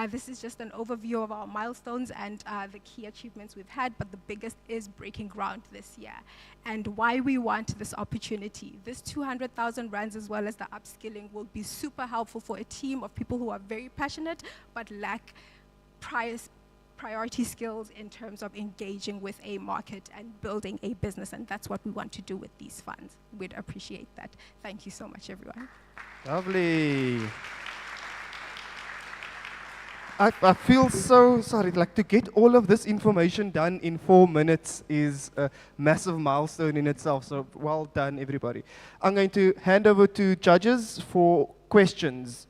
This is just an overview of our milestones and the key achievements we've had, but the biggest is breaking ground this year. And why we want this opportunity. This 200,000 rands, as well as the upskilling, will be super helpful for a team of people who are very passionate but lack priority skills in terms of engaging with a market and building a business, and that's what we want to do with these funds. We'd appreciate that. Thank you so much, everyone. Lovely. I feel so sorry, like to get all of this information done in 4 minutes is a massive milestone in itself, so well done, everybody. I'm going to hand over to judges for questions.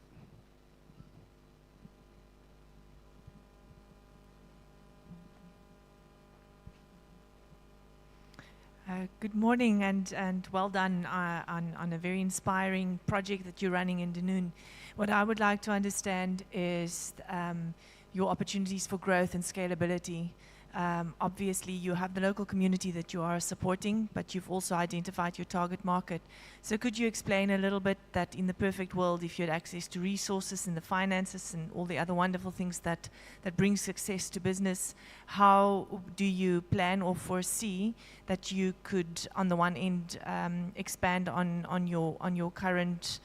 Good morning, and well done on a very inspiring project that you're running in Dunoon. What I would like to understand is your opportunities for growth and scalability. Obviously, you have the local community that you are supporting, but you've also identified your target market. So could you explain a little bit that in the perfect world, if you had access to resources and the finances and all the other wonderful things that bring success to business, how do you plan or foresee that you could, on the one end, expand on your current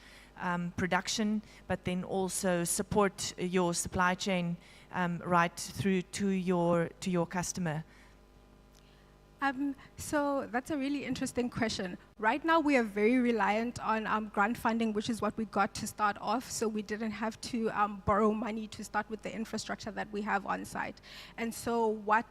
production, but then also support your supply chain right through to your customer? So that's a really interesting question. Right now, we are very reliant on grant funding, which is what we got to start off, so we didn't have to borrow money to start with the infrastructure that we have on site. And so what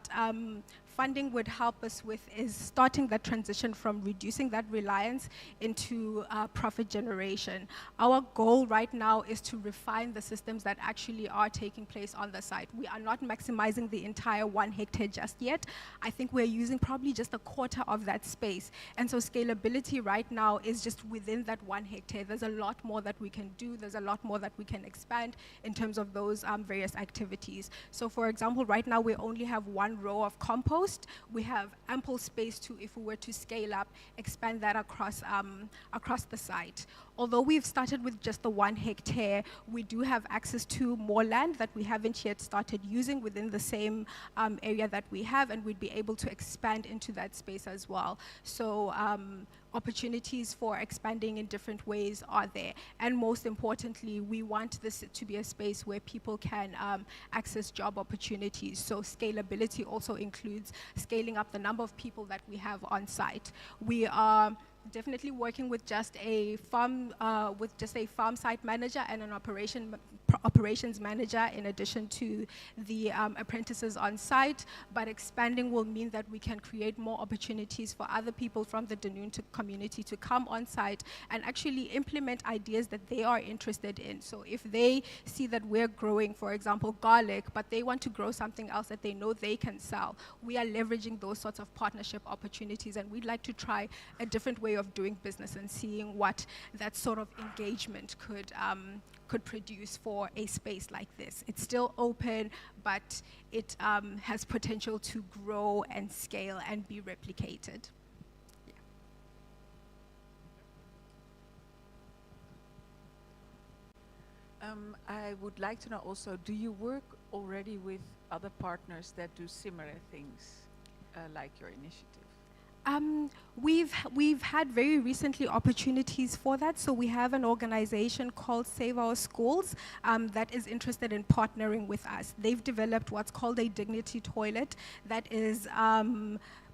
funding would help us with is starting that transition from reducing that reliance into profit generation. Our goal right now is to refine the systems that actually are taking place on the site. We are not maximizing the entire 1 hectare just yet. I think we're using probably just a quarter of that space. And so scalability right now is just within that 1 hectare. There's a lot more that we can do. There's a lot more that we can expand in terms of those various activities. So for example, right now we only have 1 row of compost. We have ample space to, if we were to scale up, expand that across the site. Although we've started with just the 1 hectare, we do have access to more land that we haven't yet started using within the same area that we have, and we'd be able to expand into that space as well. So opportunities for expanding in different ways are there. And most importantly, we want this to be a space where people can access job opportunities. So scalability also includes scaling up the number of people that we have on site. We are definitely working with just a farm site manager and an operations manager in addition to the apprentices on site. But expanding will mean that we can create more opportunities for other people from the Danune community to come on site and actually implement ideas that they are interested in. So if they see that we're growing, for example, garlic, but they want to grow something else that they know they can sell, we are leveraging those sorts of partnership opportunities, and we'd like to try a different way of doing business and seeing what that sort of engagement could produce for a space like this. It's still open, but it has potential to grow and scale and be replicated. I would like to know also, do you work already with other partners that do similar things like your initiative? We've had very recently opportunities for that. So we have an organization called Save Our Schools that is interested in partnering with us. They've developed what's called a dignity toilet that is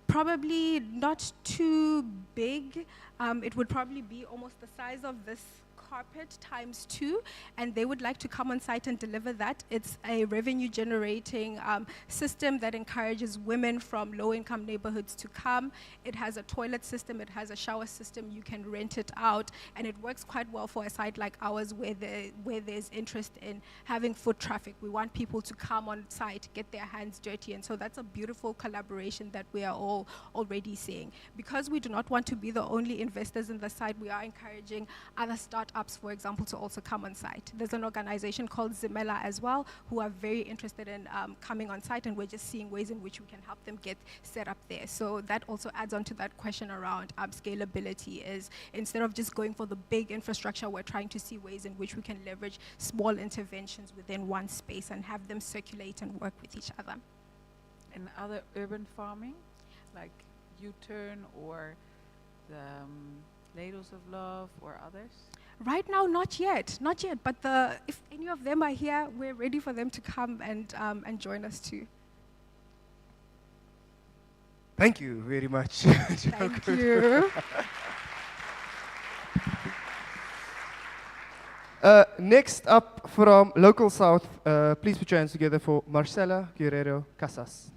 probably not too big. It would probably be almost the size of this carpet times 2, and they would like to come on site and deliver that. It's a revenue generating system that encourages women from low income neighborhoods to come. It has a toilet system, it has a shower system, you can rent it out, and it works quite well for a site like ours where there's interest in having foot traffic. We want people to come on site, get their hands dirty, and so that's a beautiful collaboration that we are all already seeing. Because we do not want to be the only investors in the site, we are encouraging other startups, for example, to also come on site. There's an organization called Zimela as well, who are very interested in coming on site, and we're just seeing ways in which we can help them get set up there. So that also adds on to that question around scalability, is instead of just going for the big infrastructure, we're trying to see ways in which we can leverage small interventions within one space and have them circulate and work with each other. And other urban farming, like U-Turn or the Ladles of Love or others? Right now, not yet, but if any of them are here, we're ready for them to come and join us too. Thank you very much. Thank you. Next up from Local South, please put your hands together for Marcela Guerrero Casas.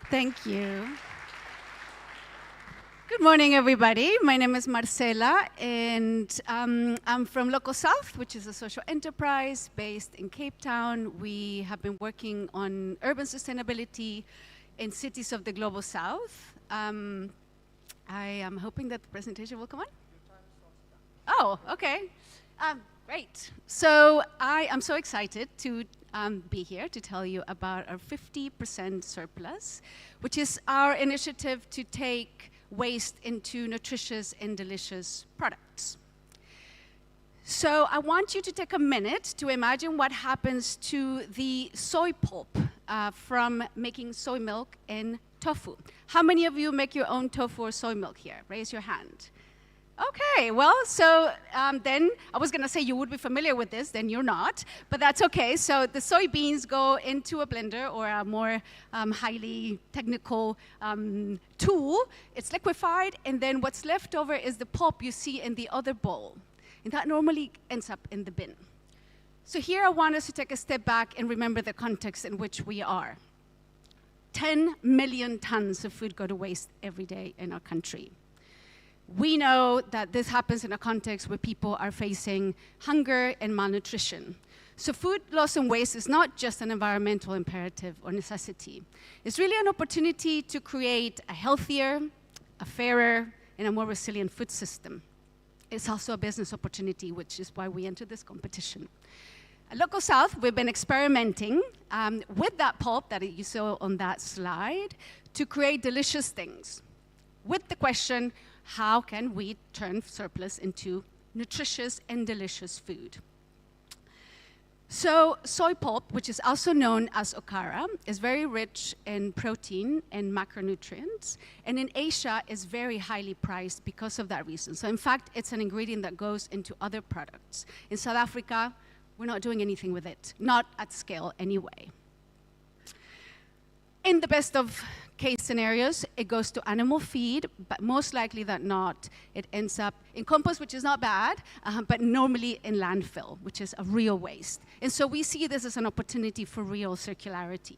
Thank you. Good morning, everybody. My name is Marcela, and I'm from Local South, which is a social enterprise based in Cape Town. We have been working on urban sustainability in cities of the Global South. I am hoping that the presentation will come on. Oh, okay. Great. So I am so excited to be here to tell you about our 50% surplus, which is our initiative to take waste into nutritious and delicious products. So I want you to take a minute to imagine what happens to the soy pulp from making soy milk and tofu. How many of you make your own tofu or soy milk here? Raise your hand. Okay, well, so then I was gonna say you would be familiar with this, then you're not, but that's okay. So the soybeans go into a blender or a more highly technical tool. It's liquefied, and then what's left over is the pulp you see in the other bowl. And that normally ends up in the bin. So here I want us to take a step back and remember the context in which we are. 10 million tons of food go to waste every day in our country. We know that this happens in a context where people are facing hunger and malnutrition. So food loss and waste is not just an environmental imperative or necessity. It's really an opportunity to create a healthier, a fairer, and a more resilient food system. It's also a business opportunity, which is why we entered this competition. At Local South, we've been experimenting with that pulp that you saw on that slide to create delicious things with the question, how can we turn surplus into nutritious and delicious food? So soy pulp, which is also known as okara, is very rich in protein and macronutrients, and in Asia is very highly priced because of that reason. So in fact, it's an ingredient that goes into other products. In South Africa, we're not doing anything with it, not at scale anyway. In the best of case scenarios, it goes to animal feed, but most likely than not, it ends up in compost, which is not bad, but normally in landfill, which is a real waste. And so we see this as an opportunity for real circularity.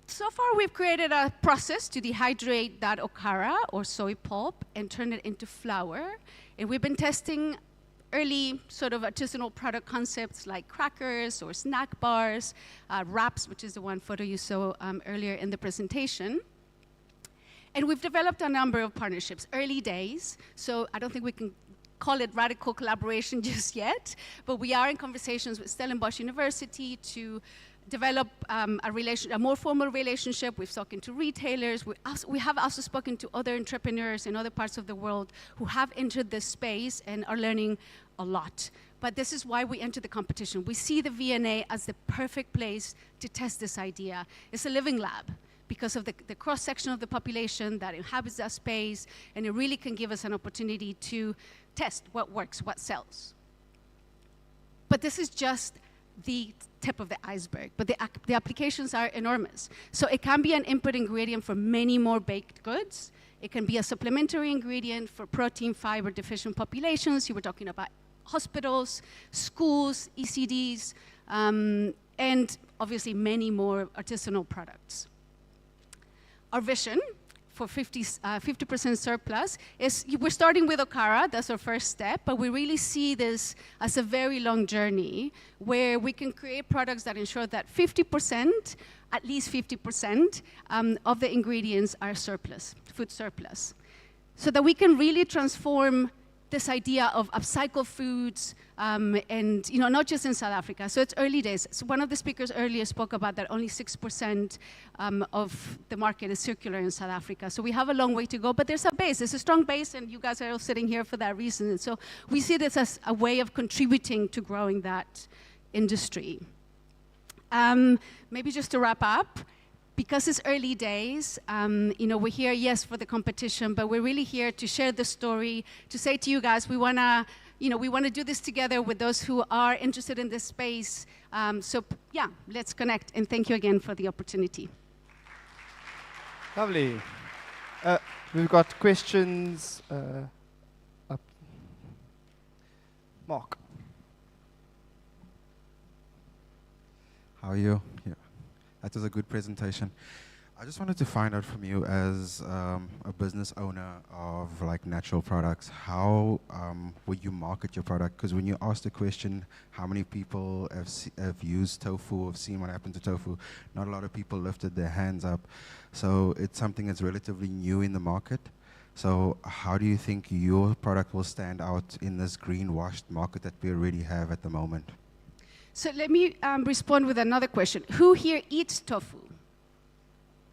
So far, we've created a process to dehydrate that okara, or soy pulp, and turn it into flour. And we've been testing early sort of artisanal product concepts like crackers or snack bars, wraps, which is the one photo you saw earlier in the presentation. And we've developed a number of partnerships, early days, so I don't think we can call it radical collaboration just yet, but we are in conversations with Stellenbosch University to develop a more formal relationship. We've spoken to retailers. We have also spoken to other entrepreneurs in other parts of the world who have entered this space and are learning a lot. But this is why we enter the competition. We see the V&A as the perfect place to test this idea. It's a living lab because of the cross-section of the population that inhabits that space, and it really can give us an opportunity to test what works, what sells. But this is just the tip of the iceberg, but the applications are enormous. So it can be an input ingredient for many more baked goods. It can be a supplementary ingredient for protein, fiber deficient populations. You were talking about hospitals, schools, ECDs, and obviously many more artisanal products. Our vision for 50% surplus is, we're starting with okara, that's our first step, but we really see this as a very long journey where we can create products that ensure that 50%, at least 50% of the ingredients are surplus, food surplus. So that we can really transform this idea of upcycle foods, and not just in South Africa. So it's early days. So one of the speakers earlier spoke about that only 6% of the market is circular in South Africa. So we have a long way to go, but there's a base. There's a strong base, and you guys are all sitting here for that reason. And so we see this as a way of contributing to growing that industry. Maybe just to wrap up, because it's early days, we're here, yes, for the competition, but we're really here to share the story, to say to you guys, we want to do this together with those who are interested in this space. So yeah, let's connect, and thank you again for the opportunity. Lovely. We've got questions up. Mark. How are you? Yeah. That was a good presentation. I just wanted to find out from you, as a business owner of natural products, how would you market your product? Because when you asked the question, how many people have used tofu, have seen what happened to tofu, not a lot of people lifted their hands up. So it's something that's relatively new in the market. So how do you think your product will stand out in this greenwashed market that we already have at the moment? So let me respond with another question. Who here eats tofu?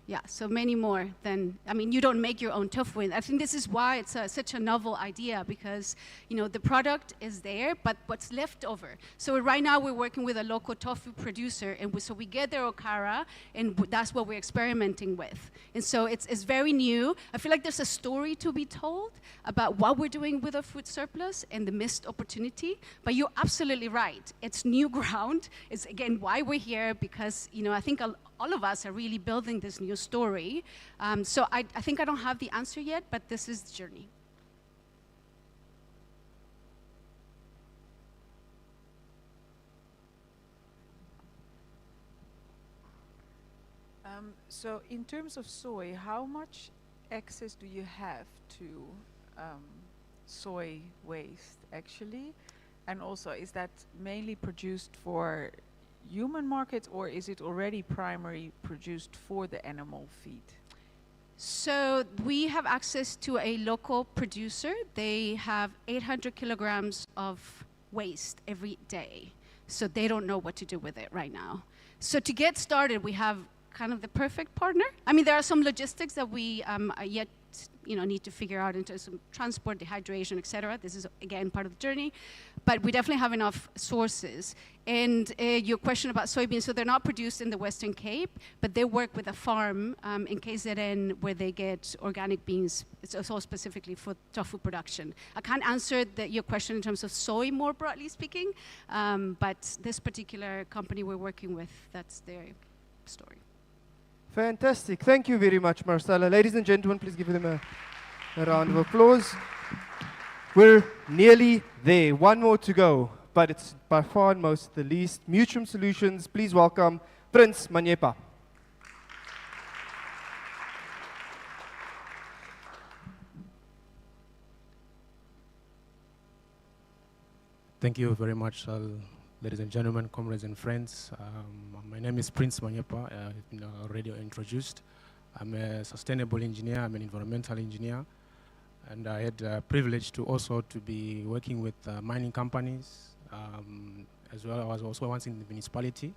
Yeah, so many more than, you don't make your own tofu. And I think this is why it's such a novel idea, because, the product is there, but what's left over. So right now we're working with a local tofu producer, and so we get their okara, and that's what we're experimenting with. And so it's very new. I feel like there's a story to be told about what we're doing with our food surplus and the missed opportunity. But you're absolutely right. It's new ground. It's, again, why we're here, because, I think all of us are really building this new story. So I think I don't have the answer yet, but this is the journey. So in terms of soy, how much access do you have to soy waste, actually? And also, is that mainly produced for human markets, or is it already primarily produced for the animal feed? So we have access to a local producer. They have 800 kilograms of waste every day. So they don't know what to do with it right now. So to get started, we have kind of the perfect partner. There are some logistics that we are yet need to figure out in terms of transport, dehydration, et cetera. This is, again, part of the journey. But we definitely have enough sources. And your question about soybeans, so they're not produced in the Western Cape, but they work with a farm in KZN where they get organic beans. It's also specifically for tofu production. I can't answer your question in terms of soy, more broadly speaking, but this particular company we're working with, that's their story. Fantastic. Thank you very much, Marcella. Ladies and gentlemen, please give them a round of applause. We're nearly there. One more to go, but it's by far and most the least. Mutuum Solutions, please welcome Prince Manyepa. Thank you very much, ladies and gentlemen, comrades and friends. My name is Prince Manyepa, already introduced. I'm a sustainable engineer, I'm an environmental engineer, and I had the privilege to also to be working with mining companies, as well. I was also once in the municipality.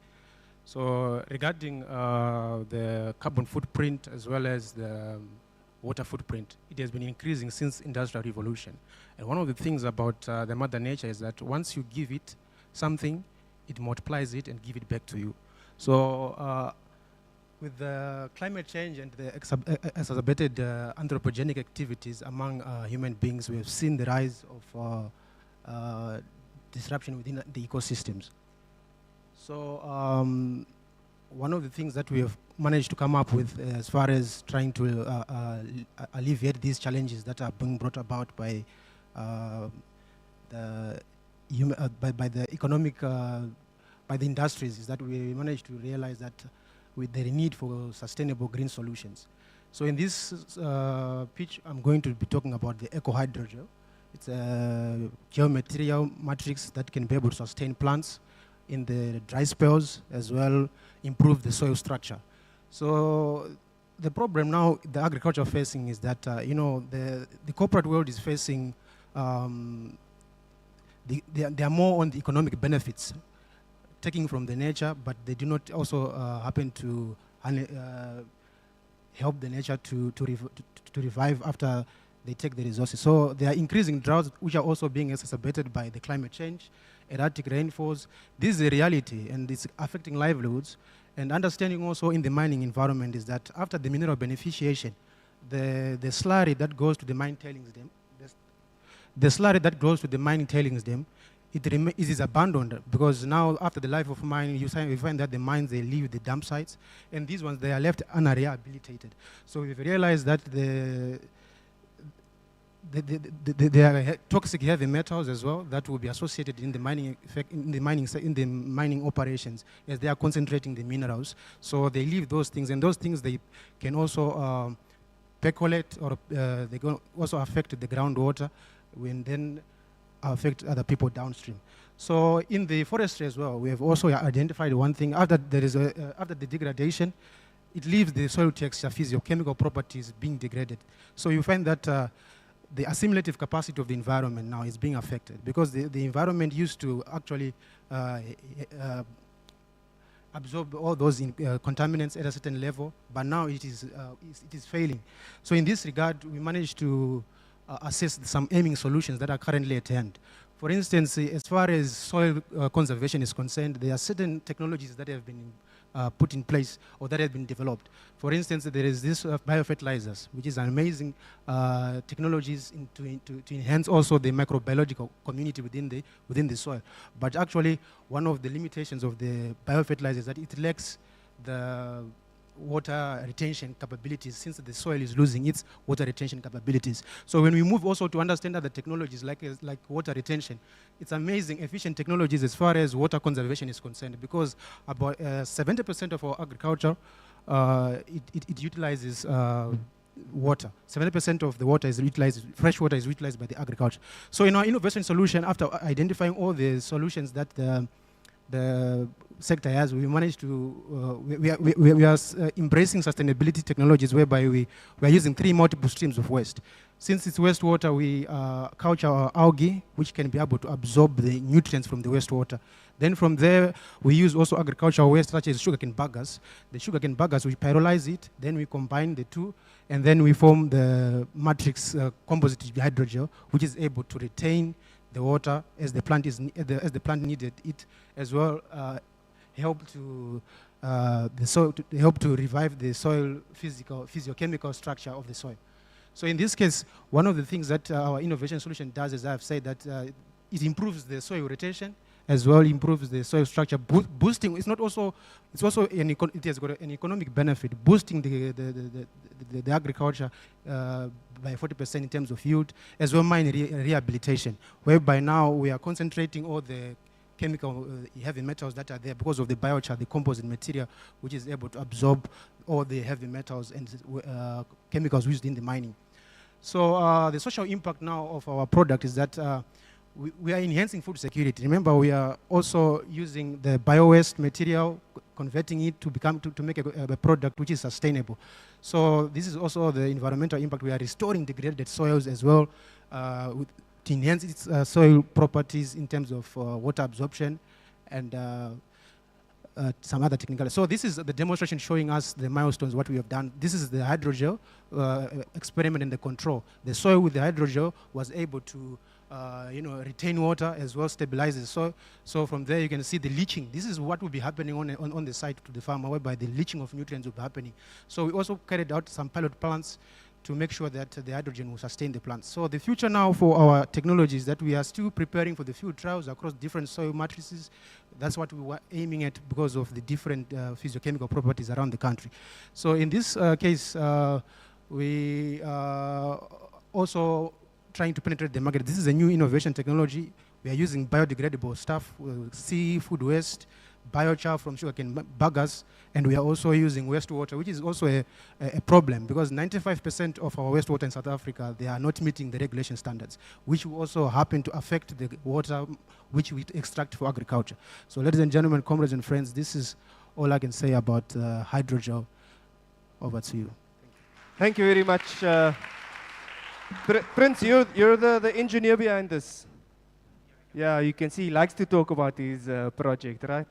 So regarding the carbon footprint as well as the water footprint, it has been increasing since Industrial Revolution. And one of the things about the Mother Nature is that once you give it something, it multiplies it and give it back to you. So with the climate change and the exacerbated anthropogenic activities among human beings, we have seen the rise of disruption within the ecosystems. So one of the things that we have managed to come up with as far as trying to alleviate these challenges that are being brought about by the economic, by the industries, is that we managed to realize that with the need for sustainable green solutions. So in this pitch, I'm going to be talking about the eco-hydrogel. It's a geomaterial matrix that can be able to sustain plants in the dry spells, as well improve the soil structure. So the problem now the agriculture facing is that the corporate world is facing they are more on the economic benefits, taking from the nature, but they do not also happen to help the nature to revive after they take the resources. So there are increasing droughts, which are also being exacerbated by the climate change, erratic rainfalls. This is a reality, and it's affecting livelihoods. And understanding also in the mining environment is that after the mineral beneficiation, the slurry that goes to the mine tailings dam, the slurry that goes to the mining tailings dam, it is abandoned, because now after the life of mine, you find that the mines, they leave the dump sites, and these ones, they are left unrehabilitated. So we've realized that there are toxic heavy metals as well that will be associated in the mining operations, as they are concentrating the minerals. So they leave those things, and those things, they can also percolate, or they can also affect the groundwater, and then affect other people downstream. So in the forestry as well, we have also identified one thing. After the degradation, it leaves the soil texture, physiochemical properties being degraded. So you find that the assimilative capacity of the environment now is being affected, because the environment used to actually absorb all those contaminants at a certain level, but now it is failing. So in this regard, we managed to assess some aiming solutions that are currently at hand. For instance, as far as soil conservation is concerned, there are certain technologies that have been put in place, or that have been developed. For instance, there is this biofertilizers, which is an amazing technologies to enhance also the microbiological community within the soil. But actually, one of the limitations of the biofertilizer is that it lacks the water retention capabilities, since the soil is losing its water retention capabilities. So when we move also to understand other technologies like water retention, it's amazing, efficient technologies as far as water conservation is concerned, because about 70% of our agriculture, it utilizes water. 70% of the water is utilized, fresh water is utilized by the agriculture. So in our innovation solution, after identifying all the solutions that the sector has, we managed to, we are embracing sustainability technologies, whereby we are using 3 multiple streams of waste. Since it's wastewater, we culture our algae, which can be able to absorb the nutrients from the wastewater. Then from there, we use also agricultural waste, such as sugarcane buggers. The sugarcane buggers, we pyrolyze it, then we combine the two, and then we form the matrix composite hydrogel, which is able to retain the water as the plant needed it, as well help to help to revive the soil physiochemical structure of the soil. So in this case, one of the things that our innovation solution does, as I've said, that it improves the soil retention, as well improves the soil structure, boosting. It's also it has got an economic benefit, boosting the agriculture by 40% in terms of yield, as well mine rehabilitation, whereby now we are concentrating all the chemical heavy metals that are there because of the biochar, the composite material, which is able to absorb all the heavy metals and chemicals used in the mining. So the social impact now of our product is that we are enhancing food security. Remember, we are also using the bio-waste material, converting it to make a product which is sustainable. So this is also the environmental impact. We are restoring degraded soils as well to enhance its soil properties in terms of water absorption and some other technical. So this is the demonstration showing us the milestones, what we have done. This is the hydrogel experiment and the control. The soil with the hydrogel was able to retain water as well, stabilize the soil. So from there you can see the leaching. This is what will be happening on the site to the farmer, whereby the leaching of nutrients will be happening. So we also carried out some pilot plants to make sure that the hydrogen will sustain the plants. So the future now for our technology is that we are still preparing for the field trials across different soil matrices. That's what we were aiming at because of the different physiochemical properties around the country. So in this case, we are also trying to penetrate the market. This is a new innovation technology. We are using biodegradable stuff, seafood waste, biochar from sugarcane buggers, and we are also using wastewater, which is also a problem because 95% of our wastewater in South Africa, they are not meeting the regulation standards, which will also happen to affect the water which we extract for agriculture. So ladies and gentlemen, comrades and friends, this is all I can say about hydrogel. Over to you. Thank you very much. Prince, you're the engineer behind this. Yeah, you can see he likes to talk about his project, right?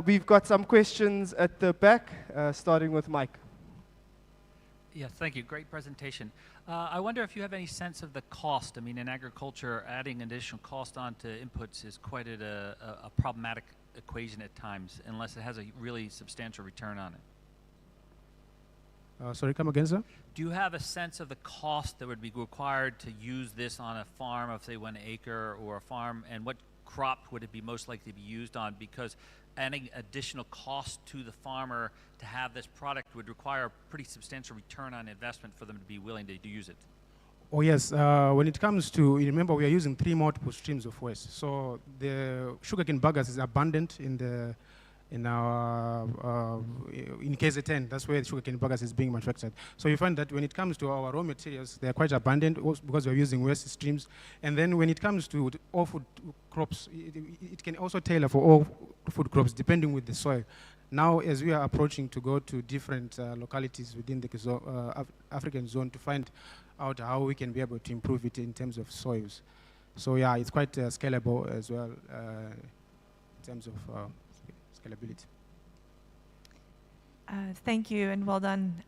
We've got some questions at the back, starting with Mike. Yes, thank you. Great presentation. I wonder if you have any sense of the cost. I mean, in agriculture, adding additional cost onto inputs is quite a problematic equation at times, unless it has a really substantial return on it. Sorry, come again, sir? Do you have a sense of the cost that would be required to use this on a farm of, say, 1 acre or a farm, and what crop would it be most likely to be used on? Because adding additional cost to the farmer to have this product would require a pretty substantial return on investment for them to be willing to use it. Oh yes, when it comes to, remember we are using 3 multiple streams of waste. So the sugarcane buggers is abundant in our in KZN, that's where the sugarcane buggers is being manufactured. So you find that when it comes to our raw materials, they are quite abundant also because we're using waste streams. And then when it comes to all food crops, it can also tailor for all food crops depending with the soil. Now, as we are approaching to go to different localities within the African zone to find out how we can be able to improve it in terms of soils. So yeah, it's quite scalable as well in terms of scalability. Thank you and well done.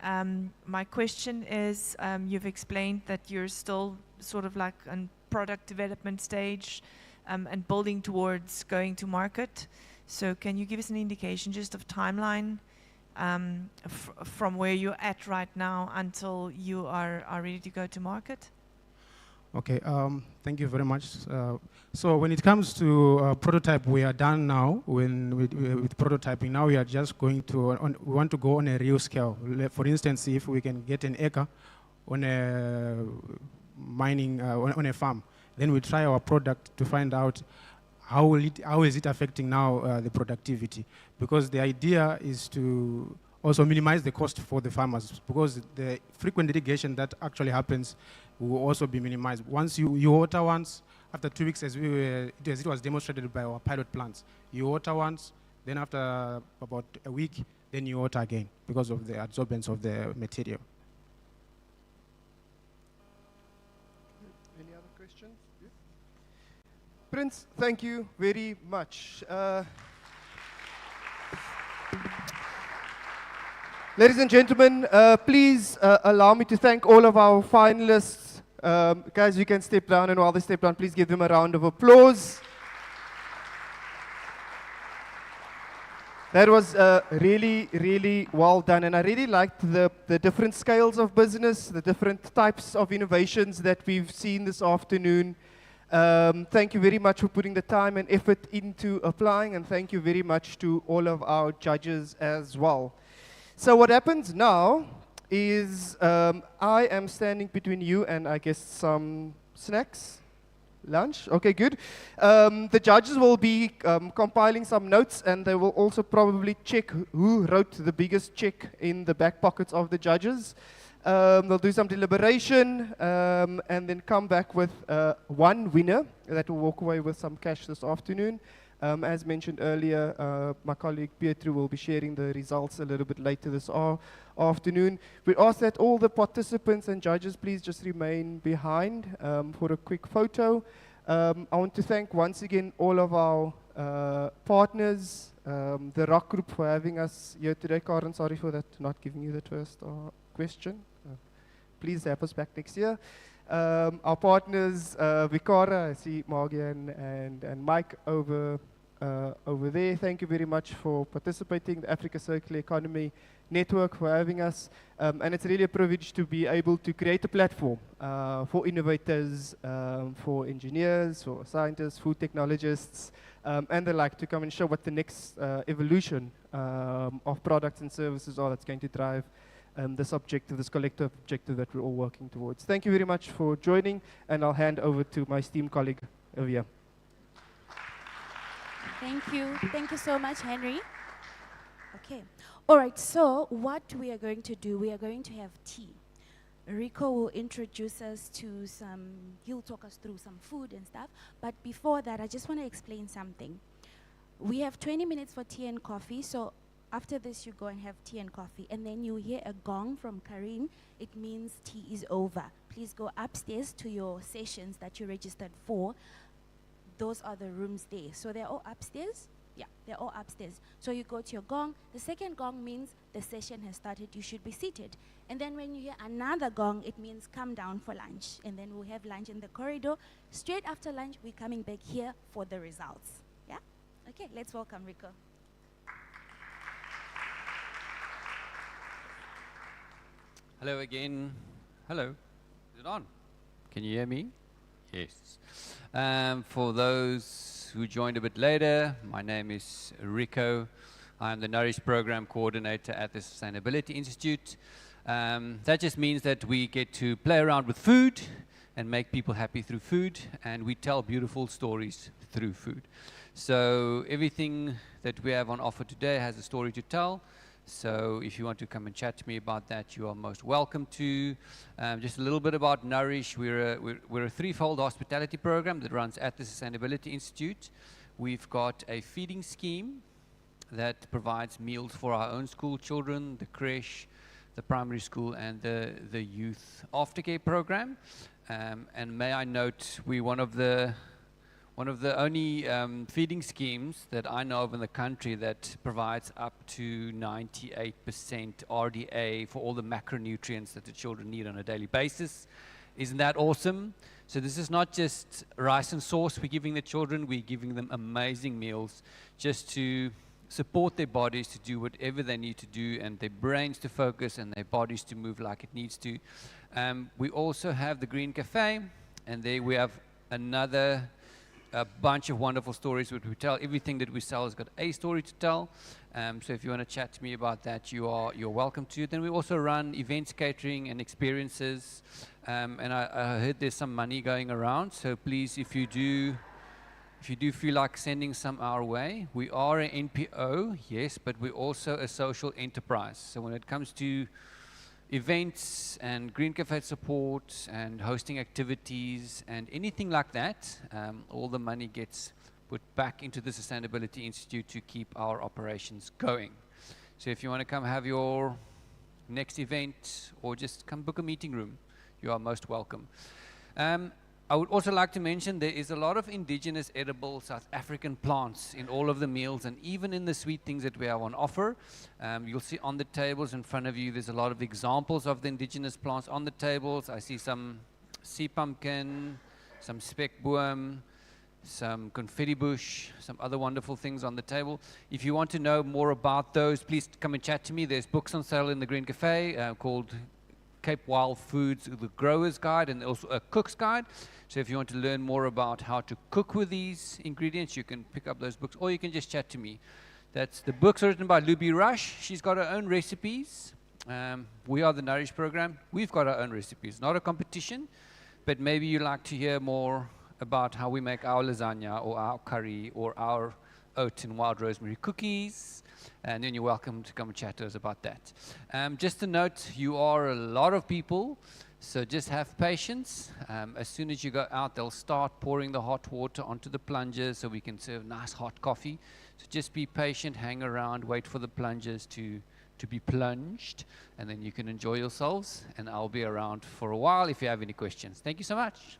My question is, you've explained that you're still sort of like on product development stage and building towards going to market. So can you give us an indication just of timeline from where you're at right now until you are ready to go to market? Okay, thank you very much. So when it comes to prototype, we are done now with prototyping. Now we are just going to, we want to go on a real scale. For instance, if we can get an acre on a mining, on a farm, then we try our product to find out how is it affecting now the productivity. Because the idea is to also minimize the cost for the farmers, because the frequent irrigation that actually happens will also be minimized. Once you water once, after 2 weeks, as it was demonstrated by our pilot plants, you water once, then after about a week, then you water again because of the absorbance of the material. Any other questions? Yes. Prince, thank you very much. Ladies and gentlemen, please allow me to thank all of our finalists. Guys, you can step down, and while they step down, please give them a round of applause. That was really, really well done, and I really liked the different scales of business, the different types of innovations that we've seen this afternoon. Thank you very much for putting the time and effort into applying, and thank you very much to all of our judges as well. So what happens now is I am standing between you and I guess some snacks. Lunch? Okay, good. The judges will be compiling some notes, and they will also probably check who wrote the biggest check in the back pockets of the judges. They'll do some deliberation and then come back with one winner that will walk away with some cash this afternoon. As mentioned earlier, my colleague Pietro will be sharing the results a little bit later this afternoon. We ask that all the participants and judges please just remain behind for a quick photo. I want to thank once again all of our partners, the Rock Group for having us here today. Karen, sorry for that, not giving you the first question. Please have us back next year. Our partners, Vikara, I see Morgan and Mike over there. Thank you very much for participating. The Africa Circular Economy Network for having us. And it's really a privilege to be able to create a platform for innovators, for engineers, for scientists, food technologists, and the like to come and show what the next evolution of products and services are that's going to drive this objective, this collective objective that we're all working towards. Thank you very much for joining, and I'll hand over to my esteemed colleague over here. Thank you. Thank you so much, Henry. Okay. All right, so what we are going to do, we are going to have tea. Rico will introduce us to he'll talk us through some food and stuff. But before that, I just want to explain something. We have 20 minutes for tea and coffee, so after this, you go and have tea and coffee, and then you hear a gong from Karim. It means tea is over. Please go upstairs to your sessions that you registered for. Those are the rooms there. So they're all upstairs? Yeah, they're all upstairs. So you go to your gong. The second gong means the session has started. You should be seated. And then when you hear another gong, it means come down for lunch. And then we'll have lunch in the corridor. Straight after lunch, we're coming back here for the results. Yeah? Okay, let's welcome Rico. Hello again. Hello. Is it on? Can you hear me? Yes. For those who joined a bit later, my name is Rico. I'm the Nourish Program Coordinator at the Sustainability Institute. That just means that we get to play around with food and make people happy through food, and we tell beautiful stories through food. So everything that we have on offer today has a story to tell. So if you want to come and chat to me about that, you are most welcome to. Just a little bit about Nourish. We're a threefold hospitality program that runs at the Sustainability Institute. We've got a feeding scheme that provides meals for our own school children, the creche, the primary school, and the youth aftercare program. And may I note, we're one of the only feeding schemes that I know of in the country that provides up to 98% RDA for all the macronutrients that the children need on a daily basis. Isn't that awesome? So this is not just rice and sauce we're giving the children, we're giving them amazing meals just to support their bodies to do whatever they need to do, and their brains to focus and their bodies to move like it needs to. We also have the Green Cafe, and there we have a bunch of wonderful stories which we tell. Everything that we sell has got a story to tell. So if you want to chat to me about that, you're welcome to. Then we also run events, catering, and experiences. And I heard there's some money going around. So please, if you do feel like sending some our way, we are an NPO, yes, but we're also a social enterprise. So when it comes to events and Green Cafe support and hosting activities and anything like that, all the money gets put back into the Sustainability Institute to keep our operations going. So if you want to come have your next event or just come book a meeting room, you are most welcome. I would also like to mention there is a lot of indigenous edible South African plants in all of the meals and even in the sweet things that we have on offer. You'll see on the tables in front of you, there's a lot of examples of the indigenous plants on the tables. I see some sea pumpkin, some spekboom, some confetti bush, some other wonderful things on the table. If you want to know more about those, please come and chat to me. There's books on sale in the Green Cafe called Cape Wild Foods, the Grower's Guide, and also a Cook's Guide. So if you want to learn more about how to cook with these ingredients, you can pick up those books, or you can just chat to me. The books are written by Luby Rush. She's got her own recipes. We are the Nourish program. We've got our own recipes, not a competition, but maybe you'd like to hear more about how we make our lasagna or our curry or our oat and wild rosemary cookies, and then you're welcome to come and chat to us about that. Just a note, you are a lot of people, so just have patience. As soon as you go out, they'll start pouring the hot water onto the plungers so we can serve nice hot coffee. So just be patient, hang around, wait for the plungers to be plunged, and then you can enjoy yourselves, and I'll be around for a while if you have any questions. Thank you so much.